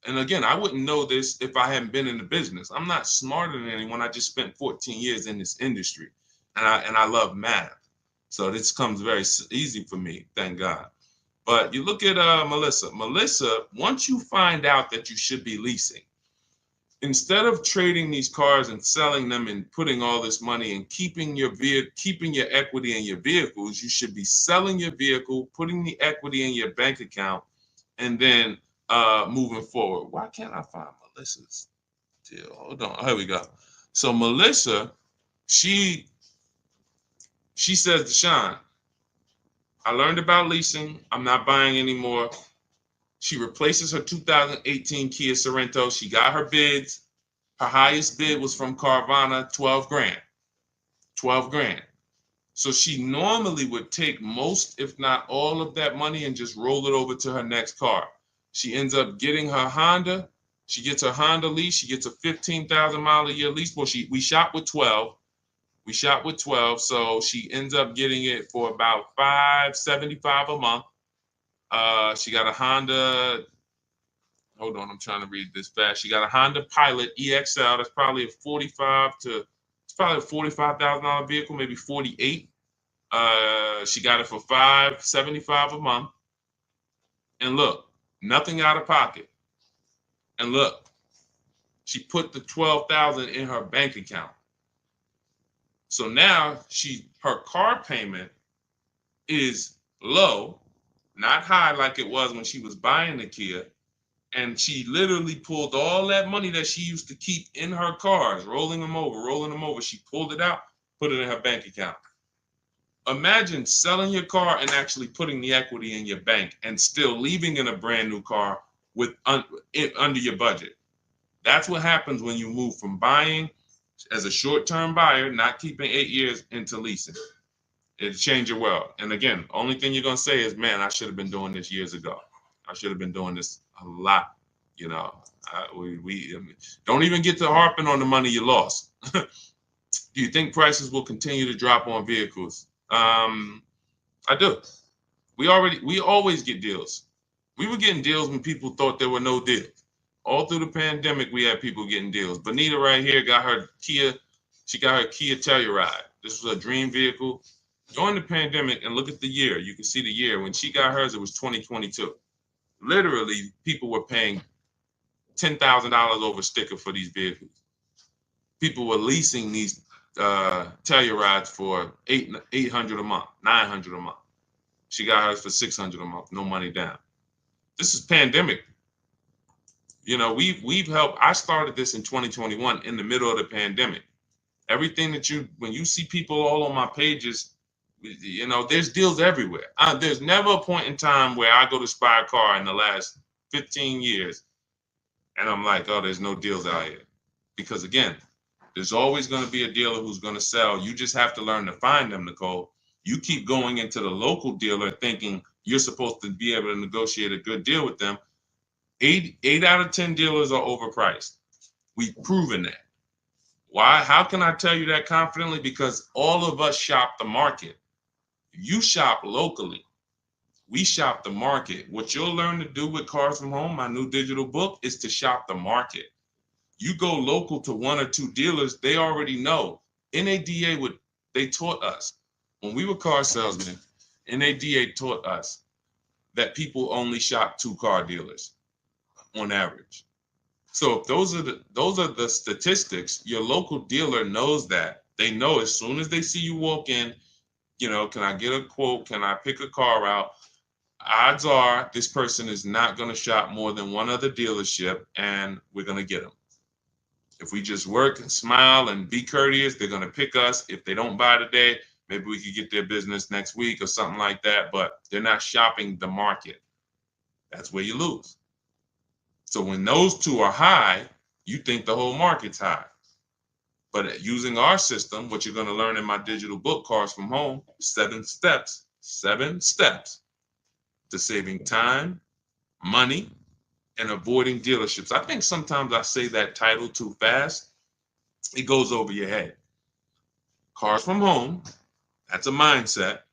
And again, I wouldn't know this if I hadn't been in the business. I'm not smarter than anyone. I just spent 14 years in this industry, and I love math. So this comes very easy for me, thank God. But you look at Melissa. Melissa, once you find out that you should be leasing, instead of trading these cars and selling them and putting all this money and keeping your equity in your vehicles, you should be selling your vehicle, putting the equity in your bank account, and then moving forward. Why can't I find Melissa's deal? Hold on. Here we go. So Melissa, she says, Deshone, I learned about leasing. I'm not buying anymore. She replaces her 2018 Kia Sorento. She got her bids. Her highest bid was from Carvana, 12 grand. 12 grand. So she normally would take most, if not all of that money and just roll it over to her next car. She ends up getting her Honda. She gets her Honda lease. She gets a 15,000 mile a year lease. Well, we shop with 12. We shop with 12. So she ends up getting it for about $575 a month. She got a Honda. Hold on, I'm trying to read this fast. She got a Honda Pilot EXL. That's probably it's probably a $45,000 vehicle, maybe 48. She got it for $575 a month. And look, nothing out of pocket. And look, she put the $12,000 in her bank account. So now her car payment is low, not high like it was when she was buying the Kia. And she literally pulled all that money that she used to keep in her cars, rolling them over. She pulled it out, put it in her bank account. Imagine selling your car and actually putting the equity in your bank and still leaving in a brand new car with under your budget. That's what happens when you move from buying as a short-term buyer, not keeping 8 years, into leasing. It'll change your world. And again, only thing you're going to say is, man, I should have been doing this years ago. I should have been doing this a lot. You know, we don't even get to harping on the money you lost. Do you think prices will continue to drop on vehicles? I do. We always get deals. We were getting deals when people thought there were no deals. All through the pandemic, we had people getting deals. Bonita right here got her Kia. She got her Kia Telluride. This was a dream vehicle. During the pandemic, and look at the year. You can see the year. When she got hers, it was 2022. Literally, people were paying $10,000 over sticker for these vehicles. People were leasing these Tellurides for $800 a month, $900 a month. She got hers for $600 a month, no money down. This is pandemic. You know, we've helped. I started this in 2021 in the middle of the pandemic. Everything that when you see people all on my pages, you know, there's deals everywhere. There's never a point in time where I go to spy a car in the last 15 years and I'm like, oh, there's no deals out here. Because again, there's always going to be a dealer who's going to sell. You just have to learn to find them, Nicole. You keep going into the local dealer thinking you're supposed to be able to negotiate a good deal with them. 8 out of 10 dealers are overpriced. We've proven that. Why? How can I tell you that confidently? Because all of us shop the market. You shop locally. We shop the market. What you'll learn to do with Cars from Home, my new digital book, is to shop the market. You go local to 1 or 2 dealers, they already know. NADA they taught us. When we were car salesmen, NADA taught us that people only shop 2 car dealers on average. So if those are the statistics, your local dealer knows that. They know as soon as they see you walk in, you know, can I get a quote? Can I pick a car out? Odds are this person is not going to shop more than 1 other dealership, and we're going to get them. If we just work and smile and be courteous, they're going to pick us. If they don't buy today, maybe we could get their business next week or something like that, but they're not shopping the market. That's where you lose. So when those 2 are high, you think the whole market's high. But using our system, what you're going to learn in my digital book, Cars from Home, 7 steps to saving time, money, and avoiding dealerships. I think sometimes I say that title too fast. It goes over your head. Cars from Home, that's a mindset,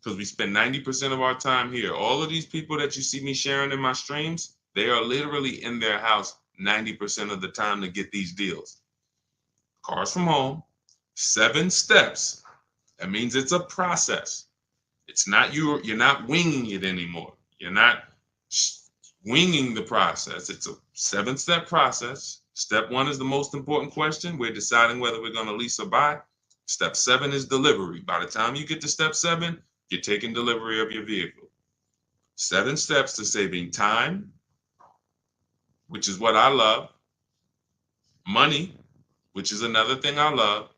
because we spend 90% of our time here. All of these people that you see me sharing in my streams, they are literally in their house 90% of the time to get these deals. Cars from Home, 7 steps. That means it's a process. It's not you're not winging it anymore. You're not winging the process. It's a 7-step process. Step 1 is the most important question. We're deciding whether we're going to lease or buy. Step 7 is delivery. By the time you get to step 7, you're taking delivery of your vehicle. 7 steps to saving time, which is what I love, money, which is another thing I love,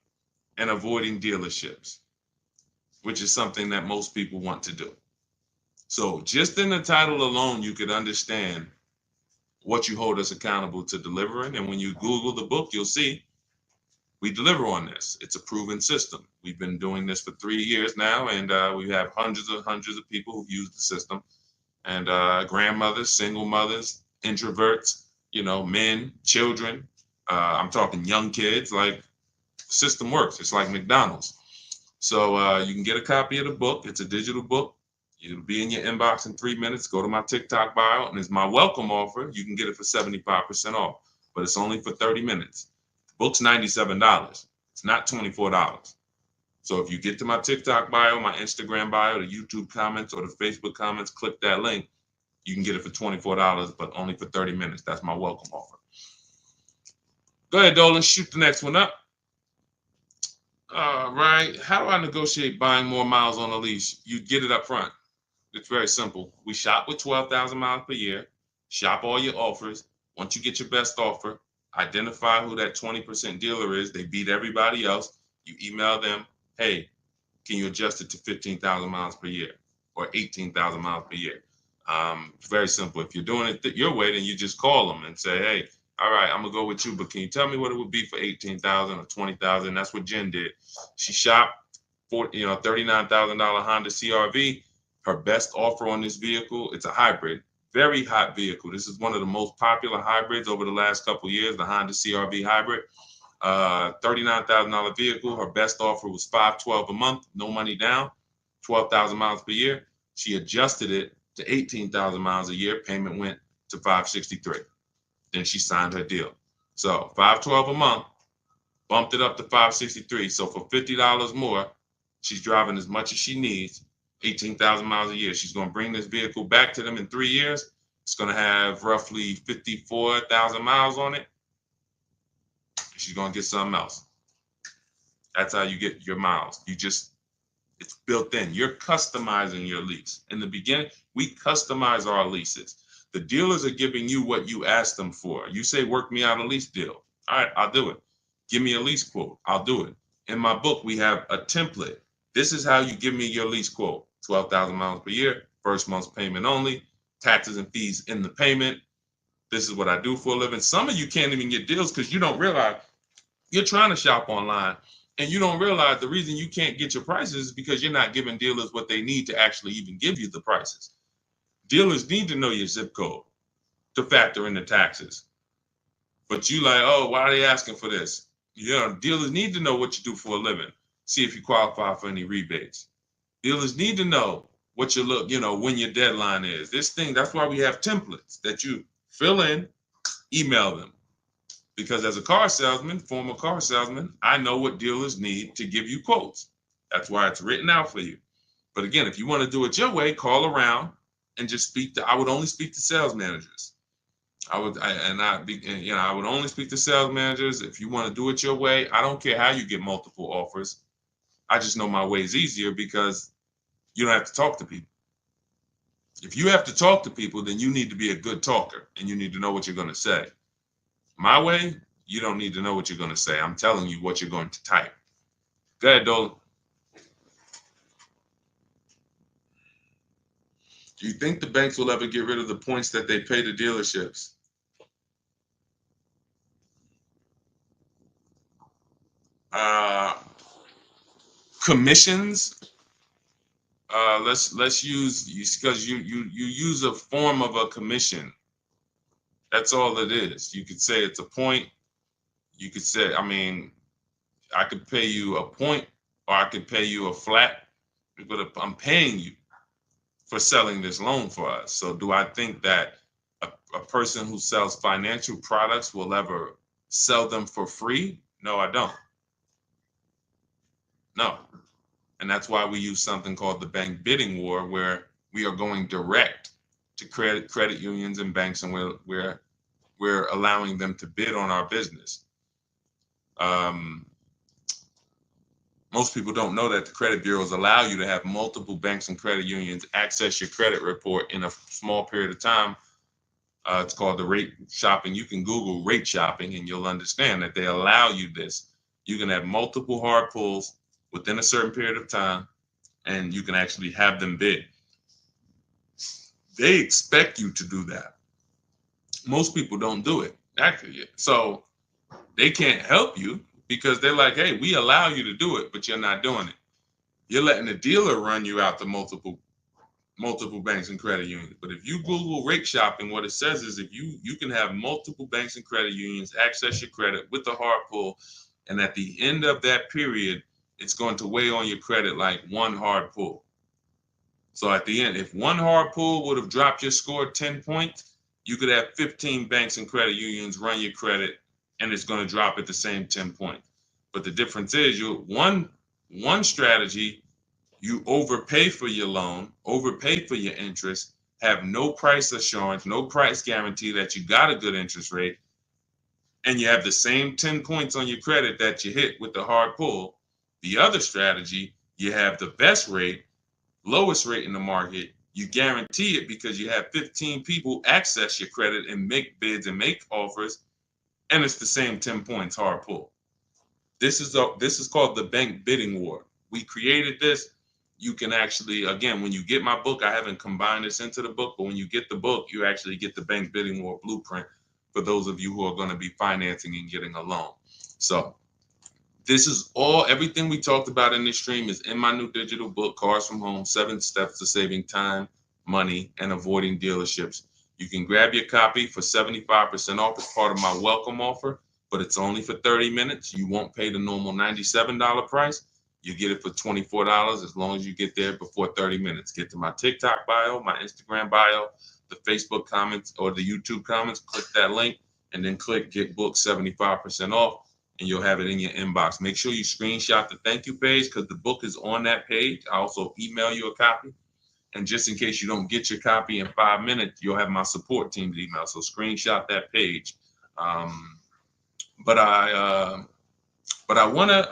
and avoiding dealerships, which is something that most people want to do. So just in the title alone, you could understand what you hold us accountable to delivering. And when you Google the book, you'll see we deliver on this. It's a proven system. We've been doing this for 3 years now, and we have hundreds of people who've used the system. And grandmothers, single mothers, introverts, men, children. I'm talking young kids. Like, the system works. It's like McDonald's. So you can get a copy of the book. It's a digital book. It'll be in your inbox in 3 minutes. Go to my TikTok bio, and it's my welcome offer. You can get it for 75% off, but it's only for 30 minutes. The book's $97. It's not $24. So if you get to my TikTok bio, my Instagram bio, the YouTube comments, or the Facebook comments, click that link. You can get it for $24, but only for 30 minutes. That's my welcome offer. Go ahead, Dolan. Shoot the next one up. All right. How do I negotiate buying more miles on a lease? You get it up front. It's very simple. We shop with 12,000 miles per year. Shop all your offers. Once you get your best offer, identify who that 20% dealer is. They beat everybody else. You email them, hey, can you adjust it to 15,000 miles per year or 18,000 miles per year? Very simple. If you're doing it your way, then you just call them and say, hey, all right, I'm gonna go with you, but can you tell me what it would be for 18,000 or 20,000? That's what Jen did. She shopped for $39,000 Honda CRV. Her best offer on this vehicle, it's a hybrid, very hot vehicle. This is one of the most popular hybrids over the last couple of years, the Honda CRV hybrid. $39,000 vehicle. Her best offer was $512 a month, no money down, 12,000 miles per year. She adjusted it to 18,000 miles a year. Payment went to $563. Then she signed her deal. So $512 a month, bumped it up to $563. So for $50 more, she's driving as much as she needs, 18,000 miles a year. She's going to bring this vehicle back to them in 3 years. It's going to have roughly 54,000 miles on it. She's going to get something else. That's how you get your miles. It's built in. You're customizing your lease. In the beginning, we customize our leases. The dealers are giving you what you ask them for. You say, work me out a lease deal. All right, I'll do it. Give me a lease quote. I'll do it. In my book, we have a template. This is how you give me your lease quote. 12,000 miles per year, first month's payment only, taxes and fees in the payment. This is what I do for a living. Some of you can't even get deals because you don't realize you're trying to shop online and you don't realize the reason you can't get your prices is because you're not giving dealers what they need to actually even give you the prices. Dealers need to know your zip code to factor in the taxes. But you like, oh, why are they asking for this? Dealers need to know what you do for a living. See if you qualify for any rebates. Dealers need to know what when your deadline is. That's why we have templates that you fill in, email them. Because as a former car salesman, I know what dealers need to give you quotes. That's why it's written out for you. But again, if you want to do it your way, call around and just I would only speak to sales managers. I would only speak to sales managers. If you want to do it your way, I don't care how you get multiple offers. I just know my way is easier because you don't have to talk to people. If you have to talk to people, then you need to be a good talker and you need to know what you're going to say. My way, you don't need to know what you're going to say. I'm telling you what you're going to type. Go ahead, Dolan. Do you think the banks will ever get rid of the points that they pay to dealerships? Commissions. Let's use because you use a form of a commission. That's all it is. You could say it's a point. You could say, I could pay you a point or I could pay you a flat, but I'm paying you for selling this loan for us. So do I think that a person who sells financial products will ever sell them for free? No, I don't. No. And that's why we use something called the bank bidding war, where we are going direct to credit unions and banks, and we're allowing them to bid on our business. Most people don't know that the credit bureaus allow you to have multiple banks and credit unions access your credit report in a small period of time. It's called the rate shopping. You can Google rate shopping and you'll understand that they allow you this. You can have multiple hard pulls within a certain period of time, and you can actually have them bid. They expect you to do that. Most people don't do it, actually. So they can't help you because they're like, hey, we allow you to do it, but you're not doing it. You're letting the dealer run you out to multiple banks and credit unions. But if you Google rate shopping, what it says is if you can have multiple banks and credit unions access your credit with the hard pull, and at the end of that period, it's going to weigh on your credit like one hard pull. So at the end, if one hard pull would have dropped your score 10 points, you could have 15 banks and credit unions run your credit, and it's going to drop at the same 10 points. But the difference is one strategy, you overpay for your loan, overpay for your interest, have no price assurance, no price guarantee that you got a good interest rate, and you have the same 10 points on your credit that you hit with the hard pull. The other strategy, you have the best rate, lowest rate in the market. You guarantee it because you have 15 people access your credit and make bids and make offers, and it's the same 10 points hard pull. This is called the bank bidding war. We created this. You can actually, again, when you get my book, I haven't combined this into the book, but when you get the book, you actually get the bank bidding war blueprint for those of you who are going to be financing and getting a loan. So this is everything we talked about in this stream is in my new digital book, Cars from Home, 7 Steps to Saving Time, Money, and Avoiding Dealerships. You can grab your copy for 75% off as part of my welcome offer, but it's only for 30 minutes. You won't pay the normal $97 price. You get it for $24 as long as you get there before 30 minutes. Get to my TikTok bio, my Instagram bio, the Facebook comments, or the YouTube comments. Click that link and then click Get Book 75% off, and you'll have it in your inbox. Make sure you screenshot the thank you page because the book is on that page. I also email you a copy. And just in case you don't get your copy in 5 minutes, you'll have my support team's email. So screenshot that page. But I wanna.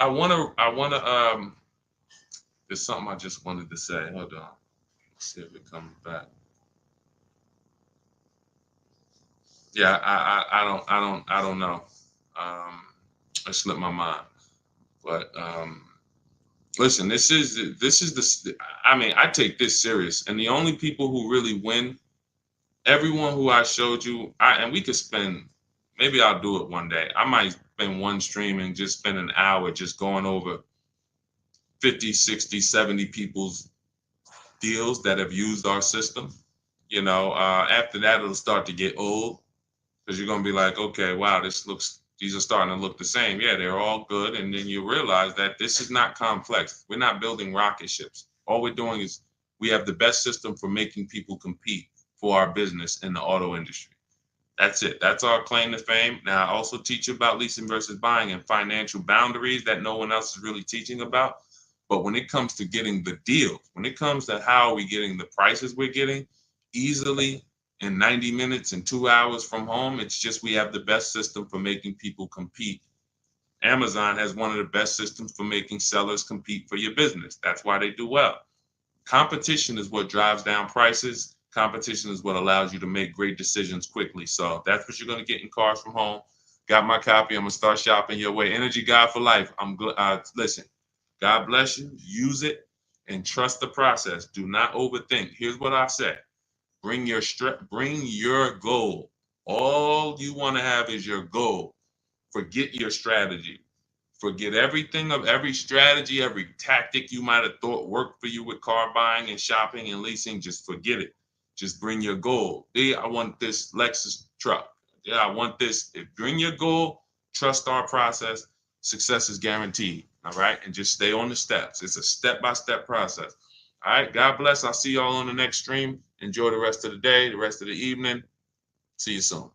There's something I just wanted to say. Hold on. Let's see if it comes back. Yeah, I don't know. It slipped my mind. But listen, this is the. I mean, I take this serious, and the only people who really win, everyone who I showed you, and we could spend. Maybe I'll do it one day. I might spend one stream and just spend an hour just going over 50, 60, 70 people's deals that have used our system. After that, it'll start to get old because you're going to be like, okay, wow, these are starting to look the same. Yeah, they're all good. And then you realize that this is not complex. We're not building rocket ships. All we're doing is we have the best system for making people compete for our business in the auto industry. That's it. That's our claim to fame. Now, I also teach you about leasing versus buying and financial boundaries that no one else is really teaching about. But when it comes to getting the deal, when it comes to how are we getting the prices we're getting easily in 90 minutes and 2 hours from home, it's just we have the best system for making people compete. Amazon has one of the best systems for making sellers compete for your business. That's why they do well. Competition is what drives down prices. Competition is what allows you to make great decisions quickly. So that's what you're going to get in Cars from Home. Got my copy. I'm going to start shopping your way. Energy God for life. Listen, God bless you. Use it and trust the process. Do not overthink. Here's what I said. Bring your goal. All you want to have is your goal. Forget your strategy. Forget everything of every strategy, every tactic you might have thought worked for you with car buying and shopping and leasing. Just forget it. Just bring your goal. Yeah, I want this Lexus truck. Yeah, I want this. Bring your goal, trust our process. Success is guaranteed. All right. And just stay on the steps. It's a step-by-step process. All right. God bless. I'll see y'all on the next stream. Enjoy the rest of the day, the rest of the evening. See you soon.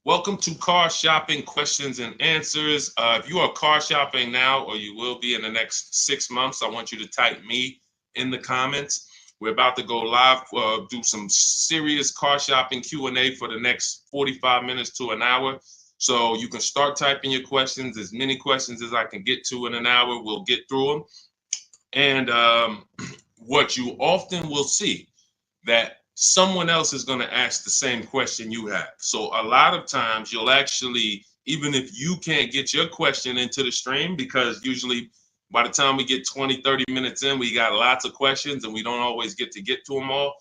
Welcome to Car Shopping Questions and Answers. If you are car shopping now or you will be in the next 6 months, I want you to type me in the comments. We're about to go live, do some serious car shopping Q&A for the next 45 minutes to an hour. So you can start typing your questions, as many questions as I can get to in an hour. We'll get through them. And what you often will see, that someone else is going to ask the same question you have. So a lot of times you'll actually, even if you can't get your question into the stream, because usually by the time we get 20, 30 minutes in, we got lots of questions and we don't always get to them all.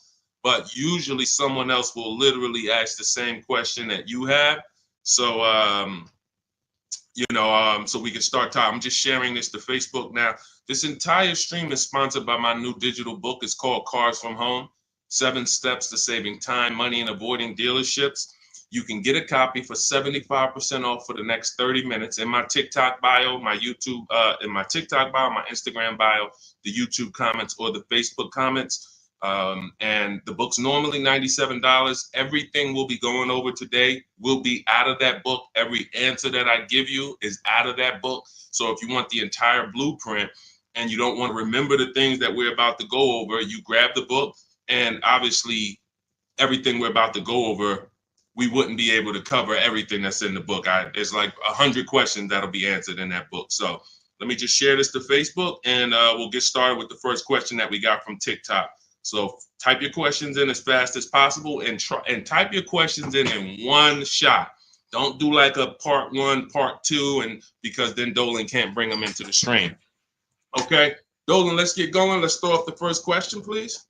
But usually someone else will literally ask the same question that you have. So, so we can start talking. I'm just sharing this to Facebook now. This entire stream is sponsored by my new digital book. It's called Cars from Home: 7 Steps to Saving Time, Money, and Avoiding Dealerships. You can get a copy for 75% off for the next 30 minutes in my TikTok bio, my YouTube, in my TikTok bio, my Instagram bio, the YouTube comments, or the Facebook comments. And the book's normally $97. Everything we'll be going over today will be out of that book. Every answer that I give you is out of that book. So if you want the entire blueprint and you don't want to remember the things that we're about to go over, you grab the book. And obviously, everything we're about to go over, we wouldn't be able to cover everything that's in the book. There's like 100 questions that'll be answered in that book. So let me just share this to Facebook, and we'll get started with the first question that we got from TikTok. So type your questions in as fast as possible, and type your questions in one shot. Don't do like a part 1, part 2, and because then Dolan can't bring them into the stream. Okay, Dolan, let's get going. Let's throw off the first question, please.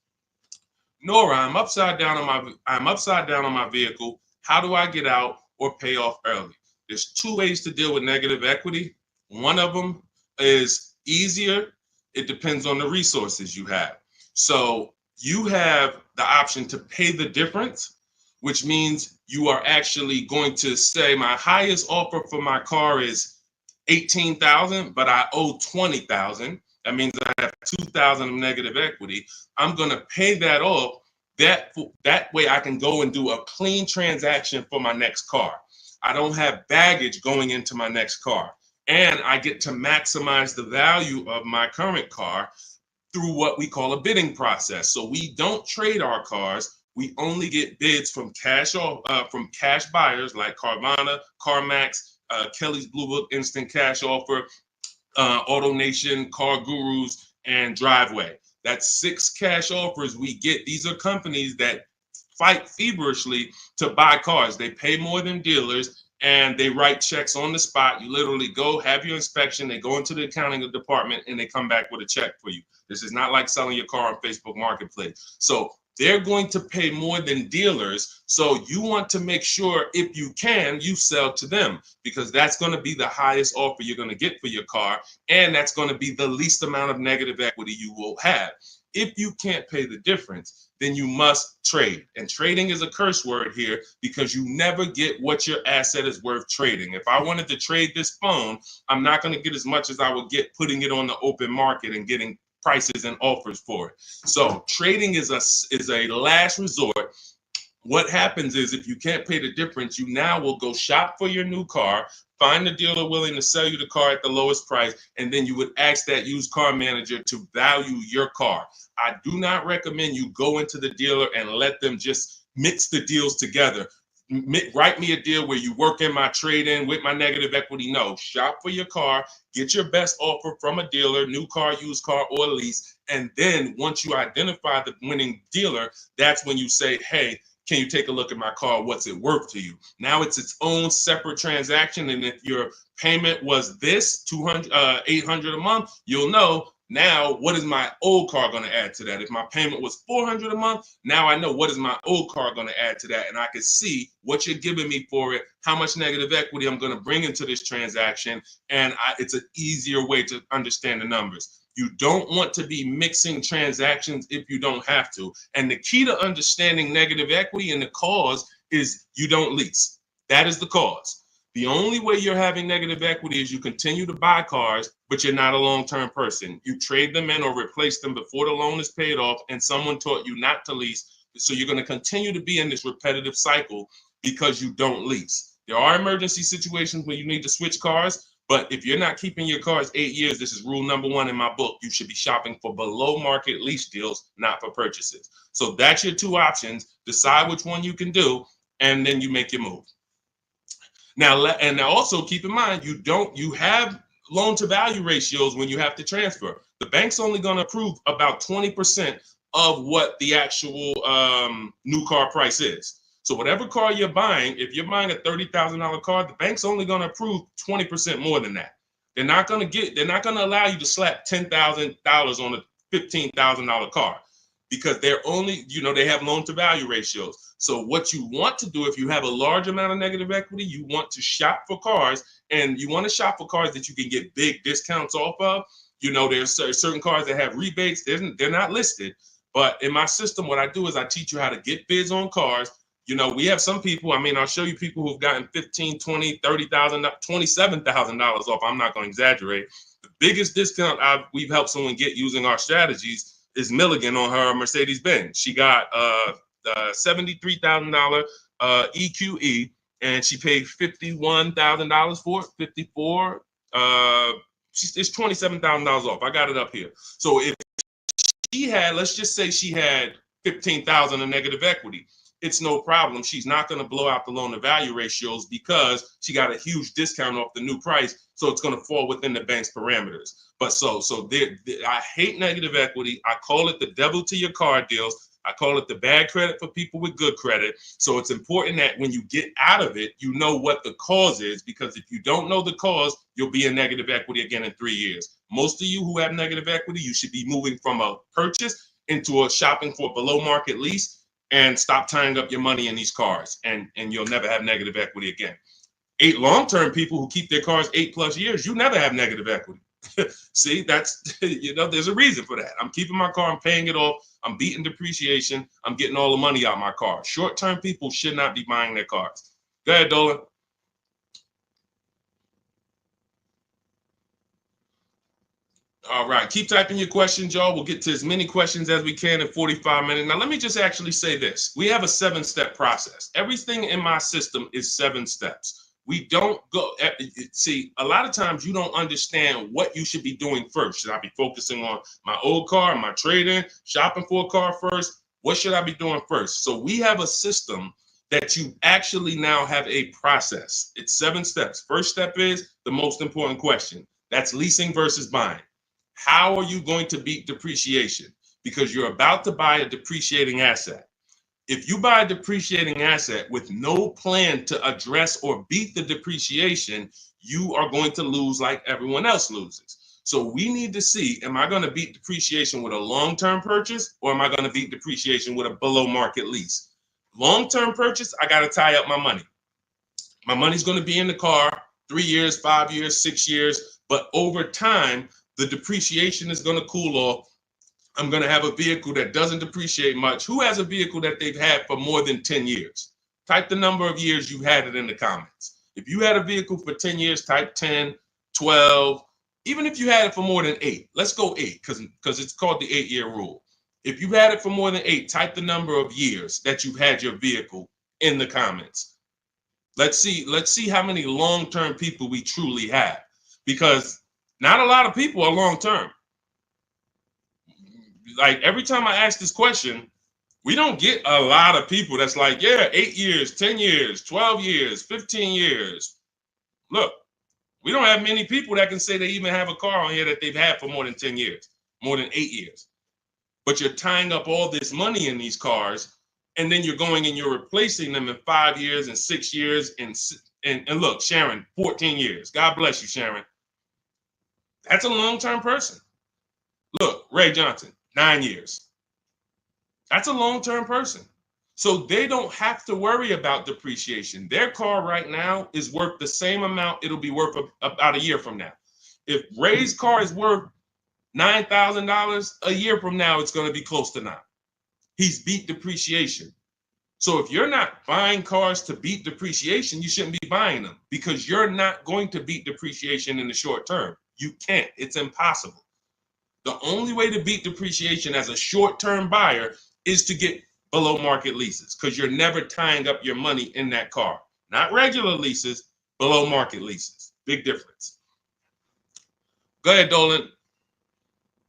Nora, I'm upside down on my vehicle. How do I get out or pay off early? There's 2 ways to deal with negative equity. One of them is easier. It depends on the resources you have. So you have the option to pay the difference, which means you are actually going to say, my highest offer for my car is $18,000, but I owe $20,000. That means I have $2,000 of negative equity. I'm going to pay that off. That way I can go and do a clean transaction for my next car. I don't have baggage going into my next car. And I get to maximize the value of my current car through what we call a bidding process. So we don't trade our cars. We only get bids from cash buyers like Carvana, CarMax, Kelly's Blue Book Instant Cash Offer, AutoNation, Car Gurus, and Driveway. That's 6 cash offers we get. These are companies that fight feverishly to buy cars. They pay more than dealers, and they write checks on the spot. You literally go, have your inspection, they go into the accounting department, and they come back with a check for you. This is not like selling your car on Facebook Marketplace. So they're going to pay more than dealers. So you want to make sure, if you can, you sell to them, because that's going to be the highest offer you're going to get for your car. And that's going to be the least amount of negative equity you will have. If you can't pay the difference, then you must trade. And trading is a curse word here, because you never get what your asset is worth trading. If I wanted to trade this phone, I'm not going to get as much as I would get putting it on the open market and getting prices and offers for it. So trading is a last resort. What happens is, if you can't pay the difference, you now will go shop for your new car, find the dealer willing to sell you the car at the lowest price, and then you would ask that used car manager to value your car. I do not recommend you go into the dealer and let them just mix the deals together. Write me a deal where you work in my trade-in with my negative equity. No, shop for your car, get your best offer from a dealer, new car, used car, or lease. And then once you identify the winning dealer, that's when you say, hey, can you take a look at my car? What's it worth to you? Now it's its own separate transaction. And if your payment was this $800 a month, you'll know, now what is my old car going to add to that? If my payment was $400 a month, now I know what is my old car going to add to that. And I can see what you're giving me for it, how much negative equity I'm going to bring into this transaction. And it's an easier way to understand the numbers. You don't want to be mixing transactions if you don't have to. And the key to understanding negative equity and the cause is you don't lease. That is the cause. The only way you're having negative equity is you continue to buy cars, but you're not a long-term person. You trade them in or replace them before the loan is paid off, and someone taught you not to lease. So you're going to continue to be in this repetitive cycle because you don't lease. There are emergency situations where you need to switch cars, but if you're not keeping your cars 8 years, this is rule number 1 in my book. You should be shopping for below market lease deals, not for purchases. So that's your 2 options. Decide which one you can do, and then you make your move. Now, and also keep in mind, you have loan to value ratios when you have to transfer. The bank's only going to approve about 20% of what the actual new car price is. So whatever car you're buying, if you're buying a $30,000 car, the bank's only going to approve 20% more than that. They're not going to allow you to slap $10,000 on a $15,000 car, because they're only, they have loan to value ratios. So what you want to do, if you have a large amount of negative equity, you want to shop for cars, and you want to shop for cars that you can get big discounts off of. There's certain cars that have rebates. They're not listed. But in my system, what I do is I teach you how to get bids on cars. We have some people, I'll show you people who've gotten $15,000, $20,000, $30,000, $27,000 off. I'm not going to exaggerate. The biggest discount we've helped someone get using our strategies is Milligan on her Mercedes-Benz. She got $73,000 EQE, and she paid $51,000 for it, 54. It's $27,000 off. I got it up here. So if she had, let's just say she had $15,000 in negative equity, it's no problem. She's not going to blow out the loan to value ratios because she got a huge discount off the new price. So it's going to fall within the bank's parameters. But I hate negative equity. I call it the devil to your car deals. I call it the bad credit for people with good credit. So it's important that when you get out of it, you know what the cause is, because if you don't know the cause, you'll be in negative equity again in 3 years. Most of you who have negative equity, you should be moving from a purchase into a shopping for below market lease, and stop tying up your money in these cars, and you'll never have negative equity again. 8 long-term people who keep their cars 8+ years, you never have negative equity. See, that's, there's a reason for that. I'm keeping my car, I'm paying it off, I'm beating depreciation, I'm getting all the money out of my car. Short-term people should not be buying their cars. Go ahead, Dolan. All right, keep typing your questions, y'all. We'll get to as many questions as we can in 45 minutes. Now, let me just actually say this. We have a 7-step process. Everything in my system is 7 steps. We don't go, see, a lot of times you don't understand what you should be doing first. Should I be focusing on my old car, my trade-in, shopping for a car first? What should I be doing first? So we have a system that you actually now have a process. It's 7 steps. First step is the most important question. That's leasing versus buying. How are you going to beat depreciation? Because you're about to buy a depreciating asset. If you buy a depreciating asset with no plan to address or beat the depreciation, you are going to lose like everyone else loses. So we need to see, am I going to beat depreciation with a long-term purchase, or am I going to beat depreciation with a below market lease? Long-term purchase, I got to tie up my money. My money's going to be in the car 3 years, 5 years, 6 years, but over time, the depreciation is going to cool off. I'm going to have a vehicle that doesn't depreciate much. Who has a vehicle that they've had for more than 10 years? Type the number of years you've had it in the comments. If you had a vehicle for 10 years, type 10, 12. Even if you had it for more than 8, let's go 8 because it's called the 8-year rule. If you've had it for more than 8, type the number of years that you've had your vehicle in the comments. Let's see how many long-term people we truly have, because not a lot of people are long-term. Like every time I ask this question, we don't get a lot of people that's like, yeah, 8 years, 10 years, 12 years, 15 years. Look, we don't have many people that can say they even have a car on here that they've had for more than 10 years, more than 8 years. But you're tying up all this money in these cars, and then you're going and you're replacing them in 5 years and 6 years. And look, Sharon, 14 years. God bless you, Sharon. That's a long-term person. Look, Ray Johnson, 9 years. That's a long-term person. So they don't have to worry about depreciation. Their car right now is worth the same amount it'll be worth about a year from now. If Ray's car is worth $9,000, a year from now, it's going to be close to 9. He's beat depreciation. So if you're not buying cars to beat depreciation, you shouldn't be buying them, because you're not going to beat depreciation in the short term. You can't. It's impossible. The only way to beat depreciation as a short-term buyer is to get below market leases, because you're never tying up your money in that car. Not regular leases, below market leases. Big difference. Go ahead, Dolan.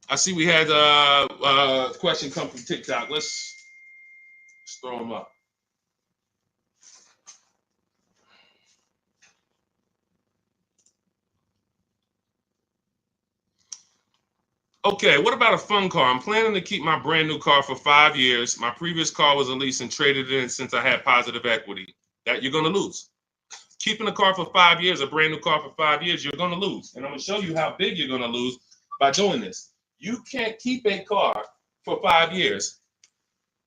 I see we had a question come from TikTok. Let's throw them up. Okay, what about a fun car? I'm planning to keep my brand new car for 5 years. My previous car was a lease and traded it in since I had positive equity. That you're going to lose. Keeping a car for 5 years, a brand new car for 5 years, you're going to lose. And I'm going to show you how big you're going to lose by doing this. You can't keep a car for 5 years.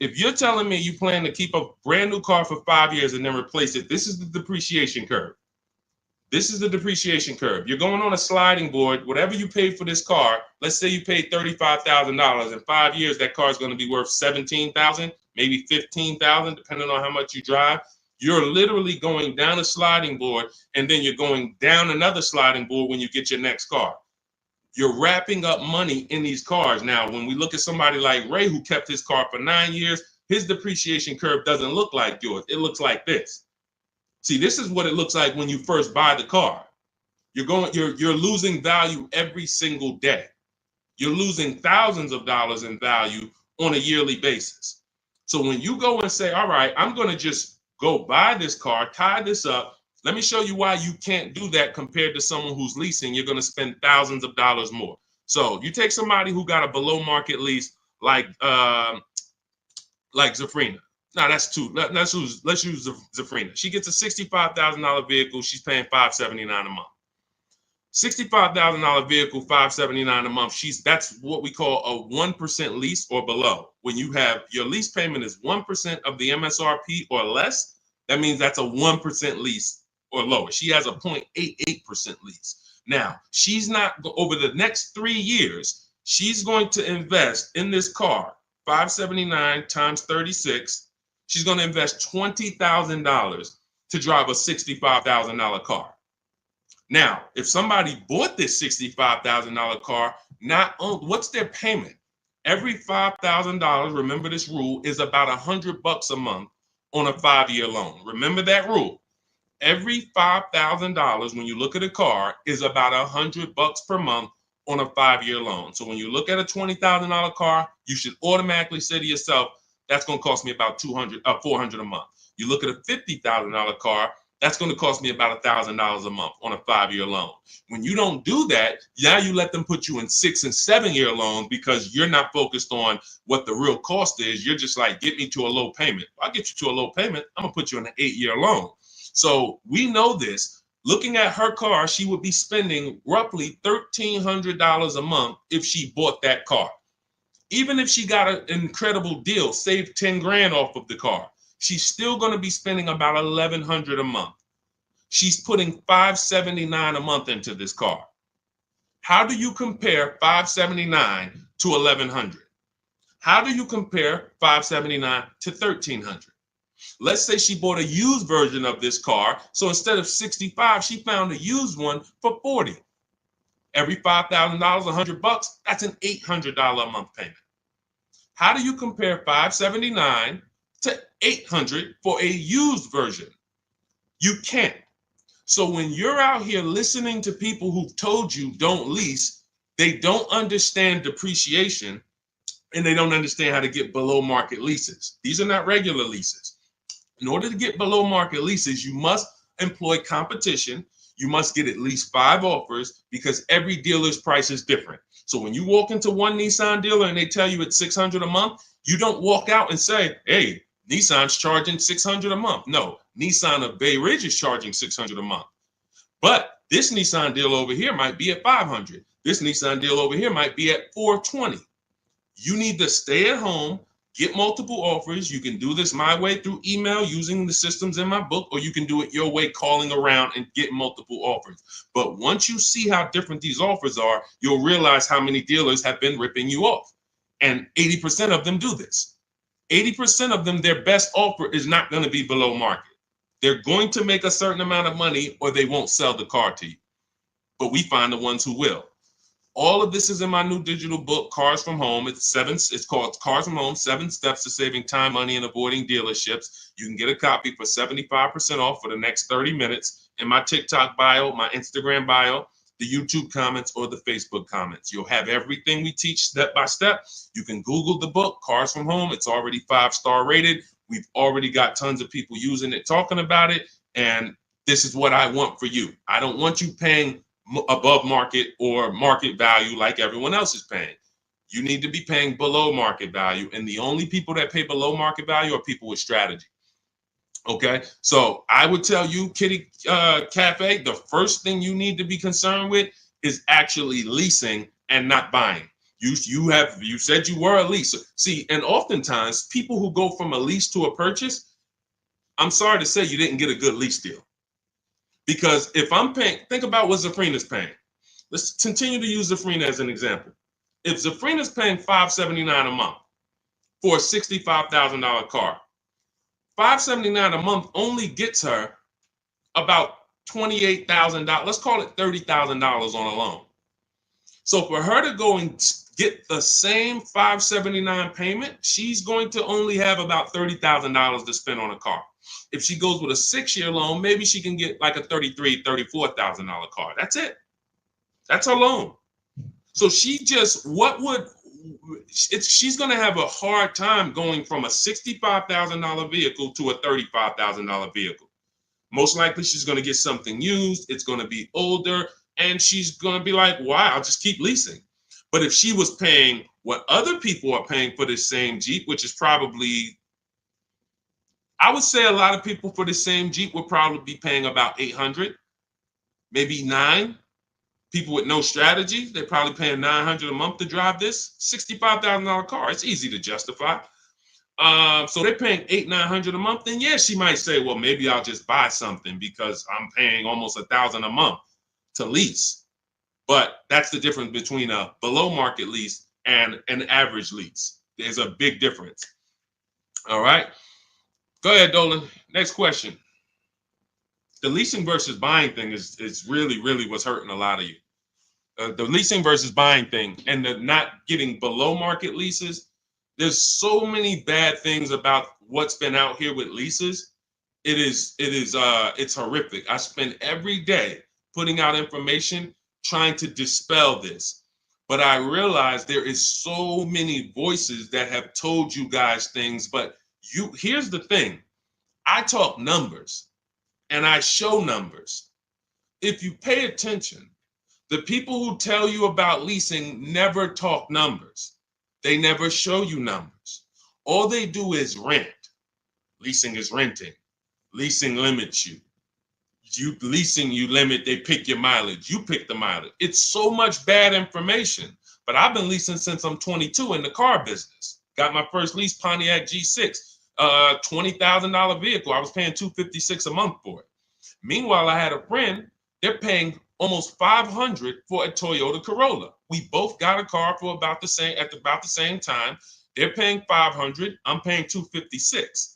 If you're telling me you plan to keep a brand new car for 5 years and then replace it, this is the depreciation curve. This is the depreciation curve. You're going on a sliding board. Whatever you paid for this car, let's say you paid $35,000. In 5 years, that car is going to be worth $17,000, maybe $15,000, depending on how much you drive. You're literally going down a sliding board, and then you're going down another sliding board when you get your next car. You're wrapping up money in these cars. Now, when we look at somebody like Ray, who kept his car for 9 years, his depreciation curve doesn't look like yours. It looks like this. See, this is what it looks like when you first buy the car. You're losing value every single day. You're losing thousands of dollars in value on a yearly basis. So when you go and say, all right, I'm going to just go buy this car, tie this up. Let me show you why you can't do that compared to someone who's leasing. You're going to spend thousands of dollars more. So you take somebody who got a below market lease like Zafrina. No, that's too. Let's use Zafrina. She gets a $65,000 vehicle. She's paying $579 a month. $65,000 vehicle, $579 a month. That's what we call a 1% lease or below. When you have your lease payment is 1% of the MSRP or less, that means that's a 1% lease or lower. She has a 0.88% lease. Now, she's not over the next 3 years. She's going to invest in this car, $579 times 36. She's going to invest $20,000 to drive a $65,000 car. Now, if somebody bought this $65,000 car, what's their payment? Every $5,000, remember this rule, is about $100 a month on a 5-year loan. Remember that rule. Every $5,000 when you look at a car is about $100 per month on a 5-year loan. So when you look at a $20,000 car, you should automatically say to yourself, that's going to cost me about $400 a month. You look at a $50,000 car, that's going to cost me about $1,000 a month on a 5-year loan. When you don't do that, now you let them put you in 6 and 7 year loans because you're not focused on what the real cost is. You're just like, get me to a low payment. If I get you to a low payment, I'm going to put you in an 8-year loan. So we know this. Looking at her car, she would be spending roughly $1,300 a month if she bought that car. Even if she got an incredible deal, saved 10 grand off of the car, she's still going to be spending about $1,100 a month. She's putting $579 a month into this car. How do you compare $579 to $1,100? How do you compare $579 to $1,300? Let's say she bought a used version of this car. So instead of $65, she found a used one for $40. Every $5,000, $100, that's an $800 a month payment. How do you compare $579 to $800 for a used version? You can't. So when you're out here listening to people who've told you don't lease, they don't understand depreciation and they don't understand how to get below market leases. These are not regular leases. In order to get below market leases, you must employ competition. You must get at least 5 offers because every dealer's price is different. So when you walk into one Nissan dealer and they tell you it's $600 a month, you don't walk out and say, hey, Nissan's charging $600 a month. No, Nissan of Bay Ridge is charging $600 a month. But this Nissan deal over here might be at $500. This Nissan deal over here might be at $420. You need to stay at home, get multiple offers. You can do this my way through email using the systems in my book, or you can do it your way, calling around and get multiple offers. But once you see how different these offers are, you'll realize how many dealers have been ripping you off. And 80% of them do this. 80% of them, their best offer is not going to be below market. They're going to make a certain amount of money or they won't sell the car to you. But we find the ones who will. All of this is in my new digital book, Cars from Home. It's called Cars from Home, 7 Steps to Saving Time, Money, and Avoiding Dealerships. You can get a copy for 75% off for the next 30 minutes in my TikTok bio, my Instagram bio, the YouTube comments, or the Facebook comments. You'll have everything we teach step by step. You can Google the book, Cars from Home. It's already 5-star rated. We've already got tons of people using it, talking about it. And this is what I want for you. I don't want you paying above market or market value like everyone else is paying. You need to be paying below market value. And the only people that pay below market value are people with strategy. Okay, so I would tell you, Kitty Cafe, the first thing you need to be concerned with is actually leasing and not buying. You said you were a leaser. See, and oftentimes people who go from a lease to a purchase, I'm sorry to say you didn't get a good lease deal. Because if I'm paying, think about what Zafrina's paying. Let's continue to use Zafrina as an example. If Zafrina's paying $579 a month for a $65,000 car, $579 a month only gets her about $28,000. Let's call it $30,000 on a loan. So for her to go and get the same $579 payment, she's going to only have about $30,000 to spend on a car. If she goes with a 6-year loan, maybe she can get like a $33,000, $34,000 car. That's it. That's her loan. So she's going to have a hard time going from a $65,000 vehicle to a $35,000 vehicle. Most likely she's going to get something used. It's going to be older, and she's going to be like, wow, I'll just keep leasing. But if she was paying what other people are paying for this same Jeep, which is probably, I would say a lot of people for the same Jeep would probably be paying about $800, maybe $900. People with no strategy, they're probably paying $900 a month to drive this $65,000 car. It's easy to justify. So they're paying $800-900 a month. Then yeah, she might say, well, maybe I'll just buy something because I'm paying almost $1,000 a month to lease. But that's the difference between a below market lease and an average lease. There's a big difference. All right. Go ahead, Dolan. Next question. The leasing versus buying thing is really, really what's hurting a lot of you. The leasing versus buying thing and the not getting below market leases. There's so many bad things about what's been out here with leases. It's horrific. I spend every day putting out information trying to dispel this. But I realize there is so many voices that have told you guys things. But here's the thing. I talk numbers. And I show numbers. If you pay attention, the people who tell you about leasing never talk numbers. They never show you numbers. All they do is rent. Leasing is renting. Leasing limits you. You limit, they pick your mileage. You pick the mileage. It's so much bad information. But I've been leasing since I'm 22 in the car business. Got my first lease, Pontiac G6. $20,000 vehicle. I was paying $256 a month for it. Meanwhile, I had a friend, they're paying almost $500 for a Toyota Corolla. We both got a car for about the same time. They're paying $500. I'm paying $256.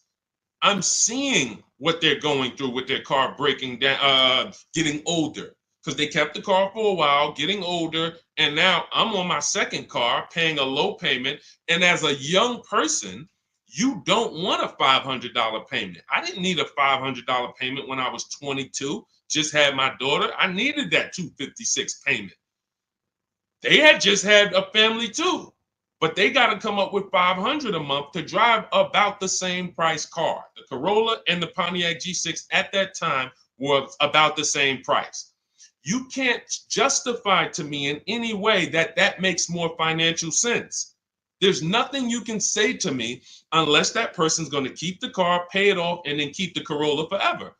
I'm seeing what they're going through with their car breaking down, getting older, because they kept the car for a while, getting older, and now I'm on my second car, paying a low payment. And as a young person, you don't want a $500 payment. I didn't need a $500 payment when I was 22, just had my daughter. I needed that $256 payment. They had just had a family too, but they got to come up with $500 a month to drive about the same price car. The Corolla and the Pontiac G6 at that time were about the same price. You can't justify to me in any way that makes more financial sense. There's nothing you can say to me unless that person's going to keep the car, pay it off, and then keep the Corolla forever.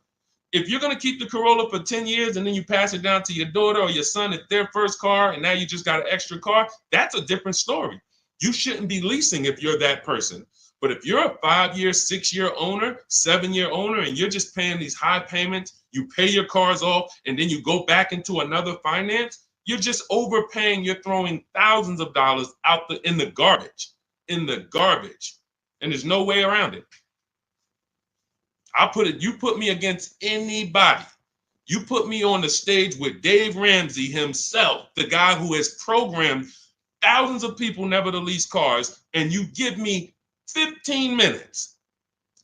If you're going to keep the Corolla for 10 years and then you pass it down to your daughter or your son at their first car and now you just got an extra car, that's a different story. You shouldn't be leasing if you're that person. But if you're a 5-year, 6-year owner, 7-year owner, and you're just paying these high payments, you pay your cars off, and then you go back into another finance, you're just overpaying. You're throwing thousands of dollars out in the garbage, and there's no way around it. You put me against anybody You put me on the stage with Dave Ramsey himself, the guy who has programmed thousands of people never to lease cars, and you give me 15 minutes.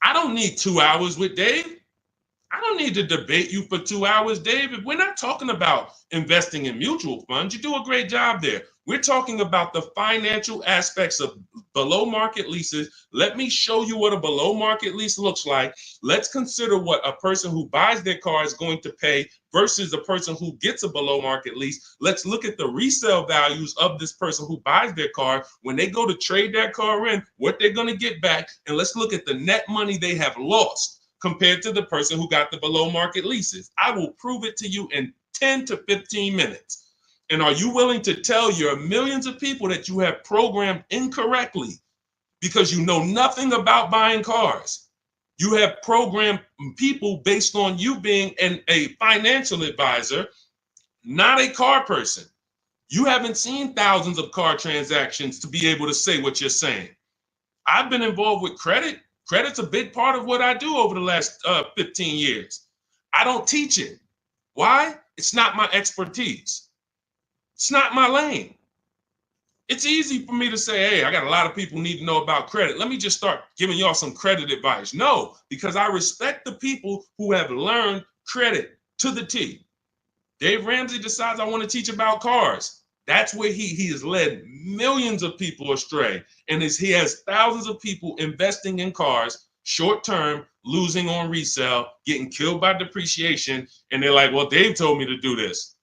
I don't need 2 hours with Dave. I don't need to debate you for 2 hours, Dave. We're not talking about investing in mutual funds. You do a great job there. We're talking about the financial aspects of below market leases. Let me show you what a below market lease looks like. Let's consider what a person who buys their car is going to pay versus a person who gets a below market lease. Let's look at the resale values of this person who buys their car when they go to trade that car in, what they're going to get back. And let's look at the net money they have lost compared to the person who got the below market leases. I will prove it to you in 10 to 15 minutes. And are you willing to tell your millions of people that you have programmed incorrectly because you know nothing about buying cars? You have programmed people based on you being a financial advisor, not a car person. You haven't seen thousands of car transactions to be able to say what you're saying. I've been involved with credit. Credit's a big part of what I do over the last 15 years. I don't teach it. Why? It's not my expertise. It's not my lane. It's easy for me to say, hey, I got a lot of people need to know about credit. Let me just start giving y'all some credit advice. No, because I respect the people who have learned credit to the T. Dave Ramsey decides I want to teach about cars. That's where he has led millions of people astray. And he has thousands of people investing in cars, short term, losing on resale, getting killed by depreciation. And they're like, well, Dave told me to do this.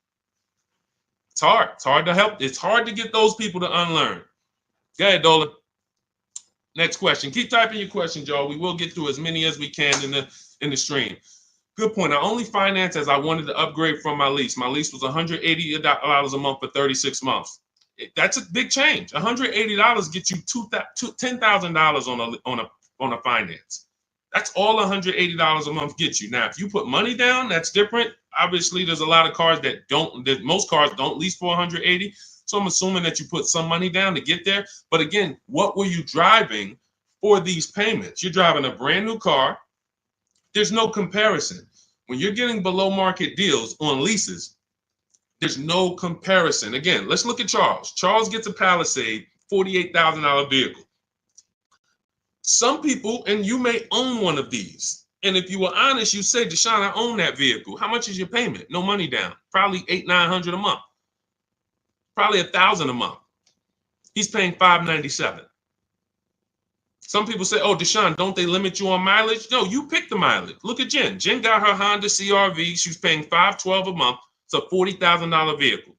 It's hard. It's hard to help. It's hard to get those people to unlearn. Go ahead, Dolan. Next question. Keep typing your questions, y'all. We will get through as many as we can in the stream. Good point. I only financed as I wanted to upgrade from my lease. My lease was $180 a month for 36 months. That's a big change. $180 gets you $10,000 on a finance. That's all $180 a month gets you. Now, if you put money down, that's different. Obviously, there's a lot of cars most cars don't lease for $180. So I'm assuming that you put some money down to get there. But again, what were you driving for these payments? You're driving a brand new car. There's no comparison. When you're getting below market deals on leases, there's no comparison. Again, let's look at Charles. Charles gets a Palisade, $48,000 vehicle. Some people, and you may own one of these. And if you were honest, you say, Deshone, I own that vehicle. How much is your payment? No money down. Probably $800-900 a month. Probably $1,000 a month. He's paying $597. Some people say, oh, Deshone, don't they limit you on mileage? No, you pick the mileage. Look at Jen. Jen got her Honda CRV. She's paying $512 a month. It's a $40,000 vehicle.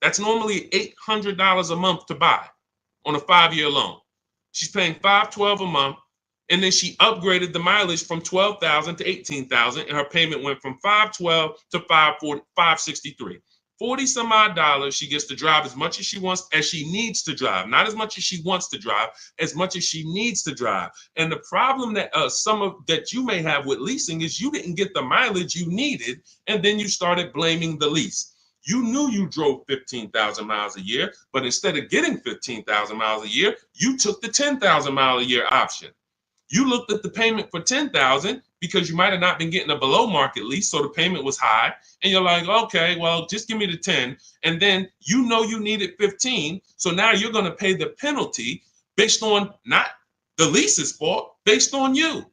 That's normally $800 a month to buy on a 5-year loan. She's paying $512 a month, and then she upgraded the mileage from $12,000 to $18,000, and her payment went from $512 to $563. 40 some odd dollars. She gets to drive as much as she wants, as she needs to drive, not as much as she wants to drive, as much as she needs to drive. And the problem that that you may have with leasing is you didn't get the mileage you needed, and then you started blaming the lease. You knew you drove 15,000 miles a year, but instead of getting 15,000 miles a year, you took the 10,000 mile a year option. You looked at the payment for 10,000 because you might have not been getting a below market lease, so the payment was high, and you're like, okay, well, just give me the 10, and then you know you needed 15, so now you're going to pay the penalty based on not the lease's fault, based on you.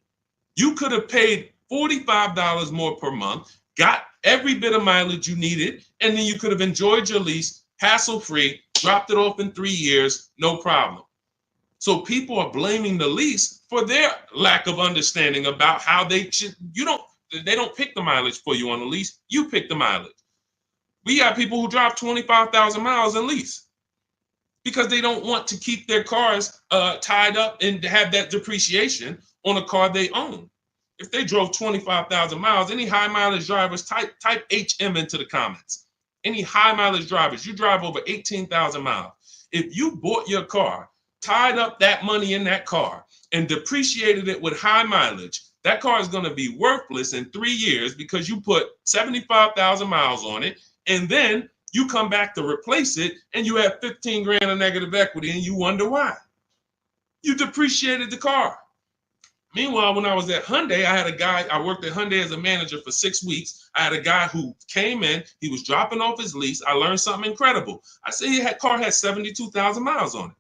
You could have paid $45 more per month, got every bit of mileage you needed, and then you could have enjoyed your lease hassle-free, dropped it off in 3 years, no problem. So people are blaming the lease for their lack of understanding about how they should. They don't pick the mileage for you on the lease. You pick the mileage. We got people who drive 25,000 miles in lease because they don't want to keep their cars tied up and have that depreciation on a car they own. If they drove 25,000 miles, any high mileage drivers, type HM into the comments. Any high mileage drivers, you drive over 18,000 miles. If you bought your car, tied up that money in that car, and depreciated it with high mileage, that car is going to be worthless in 3 years because you put 75,000 miles on it, and then you come back to replace it, and you have 15 grand of negative equity, and you wonder why. You depreciated the car. Meanwhile, when I was at Hyundai, I had a guy, I worked at Hyundai as a manager for 6 weeks. I had a guy who came in, he was dropping off his lease. I learned something incredible. I said, car had 72,000 miles on it.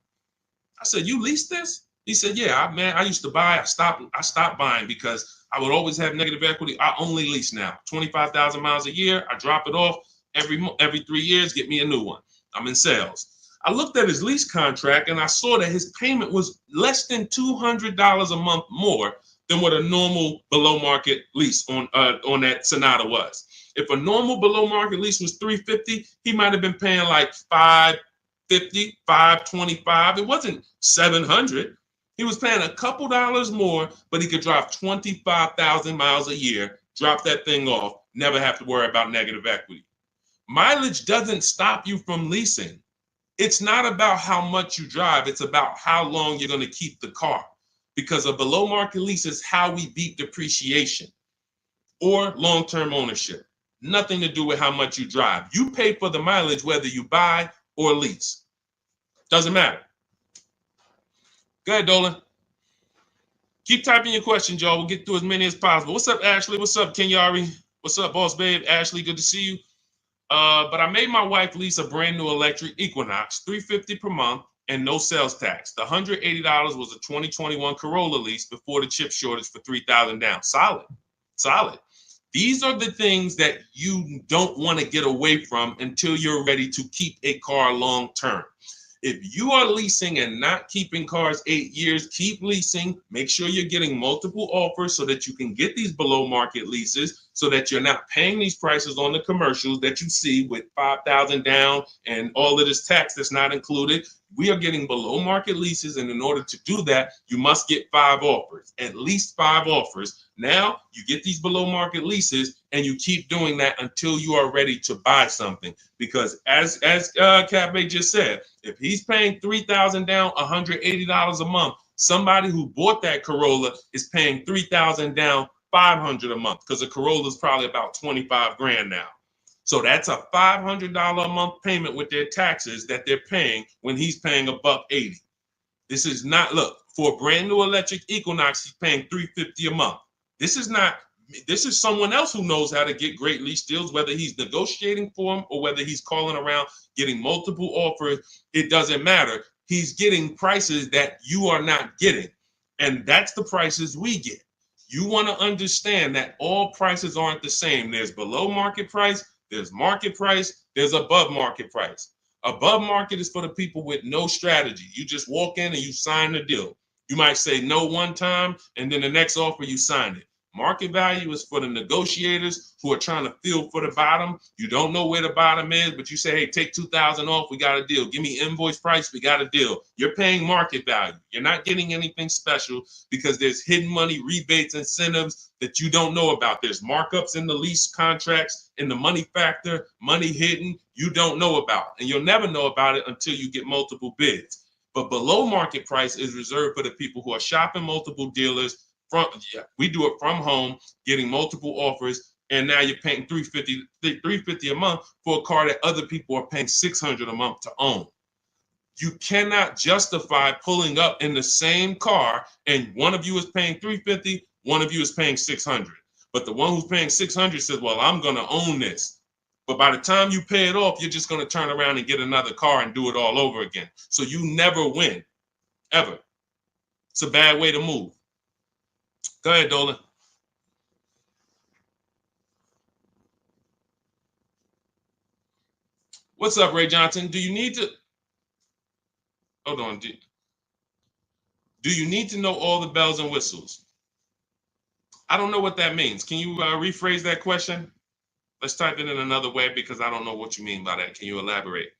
I said, you leased this? He said, yeah, man, I used to buy, I stopped buying because I would always have negative equity. I only lease now, 25,000 miles a year. I drop it off every 3 years, get me a new one. I'm in sales. I looked at his lease contract and I saw that his payment was less than $200 a month more than what a normal below market lease on that Sonata was. If a normal below market lease was $350, he might have been paying like $550, $525. It wasn't $700. He was paying a couple dollars more, but he could drive 25,000 miles a year, drop that thing off, never have to worry about negative equity. Mileage doesn't stop you from leasing. It's not about how much you drive. It's about how long you're going to keep the car, because a below market lease is how we beat depreciation or long-term ownership. Nothing to do with how much you drive. You pay for the mileage whether you buy or lease. Doesn't matter. Go ahead, Dolan. Keep typing your questions, y'all. We'll get through as many as possible. What's up, Ashley? What's up, Kenyari? What's up, Boss Babe? Ashley, good to see you. But I made my wife lease a brand new electric Equinox, $350 per month, and no sales tax. The $180 was a 2021 Corolla lease before the chip shortage for $3,000 down. Solid, solid. These are the things that you don't want to get away from until you're ready to keep a car long term. If you are leasing and not keeping cars 8 years, keep leasing. Make sure you're getting multiple offers so that you can get these below market leases, so that you're not paying these prices on the commercials that you see with 5,000 down and all of this tax that's not included. We are getting below market leases, and in order to do that, you must get 5 offers, at least 5 offers. Now you get these below market leases, and you keep doing that until you are ready to buy something. Because as Cafe just said, if he's paying $3,000 down, $180 a month, somebody who bought that Corolla is paying $3,000 down, $500 a month, because a Corolla is probably about 25 grand now. So that's a $500 a month payment with their taxes that they're paying when he's paying $180. This is not, look, for a brand new electric Equinox, he's paying $350 a month. This is someone else who knows how to get great lease deals, whether he's negotiating for them or whether he's calling around getting multiple offers. It doesn't matter. He's getting prices that you are not getting. And that's the prices we get. You want to understand that all prices aren't the same. There's below market price, there's market price, there's above market price. Above market is for the people with no strategy. You just walk in and you sign the deal. You might say no one time, and then the next offer you sign it. Market value is for the negotiators who are trying to feel for the bottom. You don't know where the bottom is, but you say, hey, take 2,000 off, we got a deal. Give me invoice price, we got a deal. You're paying market value. You're not getting anything special because there's hidden money, rebates, incentives that you don't know about. There's markups in the lease contracts, in the money factor, money hidden, you don't know about. And you'll never know about it until you get multiple bids. But below market price is reserved for the people who are shopping multiple dealers. We do it from home, getting multiple offers, and now you're paying $350 a month for a car that other people are paying $600 a month to own. You cannot justify pulling up in the same car and one of you is paying $350, one of you is paying $600. But the one who's paying $600 says, well, I'm going to own this. But by the time you pay it off, you're just going to turn around and get another car and do it all over again. So you never win, ever. It's a bad way to move. Go ahead, Dolan. What's up, Ray Johnson? Do you need to... Hold on. Do you need to know all the bells and whistles? I don't know what that means. Can you rephrase that question? Let's type it in another way because I don't know what you mean by that. Can you elaborate?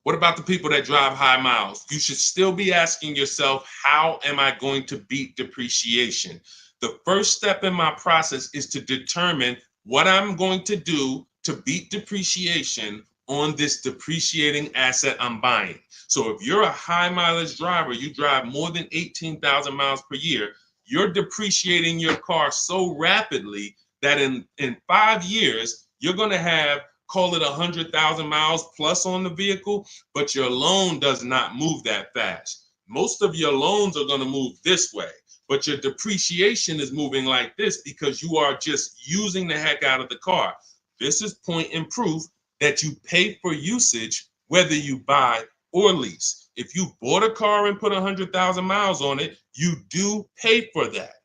What about the people that drive high miles? You should still be asking yourself, how am I going to beat depreciation? The first step in my process is to determine what I'm going to do to beat depreciation on this depreciating asset I'm buying. So if you're a high mileage driver, you drive more than 18,000 miles per year, you're depreciating your car so rapidly that in 5 years, you're going to have, call it 100,000 miles plus on the vehicle, but your loan does not move that fast. most of your loans are going to move this way, but your depreciation is moving like this because you are just using the heck out of the car. This is point and proof that you pay for usage, whether you buy or lease. If you bought a car and put 100,000 miles on it, you do pay for that.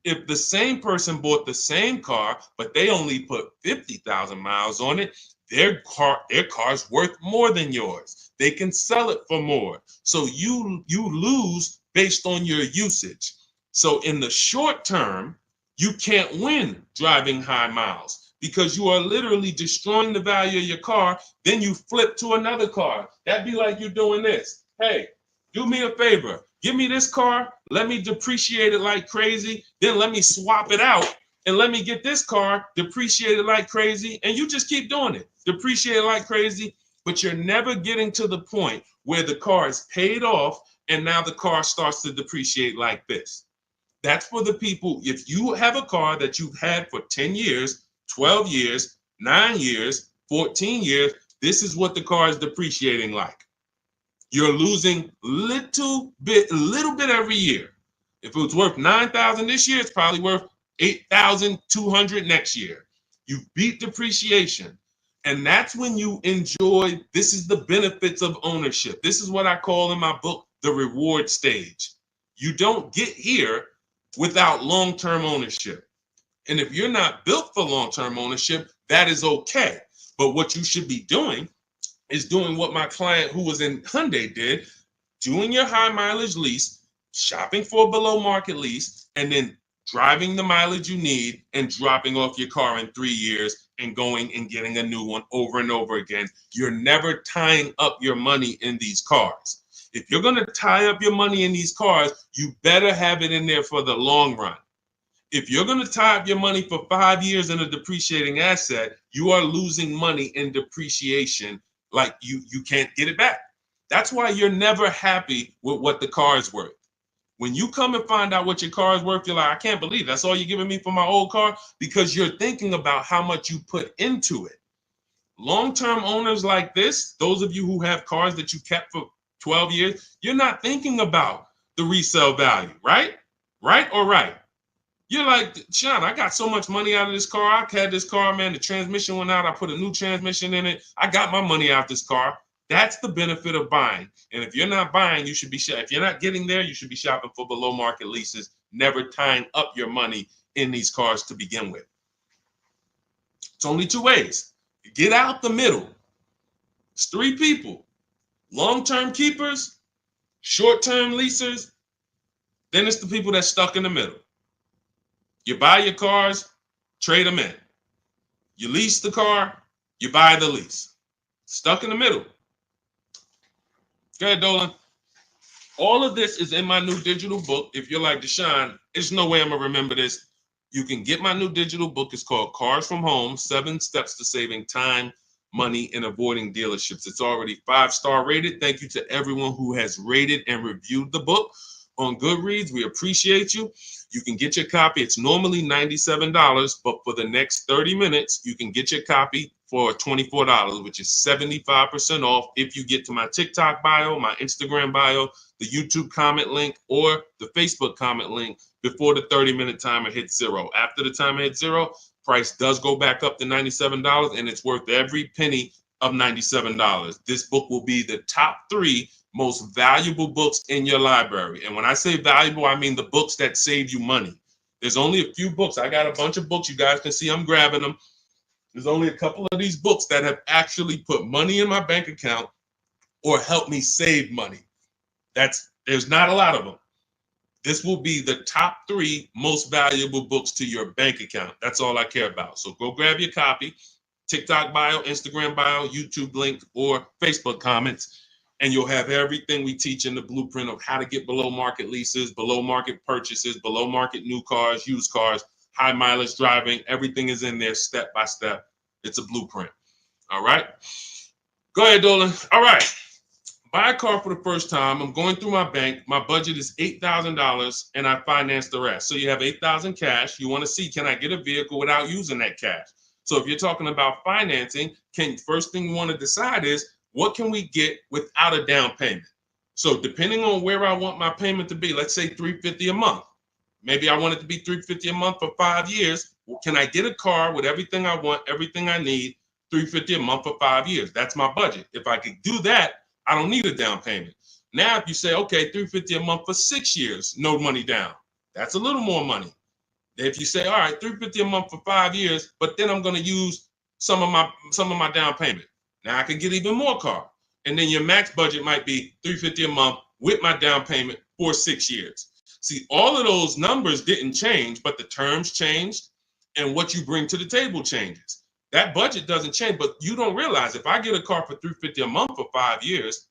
If the same person bought the same car, but they only put 50,000 miles on it, their car's worth more than yours. They can sell it for more. So you lose based on your usage. So in the short term, you can't win driving high miles because you are literally destroying the value of your car. Then you flip to another car. That'd be like you doing this. Hey, do me a favor. Give me this car. Let me depreciate it like crazy. Then let me swap it out and let me get this car depreciated like crazy. And you just keep doing it. Depreciate it like crazy. But you're never getting to the point where the car is paid off and now the car starts to depreciate like this. That's for the people. If you have a car that you've had for 10 years, 12 years, 9 years, 14 years, this is what the car is depreciating like. You're losing little bit every year. If it was worth 9,000 this year, it's probably worth 8,200 next year. You beat depreciation. And that's when you enjoy, this is the benefits of ownership. This is what I call in my book, the reward stage. You don't get here without long-term ownership. And if you're not built for long-term ownership, that is okay. But what you should be doing is doing what my client who was in Hyundai did, doing your high mileage lease, shopping for a below market lease, and then driving the mileage you need and dropping off your car in 3 years and going and getting a new one over and over again. You're never tying up your money in these cars. If you're going to tie up your money in these cars, you better have it in there for the long run. If you're going to tie up your money for 5 years in a depreciating asset, you are losing money in depreciation. Like you can't get it back. That's why you're never happy with what the car is worth. When you come and find out what your car is worth, you're like, I can't believe that's all you're giving me for my old car, because you're thinking about how much you put into it. Long-term owners like this, those of you who have cars that you kept for 12 years, you're not thinking about the resale value, right? Right or right? You're like, Sean, I got so much money out of this car. I had this car, man. The transmission went out. I put a new transmission in it. I got my money out this car. That's the benefit of buying. And if you're not buying, you should be if you're not getting there, you should be shopping for below market leases, never tying up your money in these cars to begin with. It's only two ways. Get out the middle. It's three people: long-term keepers, short-term leasers. Then it's the people that's stuck in the middle. You buy your cars, trade them in. You lease the car, you buy the lease. Stuck in the middle. Go ahead, Dolan. All of this is in my new digital book. If you're like, Deshone, there's no way I'm going to remember this. You can get my new digital book. It's called Cars from Home, 7 Steps to Saving Time, Money, and Avoiding Dealerships. It's already 5-star rated. Thank you to everyone who has rated and reviewed the book on Goodreads. We appreciate you. You can get your copy. It's normally $97, but for the next 30 minutes, you can get your copy for $24, which is 75% off if you get to my TikTok bio, my Instagram bio, the YouTube comment link, or the Facebook comment link before the 30-minute timer hits zero. After the timer hits zero, price does go back up to $97, and it's worth every penny of $97. This book will be the top 3 most valuable books in your library. And when I say valuable, I mean the books that save you money. There's only a few books. I got a bunch of books. You guys can see I'm grabbing them. There's only a couple of these books that have actually put money in my bank account or helped me save money. There's not a lot of them. This will be the top 3 most valuable books to your bank account. That's all I care about. So go grab your copy. TikTok bio, Instagram bio, YouTube link, or Facebook comments. And you'll have everything we teach in the blueprint of how to get below market leases, below market purchases, below market new cars, used cars, high mileage driving. Everything is in there step by step. It's a blueprint. All right. Go ahead, Dolan. All right. Buy a car for the first time. I'm going through my bank. My budget is $8,000 and I finance the rest. So you have $8,000 cash. You want to see, can I get a vehicle without using that cash? So if you're talking about financing, first thing you want to decide is, what can we get without a down payment? So depending on where I want my payment to be, let's say $350 a month. Maybe I want it to be $350 a month for 5 years. Well, can I get a car with everything I want, everything I need, $350 a month for 5 years? That's my budget. If I could do that, I don't need a down payment. Now, if you say, okay, $350 a month for 6 years, no money down, that's a little more money. If you say, all right, $350 a month for 5 years, but then I'm going to use some of my down payment. Now I can get even more car. And then your max budget might be $350 a month with my down payment for 6 years. See, all of those numbers didn't change, but the terms changed and what you bring to the table changes. That budget doesn't change, but you don't realize if I get a car for $350 a month for 5 years,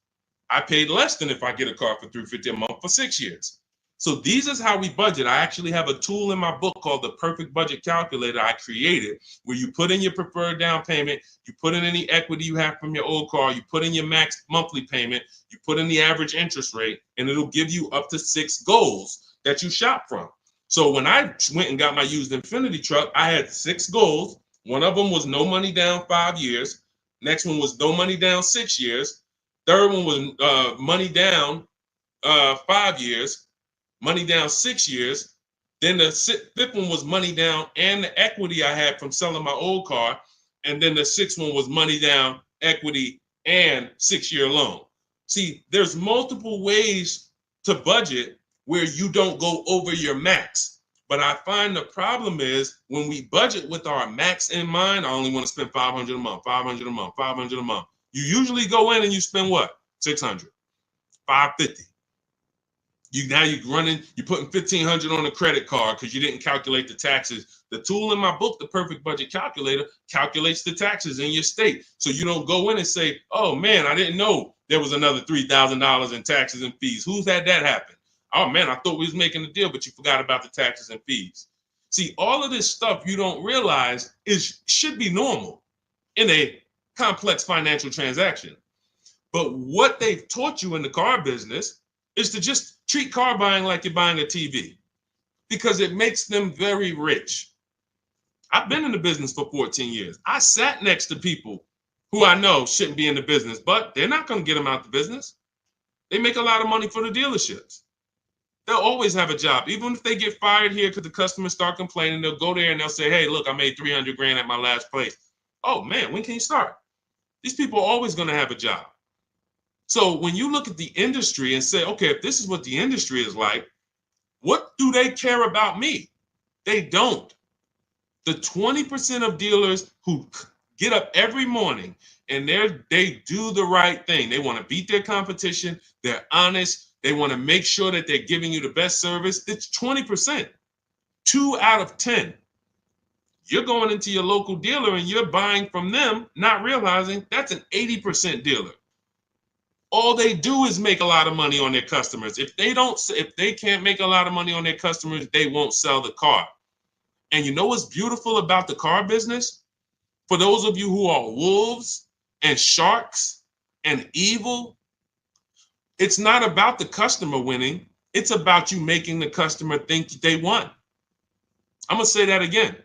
I paid less than if I get a car for $350 a month for 6 years. So these is how we budget. I actually have a tool in my book called the Perfect Budget Calculator I created, where you put in your preferred down payment, you put in any equity you have from your old car, you put in your max monthly payment, you put in the average interest rate, and it'll give you up to 6 goals that you shop from. So when I went and got my used Infiniti truck, I had 6 goals. One of them was no money down 5 years. Next one was no money down 6 years. Third one was money down 5 years. Money down 6 years. Then the fifth one was money down and the equity I had from selling my old car. And then the 6th one was money down, equity, and 6-year loan. See, there's multiple ways to budget where you don't go over your max. But I find the problem is when we budget with our max in mind, I only want to spend $500 a month, $500 a month, $500 a month. You usually go in and you spend what? $600, $550. You're putting $1,500 on a credit card because you didn't calculate the taxes. The tool in my book, the Perfect Budget Calculator, calculates the taxes in your state. So you don't go in and say, oh man, I didn't know there was another $3,000 in taxes and fees. Who's had that happen? Oh man, I thought we was making a deal, but you forgot about the taxes and fees. See, all of this stuff you don't realize should be normal in a complex financial transaction. But what they've taught you in the car business is to just treat car buying like you're buying a TV because it makes them very rich. I've been in the business for 14 years. I sat next to people who I know shouldn't be in the business, but they're not going to get them out the business. They make a lot of money for the dealerships. They'll always have a job. Even if they get fired here because the customers start complaining, they'll go there and they'll say, hey, look, I made 300 grand at my last place. Oh man, when can you start? These people are always going to have a job. So when you look at the industry and say, okay, if this is what the industry is like, what do they care about me? They don't. The 20% of dealers who get up every morning and they do the right thing. They want to beat their competition. They're honest. They want to make sure that they're giving you the best service. It's 20%. 2 out of 10. You're going into your local dealer and you're buying from them, not realizing that's an 80% dealer. All they do is make a lot of money on their customers. If they can't make a lot of money on their customers, they won't sell the car. And you know what's beautiful about the car business? For those of you who are wolves and sharks and evil, it's not about the customer winning. It's about you making the customer think they won. I'm going to say that again.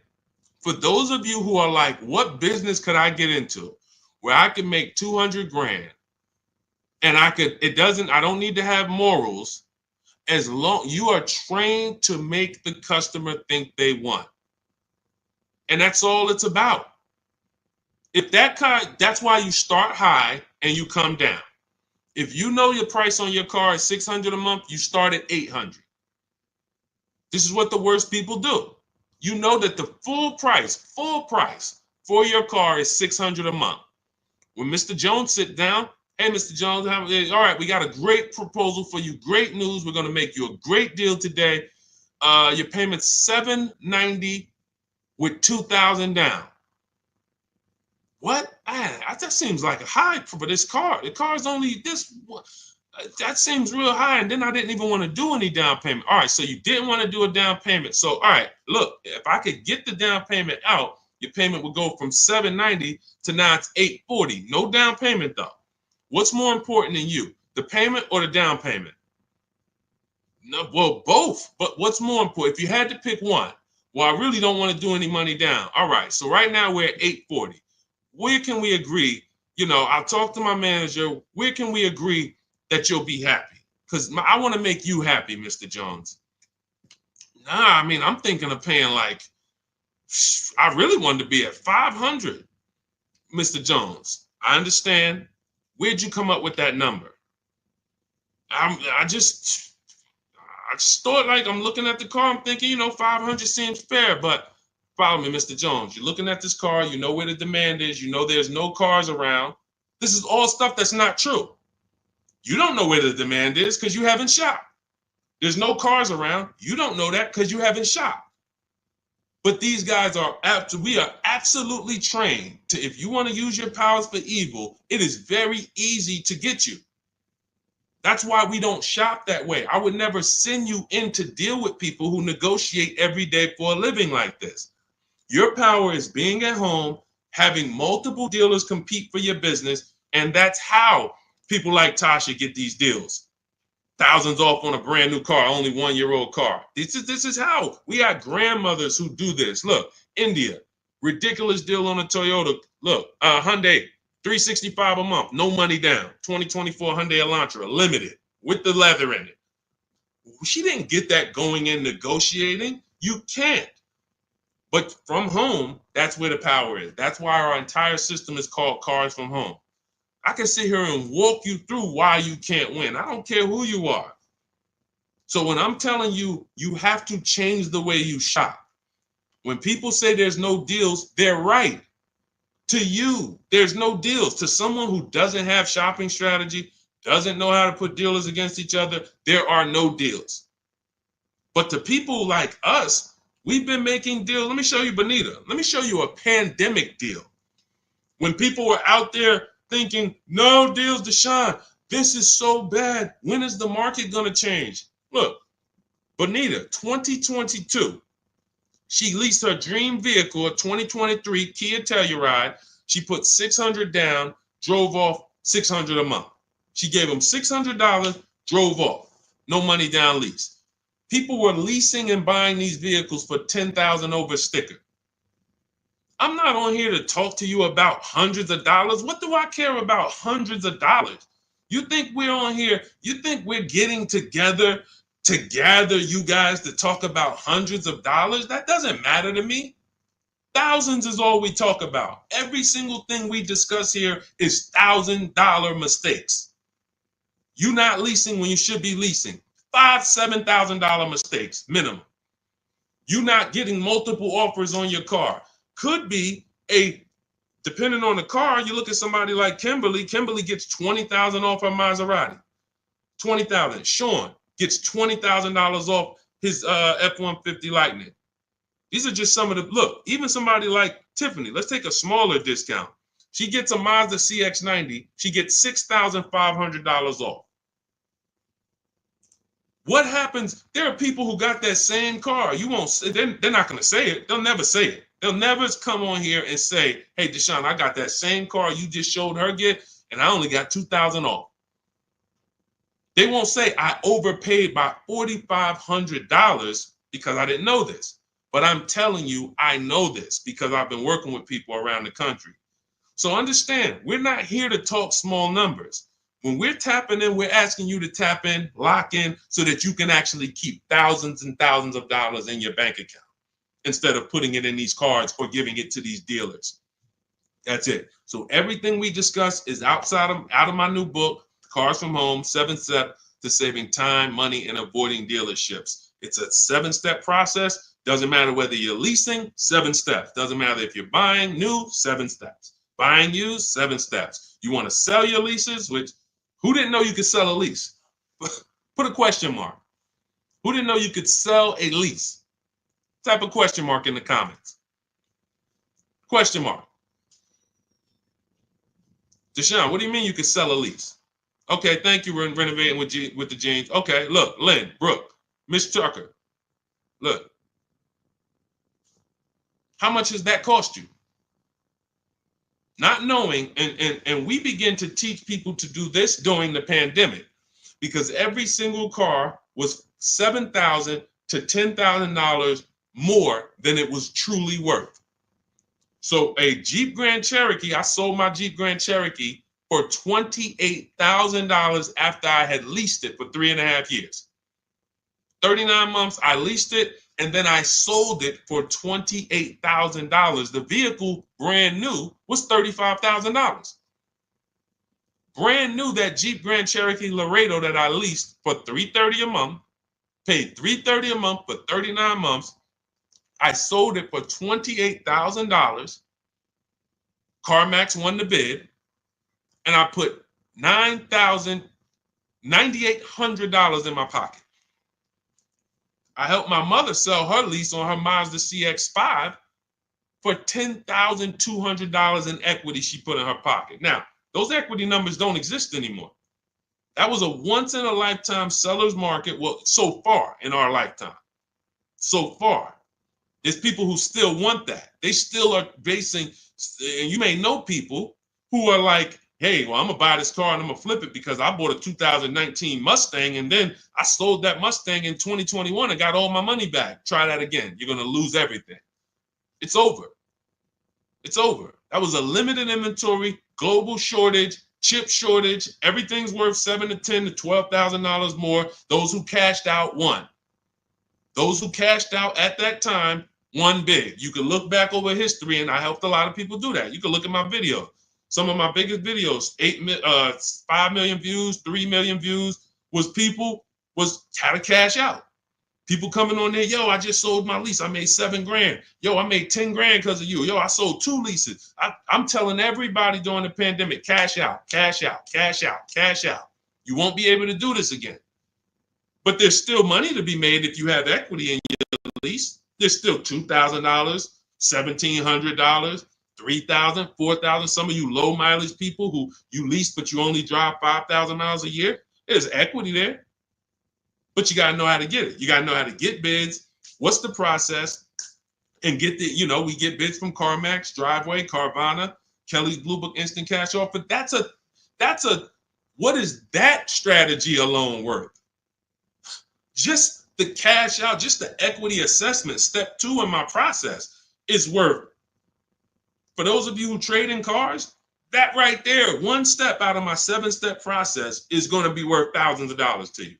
For those of you who are like, what business could I get into where I can make 200 grand? And I don't need to have morals as long you are trained to make the customer think they won. And that's all it's about. If that's why you start high and you come down. If you know your price on your car is $600 a month, you start at $800. This is what the worst people do. You know that the full price for your car is $600 a month. When Mr. Jones sit down, hey, Mr. Jones, all right, we got a great proposal for you. Great news. We're going to make you a great deal today. Your payment's $790 with $2,000 down. What? That seems like a high for this car. The car is only this. That seems real high. And then I didn't even want to do any down payment. All right, so you didn't want to do a down payment. So, all right, look, if I could get the down payment out, your payment would go from $790 to now it's $840. No down payment, though. What's more important than you, the payment or the down payment? No, well, both. But what's more important? If you had to pick one, well, I really don't want to do any money down. All right, so right now we're at $840. Where can we agree? You know, I'll talk to my manager. Where can we agree that you'll be happy. Because I want to make you happy, Mr. Jones. Nah, I mean, I'm thinking of paying like, I really wanted to be at 500, Mr. Jones. I understand. Where'd you come up with that number? I just thought, like, I'm looking at the car, I'm thinking, 500 seems fair, but follow me, Mr. Jones. You're looking at this car, you know where the demand is, you know there's no cars around. This is all stuff that's not true. You don't know where the demand is because you haven't shopped. There's no cars around. You don't know that because you haven't shopped. But these guys we are absolutely trained to, if you want to use your powers for evil, it is very easy to get you. That's why we don't shop that way. I would never send you in to deal with people who negotiate every day for a living like this. Your power is being at home, having multiple dealers compete for your business, and that's how people like Tasha get these deals. Thousands off on a brand new car, only 1-year-old car. This is how. We got grandmothers who do this. Look, India, ridiculous deal on a Toyota. Look, Hyundai, $365 a month, no money down. 2024 Hyundai Elantra, limited, with the leather in it. She didn't get that going in negotiating. You can't. But from home, that's where the power is. That's why our entire system is called Cars from Home. I can sit here and walk you through why you can't win. I don't care who you are. So when I'm telling you, you have to change the way you shop. When people say there's no deals, they're right. To you, there's no deals. To someone who doesn't have shopping strategy, doesn't know how to put dealers against each other, there are no deals. But to people like us, we've been making deals. Let me show you, Bonita. Let me show you a pandemic deal. When people were out there thinking, no deals, Deshone, this is so bad. When is the market going to change? Look, Bonita, 2022, she leased her dream vehicle, a 2023 Kia Telluride. She put $600 down, drove off $600 a month. She gave them $600, drove off, no money down lease. People were leasing and buying these vehicles for $10,000 over sticker. I'm not on here to talk to you about hundreds of dollars. What do I care about hundreds of dollars? You think we're on here, you think we're getting together to gather you guys to talk about hundreds of dollars? That doesn't matter to me. Thousands is all we talk about. Every single thing we discuss here is $1,000 mistakes. You not leasing when you should be leasing. $5,000, $7,000 mistakes minimum. You not getting multiple offers on your car. Could be depending on the car, you look at somebody like Kimberly. Kimberly gets $20,000 off her Maserati. $20,000. Sean gets $20,000 off his F-150 Lightning. These are just some of the, look, even somebody like Tiffany, let's take a smaller discount. She gets a Mazda CX-90. She gets $6,500 off. What happens? There are people who got that same car. You won't. They're not going to say it. They'll never say it. They'll never come on here and say, "Hey, Deshone, I got that same car you just showed her get, and I only got $2,000 off." They won't say I overpaid by $4,500 because I didn't know this. But I'm telling you, I know this because I've been working with people around the country. So understand, we're not here to talk small numbers. When we're tapping in, we're asking you to tap in, lock in, so that you can actually keep thousands and thousands of dollars in your bank account instead of putting it in these cards or giving it to these dealers. That's it. So everything we discuss is out of my new book, Cars from Home, 7 Steps to Saving Time, Money, and Avoiding Dealerships. It's a 7-step process. Doesn't matter whether you're leasing, 7 steps. Doesn't matter if you're buying new, 7 steps. Buying used, 7 steps. You want to sell your leases, which who didn't know you could sell a lease? Put a question mark. Who didn't know you could sell a lease? Type a question mark in the comments. Question mark. Deshone, what do you mean you could sell a lease? Okay, thank you. We're renovating with the jeans. Okay, look, Lynn, Brooke, Miss Tucker. Look. How much has that cost you? Not knowing, and we begin to teach people to do this during the pandemic because every single car was $7,000 to $10,000 more than it was truly worth. So a Jeep Grand Cherokee, I sold my Jeep Grand Cherokee for $28,000 after I had leased it for 3.5 years. 39 months, I leased it, and then I sold it for $28,000. The vehicle, brand new, was $35,000. Brand new, that Jeep Grand Cherokee Laredo that I leased for $330 a month, paid $330 a month for 39 months. I sold it for $28,000. CarMax won the bid, and I put $9,800 in my pocket. I helped my mother sell her lease on her Mazda CX-5 for $10,200 in equity she put in her pocket. Now, those equity numbers don't exist anymore. That was a once-in-a-lifetime seller's market, well, so far in our lifetime. So far. There's people who still want that. They still are basing, and you may know people who are like, hey, well, I'm going to buy this car and I'm going to flip it because I bought a 2019 Mustang and then I sold that Mustang in 2021 and got all my money back. Try that again. You're going to lose everything. It's over. It's over. That was a limited inventory, global shortage, chip shortage. Everything's worth $7,000 to $10,000 to $12,000 more. Those who cashed out won. Those who cashed out at that time won big. You can look back over history, and I helped a lot of people do that. You can look at my videos. Some of my biggest videos, 5 million views, 3 million views, was had to cash out. People coming on there, yo, I just sold my lease. I made $7,000. Yo, I made $10,000 because of you. Yo, I sold 2 leases. I'm telling everybody during the pandemic, cash out, cash out, cash out, cash out. You won't be able to do this again. But there's still money to be made if you have equity in your lease. There's still $2,000, $1,700, $3,000, $4,000. Some of you low mileage people who you lease, but you only drive 5,000 miles a year. There's equity there, but you got to know how to get it. You got to know how to get bids. What's the process? And get we get bids from CarMax, Driveway, Carvana, Kelly's Blue Book Instant Cash Offer. What is that strategy alone worth? Just the cash out, just the equity assessment, step 2 in my process is worth. For those of you who trade in cars, that right there, 1 step out of my 7-step process is going to be worth thousands of dollars to you.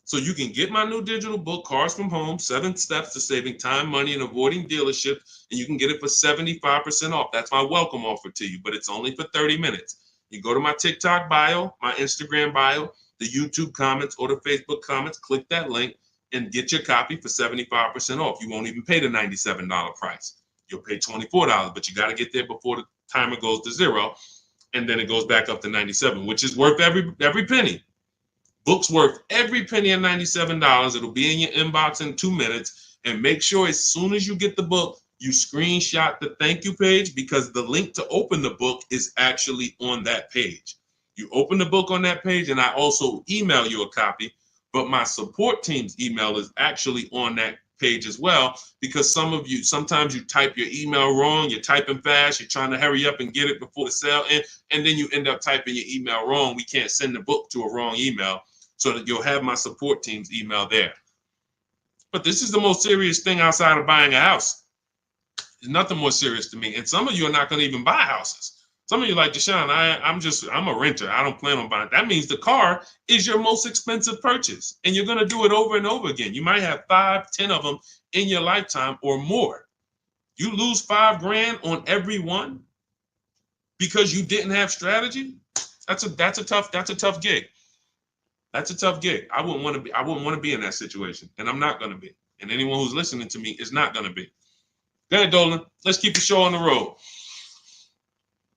So you can get my new digital book, Cars from Home, 7 Steps to Saving Time, Money, and Avoiding Dealership, and you can get it for 75% off. That's my welcome offer to you, but it's only for 30 minutes. You go to my TikTok bio, my Instagram bio, the YouTube comments, or the Facebook comments, click that link and get your copy for 75% off. You won't even pay the $97 price. You'll pay $24, but you got to get there before the timer goes to 0, and then it goes back up to $97, which is worth every penny. Book's worth every penny at $97. It'll be in your inbox in 2 minutes. And make sure as soon as you get the book, you screenshot the thank you page, because the link to open the book is actually on that page. You open the book on that page, and I also email you a copy, but my support team's email is actually on that page as well, because sometimes you type your email wrong, you're typing fast, you're trying to hurry up and get it before the sale ends, and then you end up typing your email wrong. We can't send the book to a wrong email, so that you'll have my support team's email there. But this is the most serious thing outside of buying a house. There's nothing more serious to me. And some of you are not going to even buy houses. Some of you like, Deshone, I'm a renter. I don't plan on buying. That means the car is your most expensive purchase, and you're going to do it over and over again. You might have 5, 10 of them in your lifetime or more. You lose $5,000 on every one because you didn't have strategy. That's a tough gig. That's a tough gig. I wouldn't want to be in that situation, and I'm not going to be. And anyone who's listening to me is not going to be. Go ahead, Dolan. Let's keep the show on the road.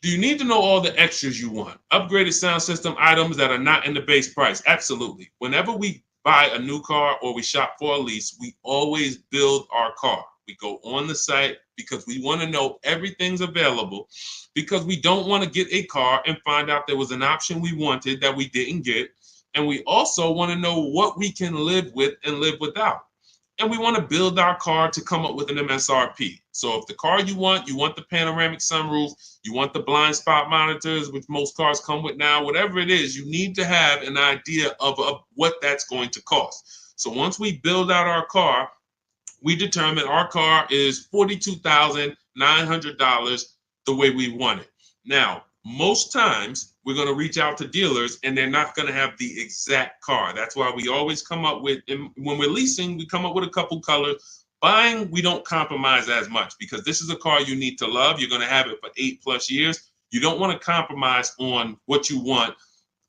Do you need to know all the extras you want? Upgraded sound system items that are not in the base price? Absolutely. Whenever we buy a new car or we shop for a lease, we always build our car. We go on the site because we want to know everything's available, because we don't want to get a car and find out there was an option we wanted that we didn't get. And we also want to know what we can live with and live without. And we want to build our car to come up with an MSRP. So if the car you want the panoramic sunroof, you want the blind spot monitors, which most cars come with now, whatever it is, you need to have an idea of what that's going to cost. So once we build out our car, we determine our car is $42,900 the way we want it. Now, most times we're going to reach out to dealers and they're not going to have the exact car. That's why we always come up with, and when we're leasing, we come up with a couple colors. Buying, we don't compromise as much because this is a car you need to love. You're going to have it for 8+ years. You don't want to compromise on what you want,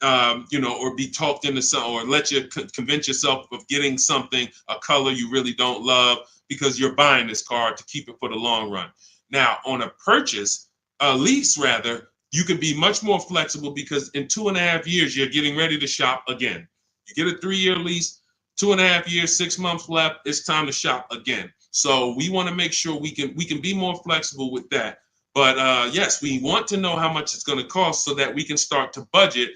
or be talked into something, or let you convince yourself of getting something, a color you really don't love, because you're buying this car to keep it for the long run. Now, on a lease rather, you can be much more flexible because in 2.5 years, you're getting ready to shop again. You get a 3-year lease, 2.5 years, 6 months left, it's time to shop again. So we want to make sure we can be more flexible with that. But yes, we want to know how much it's going to cost so that we can start to budget.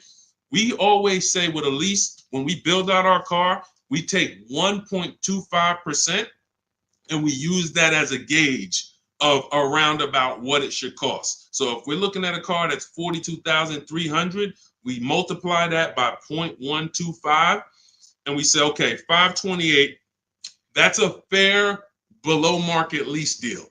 We always say with a lease, when we build out our car, we take 1.25% and we use that as a gauge of around about what it should cost. So if we're looking at a car that's $42,300, we multiply that by 0.125 and we say, okay, $528, that's a fair below market lease deal.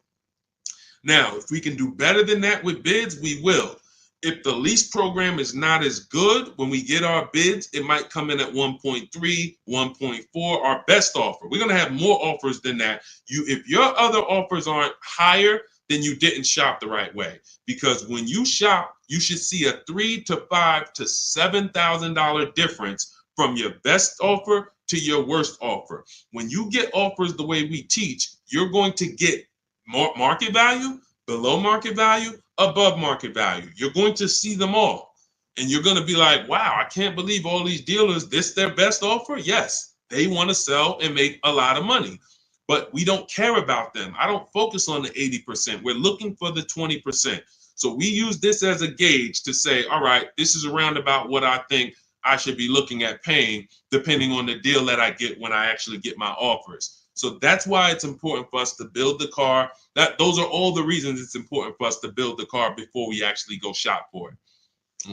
Now, if we can do better than that with bids, we will. If the lease program is not as good, when we get our bids, it might come in at 1.3, 1.4, our best offer. We're going to have more offers than that. If your other offers aren't higher, then you didn't shop the right way. Because when you shop, you should see a $3,000 to $5,000 to $7,000 difference from your best offer to your worst offer. When you get offers the way we teach, you're going to get more market value, below market value, above market value. You're going to see them all. And you're going to be like, wow, I can't believe all these dealers, this their best offer? Yes, they want to sell and make a lot of money. But we don't care about them. I don't focus on the 80%. We're looking for the 20%. So we use this as a gauge to say, all right, this is around about what I think I should be looking at paying, depending on the deal that I get when I actually get my offers. So that's why it's important for us to build the car. Those are all the reasons it's important for us to build the car before we actually go shop for it.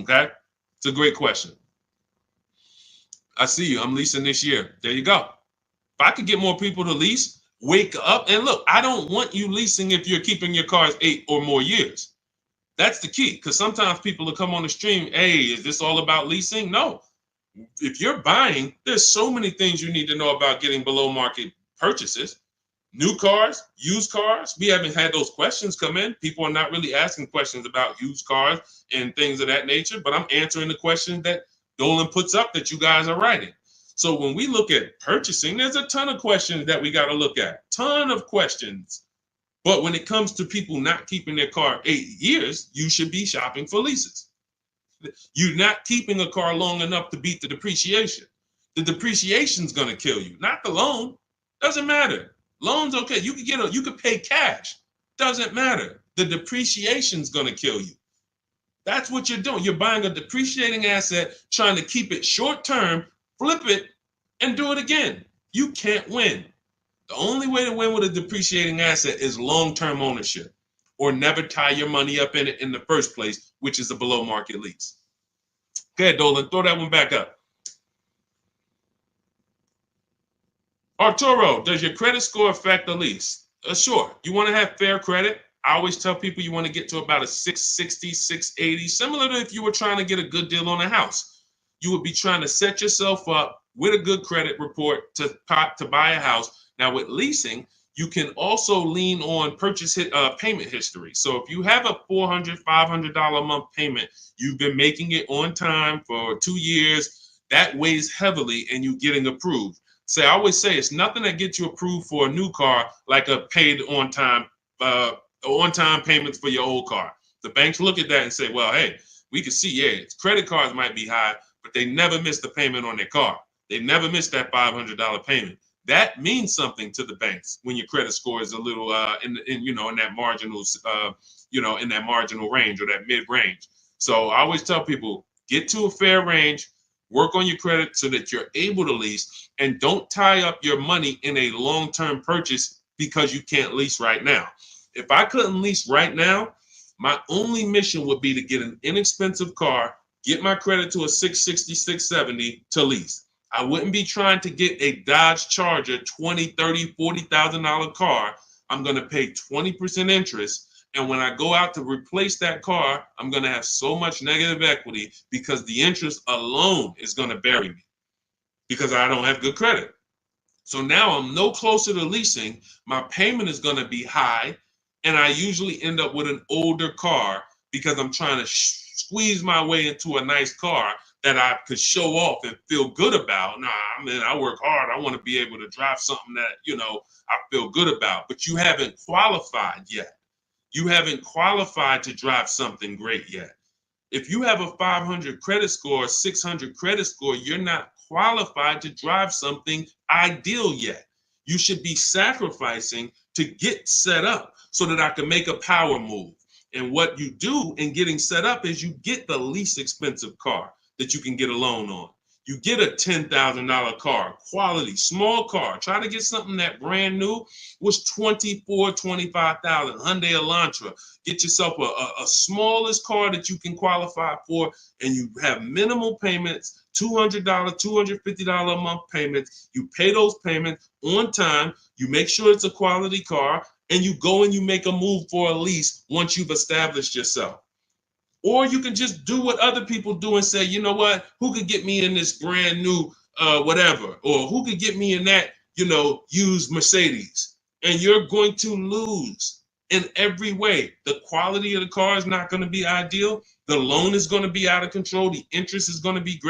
Okay? It's a great question. I see you. I'm leasing this year. There you go. If I could get more people to lease, wake up and look. I don't want you leasing if you're keeping your cars 8 or more years. That's the key, because sometimes people will come on the stream, hey, is this all about leasing? No. If you're buying, there's so many things you need to know about getting below market purchases. New cars, used cars, we haven't had those questions come in. People are not really asking questions about used cars and things of that nature, but I'm answering the questions that Dolan puts up that you guys are writing. So when we look at purchasing, there's a ton of questions that we got to look at, ton of questions. But when it comes to people not keeping their car 8 years, you should be shopping for leases. You're not keeping a car long enough to beat the depreciation. The depreciation's going to kill you, not the loan. Doesn't matter. Loan's okay. You could pay cash. Doesn't matter. The depreciation's going to kill you. That's what you're doing. You're buying a depreciating asset, trying to keep it short term, flip it, and do it again. You can't win. The only way to win with a depreciating asset is long-term ownership, or never tie your money up in it in the first place, which is a below market lease. Go ahead, Dolan, throw that one back up. Arturo, does your credit score affect the lease? Sure. You want to have fair credit? I always tell people you want to get to about a 660, 680, similar to if you were trying to get a good deal on a house. You would be trying to set yourself up with a good credit report to buy a house. Now with leasing, you can also lean on payment history. So if you have a $400, $500 a month payment, you've been making it on time for 2 years, that weighs heavily in you getting approved. I always say it's nothing that gets you approved for a new car like a paid on-time payments for your old car. The banks look at that and say, well, hey, we can see, yeah, credit cards might be high, but they never miss the payment on their car. They never miss that $500 payment. That means something to the banks when your credit score is a little in that marginal in that marginal range or that mid range. So I always tell people, get to a fair range, work on your credit so that you're able to lease, and don't tie up your money in a long-term purchase because you can't lease right now. If I couldn't lease right now, my only mission would be to get an inexpensive car, get my credit to a 660, 670 to lease. I wouldn't be trying to get a Dodge Charger, $20,000, $30,000, $40,000 car. I'm going to pay 20% interest And when I go out to replace that car, I'm going to have so much negative equity because the interest alone is going to bury me because I don't have good credit. So now I'm no closer to leasing. My payment is going to be high. And I usually end up with an older car because I'm trying to squeeze my way into a nice car that I could show off and feel good about. Nah, I mean, I work hard. I want to be able to drive something that, I feel good about. But you haven't qualified yet. You haven't qualified to drive something great yet. If you have a 500 credit score, 600 credit score, you're not qualified to drive something ideal yet. You should be sacrificing to get set up so that I can make a power move. And what you do in getting set up is you get the least expensive car that you can get a loan on. You get a $10,000 car, quality, small car. Try to get something that brand new was $24,000, $25,000, Hyundai Elantra. Get yourself a smallest car that you can qualify for, and you have minimal payments, $200, $250 a month payments. You pay those payments on time. You make sure it's a quality car, and you go and you make a move for a lease once you've established yourself. Or you can just do what other people do and say, you know what, who could get me in this brand new whatever, or who could get me in that, used Mercedes? And you're going to lose in every way. The quality of the car is not going to be ideal. The loan is going to be out of control. The interest is going to be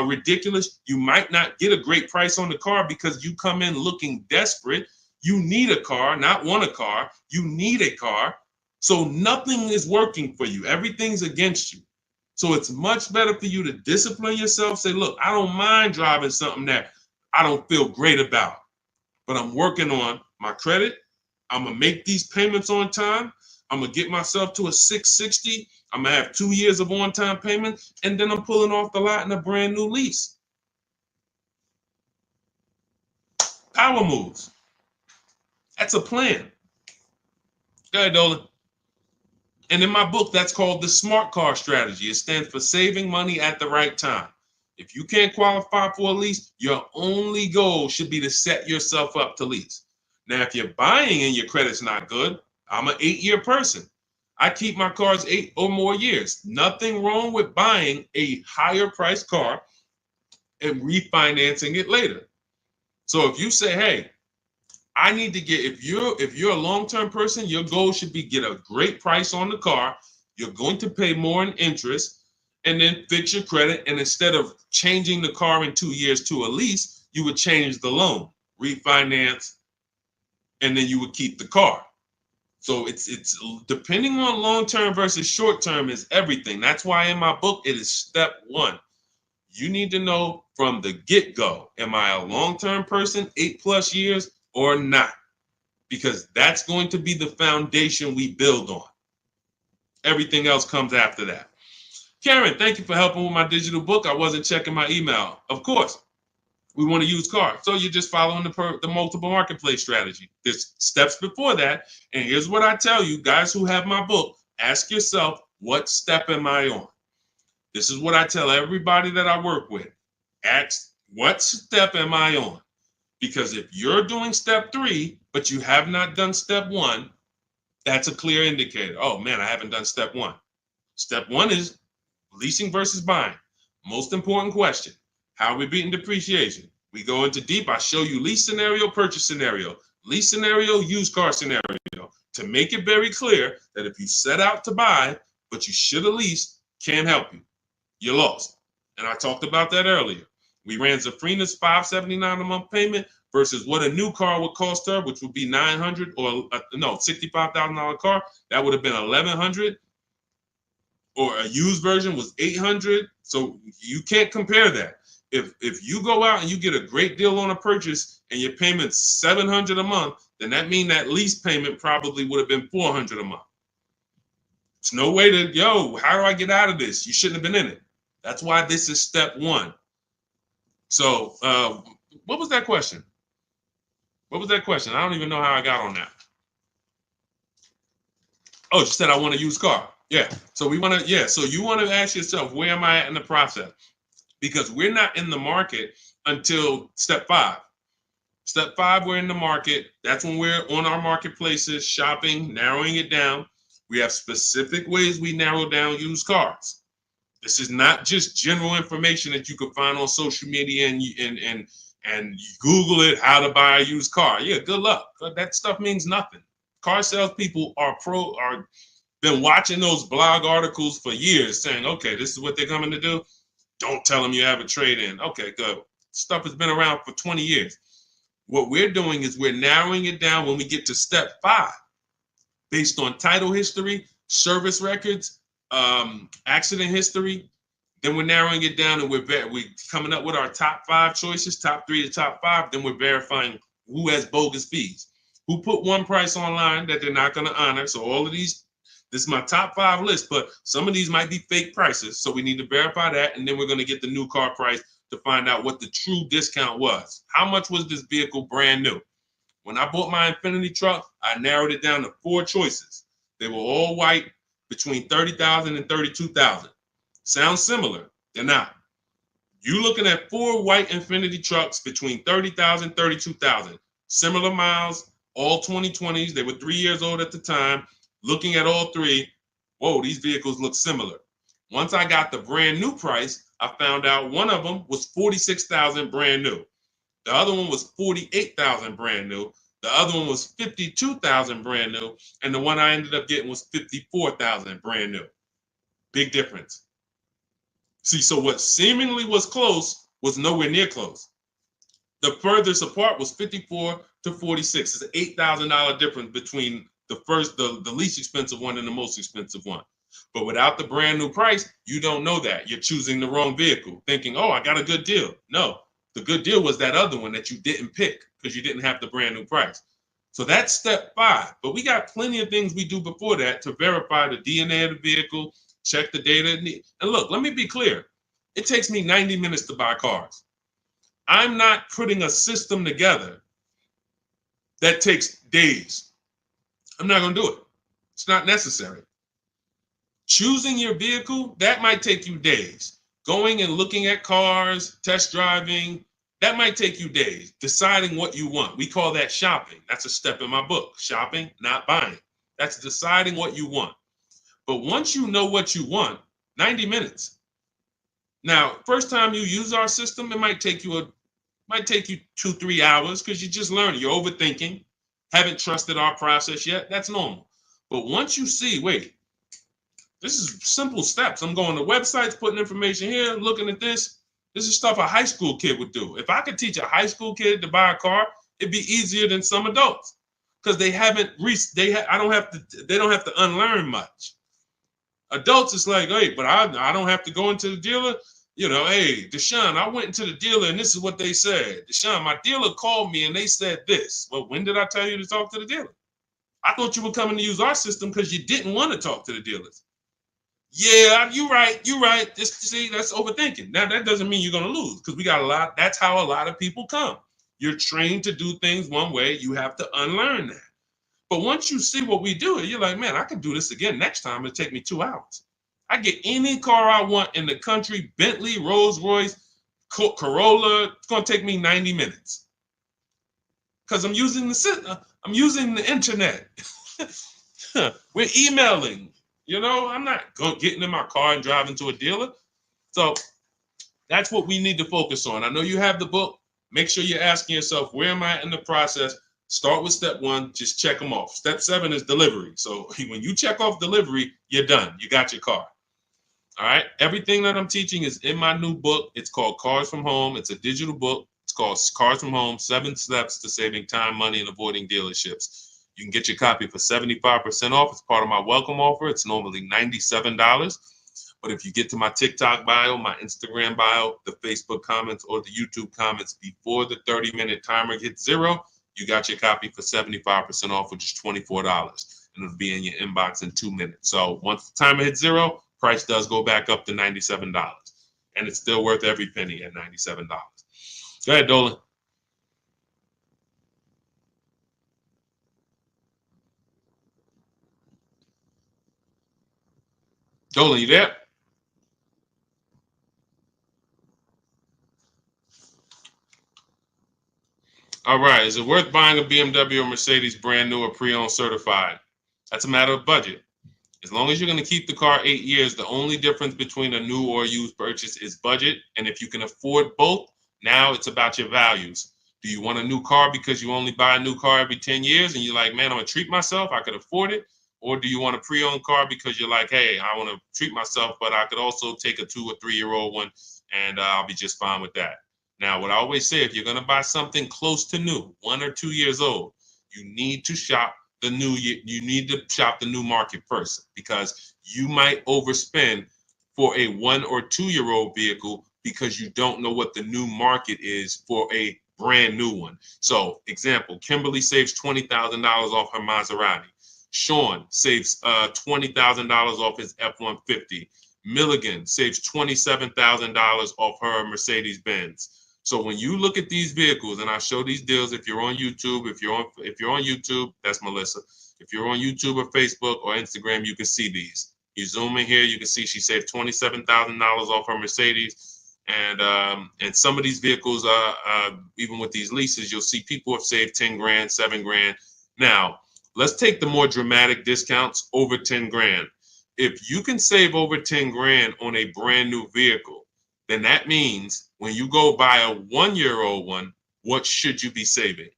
ridiculous. You might not get a great price on the car because you come in looking desperate. You need a car, not want a car. You need a car. So nothing is working for you. Everything's against you. So it's much better for you to discipline yourself. Say, look, I don't mind driving something that I don't feel great about, but I'm working on my credit. I'm going to make these payments on time. I'm going to get myself to a 660. I'm going to have 2 years of on-time payments, and then I'm pulling off the lot in a brand new lease. Power moves. That's a plan. Go ahead, Dolan. And in my book, that's called the SMART car strategy. It stands for saving money at the right time. If you can't qualify for a lease, your only goal should be to set yourself up to lease. Now, if you're buying and your credit's not good, I'm an 8-year person. I keep my cars 8 or more years. Nothing wrong with buying a higher priced car and refinancing it later. So if you say, hey, I need to get, if you're a long-term person, your goal should be get a great price on the car. You're going to pay more in interest and then fix your credit. And instead of changing the car in 2 years to a lease, you would change the loan, refinance, and then you would keep the car. So it's depending on long-term versus short-term is everything. That's why in my book, it is step 1. You need to know from the get-go, am I a long-term person, 8+ years, or not? Because that's going to be the foundation we build on. Everything else comes after that. Karen, thank you for helping with my digital book. I wasn't checking my email. Of course, we want to use cars. So you're just following the multiple marketplace strategy. There's steps before that. And here's what I tell you, guys who have my book, ask yourself, what step am I on? This is what I tell everybody that I work with. Ask, what step am I on? Because if you're doing step 3, but you have not done step 1, that's a clear indicator. Oh man, I haven't done step 1. Step 1 is leasing versus buying. Most important question. How are we beating depreciation? We go into deep. I show you lease scenario, purchase scenario, lease scenario, used car scenario, to make it very clear that if you set out to buy, but you should have leased, can't help you. You're lost. And I talked about that earlier. We ran Zafrina's $579 a month payment versus what a new car would cost her, which would be $900 or $65,000 car. That would have been $1,100. Or a used version was $800. So you can't compare that. If you go out and you get a great deal on a purchase and your payment's $700 a month, then that means that lease payment probably would have been $400 a month. It's no way to, how do I get out of this? You shouldn't have been in it. That's why this is step 1. So what was that question? What was that question? I don't even know how I got on that. Oh, you said I want to use car. Yeah. So we want to, so you want to ask yourself, where am I at in the process? Because we're not in the market until step 5. Step 5, we're in the market. That's when we're on our marketplaces, shopping, narrowing it down. We have specific ways we narrow down used cars. This is not just general information that you can find on social media and you Google it, how to buy a used car. Yeah, good luck. That stuff means nothing. Car salespeople are been watching those blog articles for years saying, okay, this is what they're coming to do. Don't tell them you have a trade-in. Okay, good. Stuff has been around for 20 years. What we're doing is we're narrowing it down when we get to step 5, based on title history, service records, accident history. Then we're narrowing it down and we're coming up with our top 5 choices, top 3 to top 5. Then we're verifying who has bogus fees, who put one price online that they're not going to honor. So all of these, this is my top 5 list, but some of these might be fake prices. So we need to verify that. And then we're going to get the new car price to find out what the true discount was. How much was this vehicle brand new? When I bought my Infiniti truck, I narrowed it down to 4 choices. They were all white, between $30,000 and $32,000. Sounds similar. They're not. You looking at 4 white Infiniti trucks between $30,000 and $32,000. Similar miles, all 2020s. They were 3 years old at the time. Looking at all 3, whoa, these vehicles look similar. Once I got the brand new price, I found out one of them was $46,000 brand new. The other one was $48,000 brand new. The other one was $52,000 brand new. And the one I ended up getting was $54,000 brand new. Big difference. See, so what seemingly was close was nowhere near close. The furthest apart was 54 to 46. It's an $8,000 difference between the least expensive one and the most expensive one. But without the brand new price, you don't know that. You're choosing the wrong vehicle, thinking, oh, I got a good deal. No, the good deal was that other one that you didn't pick because you didn't have the brand new price. So that's step 5. But we got plenty of things we do before that to verify the DNA of the vehicle, check the data. And look, let me be clear. It takes me 90 minutes to buy cars. I'm not putting a system together that takes days. I'm not going to do it. It's not necessary. Choosing your vehicle, that might take you days. Going and looking at cars, test driving, that might take you days. Deciding what you want. We call that shopping. That's a step in my book. Shopping, not buying. That's deciding what you want. But once you know what you want, 90 minutes. Now, first time you use our system, it might take you 2-3 hours because you're just learning. You're overthinking. Haven't trusted our process yet. That's normal. But once you see, wait, this is simple steps. I'm going to websites, putting information here, looking at this. This is stuff a high school kid would do. If I could teach a high school kid to buy a car, it'd be easier than some adults because they don't have to unlearn much. Adults, it's like, hey, but I don't have to go into the dealer. You know, hey, Deshone, I went into the dealer and this is what they said. Deshone, my dealer called me and they said this. Well, when did I tell you to talk to the dealer? I thought you were coming to use our system because you didn't want to talk to the dealers. Yeah, you're right. See, that's overthinking. Now, that doesn't mean you're going to lose because we got a lot. That's how a lot of people come. You're trained to do things one way. You have to unlearn that. But once you see what we do, you're like, man, I can do this again next time. It'll take me 2 hours. I get any car I want in the country, Bentley, Rolls Royce, Corolla. It's going to take me 90 minutes because I'm using the internet. We're emailing. You know, I'm not getting in my car and driving to a dealer. So that's what we need to focus on. I know you have the book. Make sure you're asking yourself, where am I in the process? Start with step 1, just check them off. Step 7 is delivery. So when you check off delivery, you're done. You got your car. All right. Everything that I'm teaching is in my new book. It's called Cars from Home. It's a digital book. It's called Cars from Home, 7 Steps to Saving Time, Money, and Avoiding Dealerships. You can get your copy for 75% off. It's part of my welcome offer. It's normally $97. But if you get to my TikTok bio, my Instagram bio, the Facebook comments, or the YouTube comments before the 30-minute timer hits 0, you got your copy for 75% off, which is $24. And it'll be in your inbox in 2 minutes. So once the timer hits 0, price does go back up to $97. And it's still worth every penny at $97. Go ahead, Dolan. Dolan, you there? All right. Is it worth buying a BMW or Mercedes brand new or pre-owned certified? That's a matter of budget. As long as you're going to keep the car 8 years, the only difference between a new or used purchase is budget. And if you can afford both, now it's about your values. Do you want a new car because you only buy a new car every 10 years and you're like, man, I'm going to treat myself, I could afford it? Or do you want a pre-owned car because you're like, hey, I want to treat myself, but I could also take a 2 or 3 year old one and I'll be just fine with that. Now, what I always say, if you're going to buy something close to new, 1 or 2 years old, you need to shop the new. You need to shop the new market first, because you might overspend for a 1 or 2 year old vehicle because you don't know what the new market is for a brand new one. So, example, Kimberly saves $20,000 off her Maserati. Sean saves $20,000 off his F-150. Milligan saves $27,000 off her Mercedes-Benz. So when you look at these vehicles, and I show these deals, if you're on YouTube, if you're on YouTube, that's Melissa. If you're on YouTube or Facebook or Instagram, you can see these. You zoom in here, you can see she saved $27,000 off her Mercedes. And some of these vehicles, even with these leases, you'll see people have saved 10 grand, 7 grand. Now, let's take the more dramatic discounts over 10 grand. If you can save over 10 grand on a brand new vehicle, then that means when you go buy a 1 year old one, what should you be saving?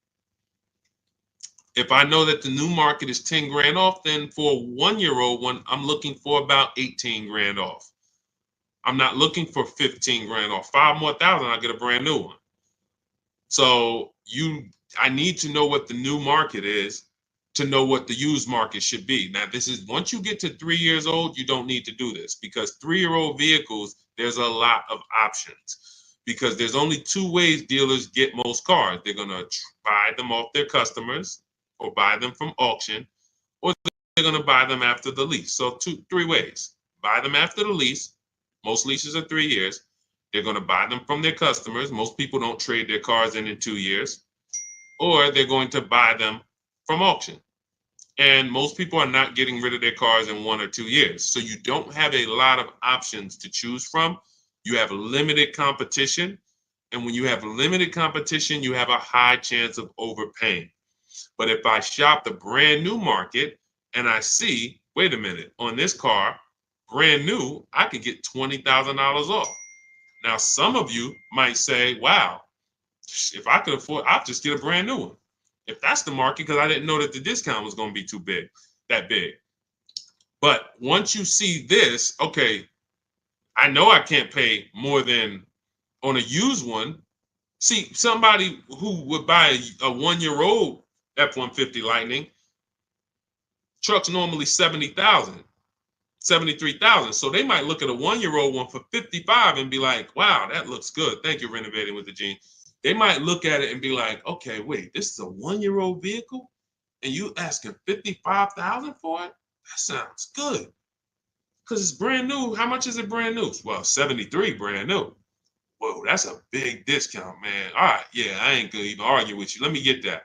If I know that the new market is 10 grand off, then for a 1 year old one, I'm looking for about 18 grand off. I'm not looking for 15 grand off. 5 more thousand, I get a brand new one. So I need to know what the new market is to know what the used market should be. Now, this is once you get to 3 years old, you don't need to do this, because 3-year-old vehicles, there's a lot of options, because there's only 2 ways dealers get most cars. They're going to buy them off their customers, or buy them from auction, or they're going to buy them after the lease. So 3 ways. Buy them after the lease. Most leases are 3 years. They're going to buy them from their customers. Most people don't trade their cars in 2 years. Or they're going to buy them from auction. And most people are not getting rid of their cars in 1 or 2 years. So you don't have a lot of options to choose from. You have limited competition. And when you have limited competition, you have a high chance of overpaying. But if I shop the brand new market and I see, wait a minute, on this car, brand new, I could get $20,000 off. Now, some of you might say, wow, if I could afford, I'll just get a brand new one. If that's the market, because I didn't know that the discount was going to be that big. But once you see this, okay, I know I can't pay more than on a used one. See, somebody who would buy a 1 year old F-150 Lightning, truck's normally 70,000, 73,000. So they might look at a 1 year old one for 55 and be like, wow, that looks good. Thank you, Renovating with the Gene. They might look at it and be like, okay, wait, this is a 1 year old vehicle and you asking 55,000 for it? That sounds good. Because it's brand new. How much is it brand new? Well, 73 brand new. Whoa, that's a big discount, man. All right, yeah, I ain't gonna even argue with you. Let me get that.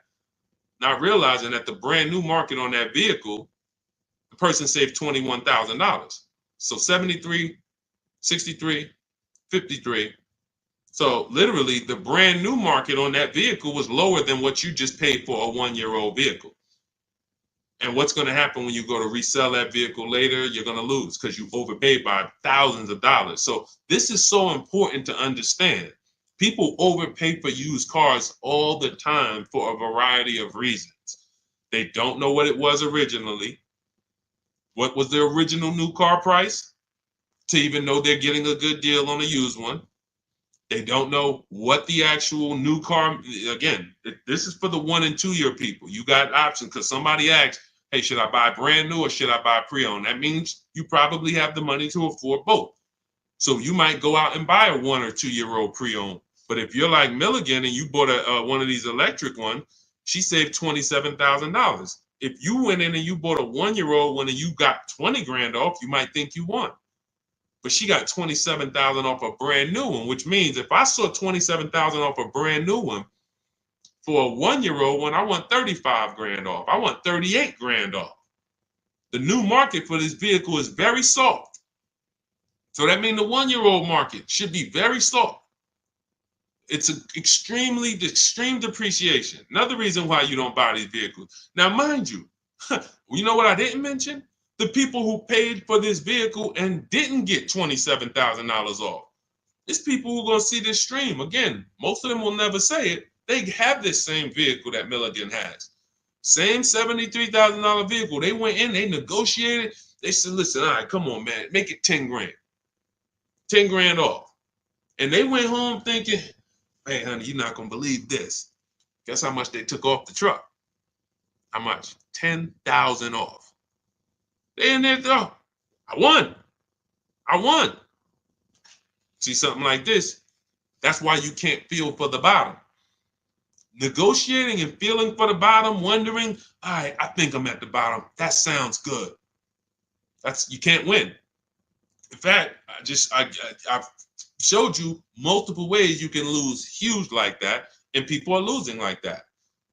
Not realizing that the brand new market on that vehicle, the person saved $21,000. So 73, 63, 53. So literally the brand new market on that vehicle was lower than what you just paid for a 1 year old vehicle. And what's going to happen when you go to resell that vehicle later? You're going to lose because you overpaid by thousands of dollars. So this is so important to understand. People overpay for used cars all the time for a variety of reasons. They don't know what it was originally. What was the original new car price to even know they're getting a good deal on a used one? They don't know what the actual new car, again, this is for the 1 and 2 year people. You got options because somebody asked, hey, should I buy brand new or should I buy pre-owned? That means you probably have the money to afford both. So you might go out and buy a 1 or 2 year old pre-owned. But if you're like Milligan and you bought one of these electric ones, she saved $27,000. If you went in and you bought a 1 year old one and you got 20 grand off, you might think you won. But she got 27,000 off a brand new one, which means if I saw 27,000 off a brand new one, for a 1 year old one, I want 35 grand off. I want 38 grand off. The new market for this vehicle is very soft. So that means the 1 year old market should be very soft. It's an extreme depreciation. Another reason why you don't buy these vehicles. Now, mind you, you know what I didn't mention? the people who paid for this vehicle and didn't get $27,000 off. It's people who are going to see this stream. Again, most of them will never say it. They have this same vehicle that Milligan has. Same $73,000 vehicle. They went in, they negotiated. They said, listen, all right, come on, man, make it 10 grand. 10 grand off. And they went home thinking, hey, honey, you're not going to believe this. Guess how much they took off the truck? How much? 10,000 off. They in there, oh, I won. See something like this, that's why you can't feel for the bottom. Negotiating and feeling for the bottom, wondering, all right, I think I'm at the bottom. That sounds good. You can't win. In fact, I've showed you multiple ways you can lose huge like that, and people are losing like that.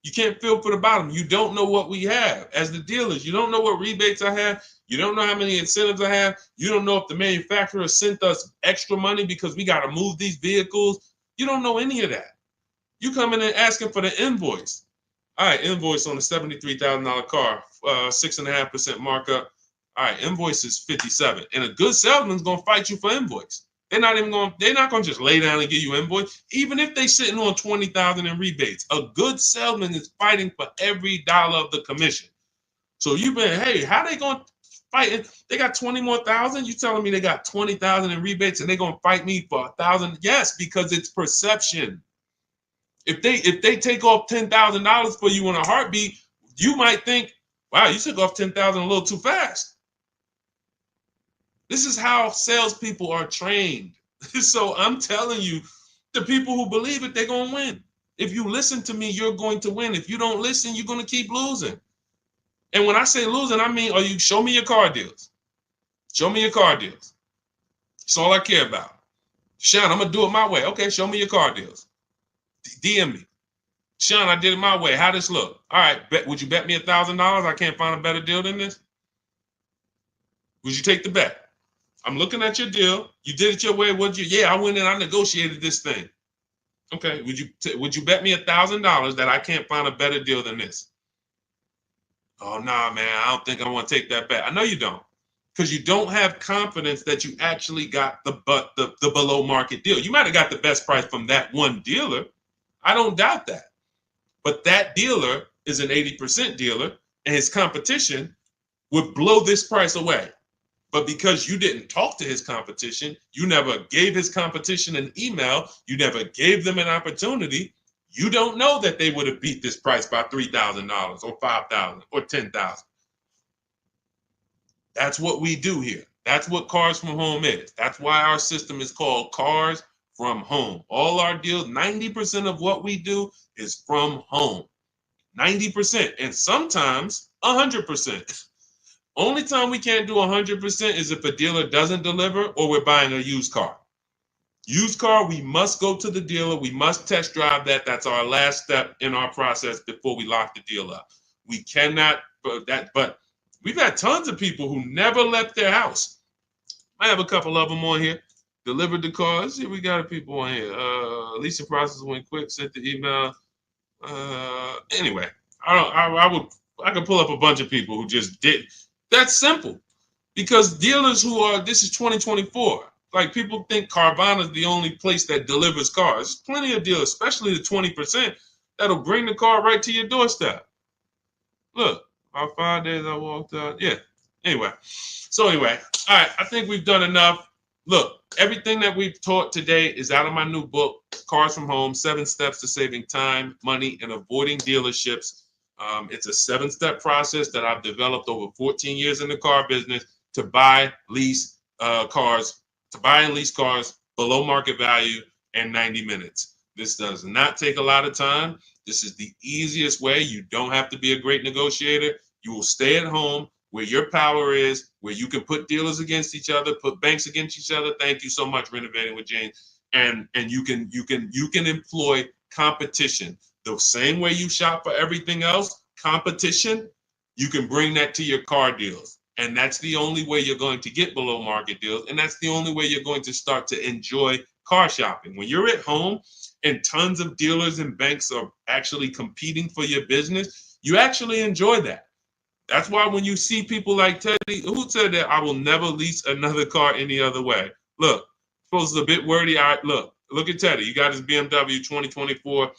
You can't feel for the bottom. You don't know what we have. As the dealers, you don't know what rebates I have. You don't know how many incentives I have. You don't know if the manufacturer sent us extra money because we got to move these vehicles. You don't know any of that. You come in and asking for the invoice. All right, invoice on a $73,000 car, 6.5% markup. All right, invoice is 57, and a good salesman's gonna fight you for invoice. They're not gonna just lay down and give you invoice, even if they sitting on 20,000 in rebates. A good salesman is fighting for every dollar of the commission. So you've been, hey, how they gonna fight? They got 20 more thousand. You telling me they got 20,000 in rebates and they gonna fight me for 1,000? Yes, because it's perception. If they take off $10,000 for you in a heartbeat, you might think, wow, you took off 10,000 a little too fast. This is how salespeople are trained. So I'm telling you, the people who believe it, they're going to win. If you listen to me, you're going to win. If you don't listen, you're going to keep losing. And when I say losing, I mean, show me your car deals. Show me your car deals. That's all I care about. Sean, I'm going to do it my way. Okay, show me your car deals. DM me. Sean, I did it my way. How this look? All right, would you bet me $1,000 I can't find a better deal than this? Would you take the bet? I'm looking at your deal. You did it your way. Yeah, I went in. I negotiated this thing. Okay. Would you bet me $1,000 that I can't find a better deal than this? Oh, nah, man. I don't think I want to take that bet. I know you don't, because you don't have confidence that you actually got the below market deal. You might have got the best price from that one dealer. I don't doubt that. But that dealer is an 80% dealer, and his competition would blow this price away. But because you didn't talk to his competition, you never gave his competition an email, you never gave them an opportunity, you don't know that they would have beat this price by $3,000 or $5,000 or $10,000. That's what we do here. That's what Cars from Home is. That's why our system is called Cars from Home. All our deals, 90% of what we do is from home. 90%, and sometimes 100%. Only time we can't do 100% is if a dealer doesn't deliver or we're buying a used car. Used car, we must go to the dealer. We must test drive that. That's our last step in our process before we lock the deal up. We cannot, but we've had tons of people who never left their house. I have a couple of them on here. Delivered the car. Let's see, we got people on here. Leasing process went quick. Sent the email. Anyway, I could pull up a bunch of people who just did. That's simple, because dealers this is 2024. Like, people think Carvana is the only place that delivers cars. There's plenty of dealers, especially the 20%, that'll bring the car right to your doorstep. Look, about 5 days I walked out. Yeah. Anyway, all right. I think we've done enough. Look, everything that we've taught today is out of my new book, Cars from Home, 7 Steps to Saving Time, Money, and Avoiding Dealerships. It's a 7-step process that I've developed over 14 years in the car business to buy, lease cars, below market value in 90 minutes. This does not take a lot of time. This is the easiest way. You don't have to be a great negotiator. You will stay at home where your power is, where you can put dealers against each other, put banks against each other. Thank you so much, Renovating with James. And you can employ competition. The same way you shop for everything else, competition, you can bring that to your car deals. And that's the only way you're going to get below market deals. And that's the only way you're going to start to enjoy car shopping. When you're at home and tons of dealers and banks are actually competing for your business, you actually enjoy that. That's why when you see people like Teddy, who said that I will never lease another car any other way. Look, suppose it's a bit wordy. Look at Teddy. You got his BMW 2024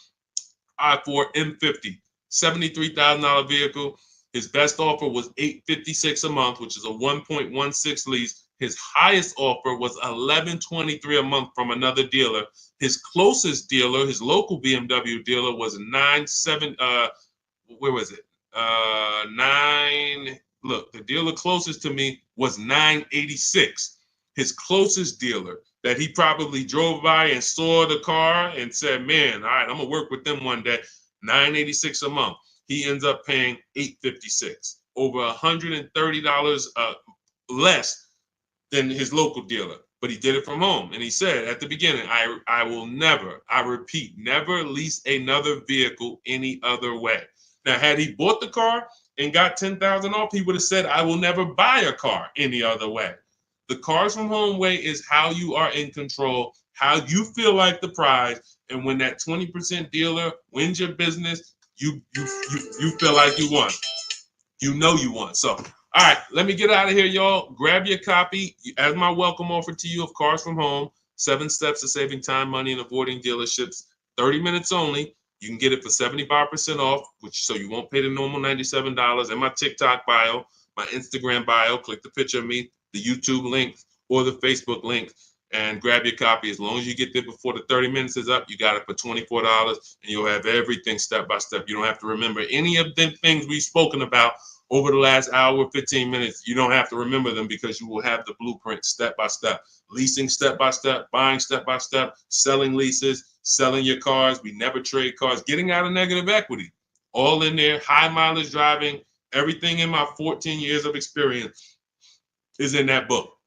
i4 M50, $73,000 vehicle. His best offer was $856 a month, which is a 1.16 lease. His highest offer was $1,123 a month from another dealer. His closest dealer, his local BMW dealer, was 97. Where was it? Nine. Look, the dealer closest to me was 986. His closest dealer that he probably drove by and saw the car and said, "Man, all right, I'm gonna work with them one day." 986 a month. He ends up paying 856, over $130 less than his local dealer. But he did it from home, and he said at the beginning, "I will never, I repeat, never lease another vehicle any other way." Now, had he bought the car and got 10,000 off, he would have said, "I will never buy a car any other way." The Cars from Home way is how you are in control, how you feel like the prize, and when that 20% dealer wins your business, you feel like you won. You know you won. So, all right, let me get out of here, y'all. Grab your copy as my welcome offer to you of Cars from Home. 7 steps to saving time, money, and avoiding dealerships. 30 minutes only. You can get it for 75% off, which so you won't pay the normal $97. And my TikTok bio, my Instagram bio. Click the picture of me, the YouTube link, or the Facebook link, and grab your copy. As long as you get there before the 30 minutes is up, you got it for $24, and you'll have everything step by step. You don't have to remember any of the things we've spoken about over the last hour, 15 minutes. You don't have to remember them because you will have the blueprint step by step. Leasing step by step, buying step by step, selling leases, selling your cars. We never trade cars, getting out of negative equity. All in there, high mileage driving, everything in my 14 years of experience is in that book.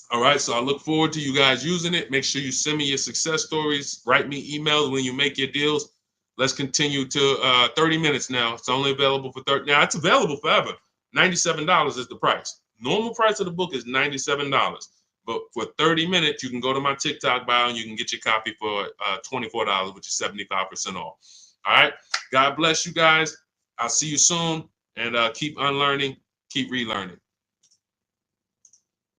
All right, so I look forward to you guys using it. Make sure you send me your success stories. Write me emails when you make your deals. Let's continue to 30 minutes now. It's only available for 30. Now, it's available forever. $97 is the price. Normal price of the book is $97. But for 30 minutes, you can go to my TikTok bio and you can get your copy for $24, which is 75% off. All right. God bless you guys. I'll see you soon. And keep unlearning, keep relearning.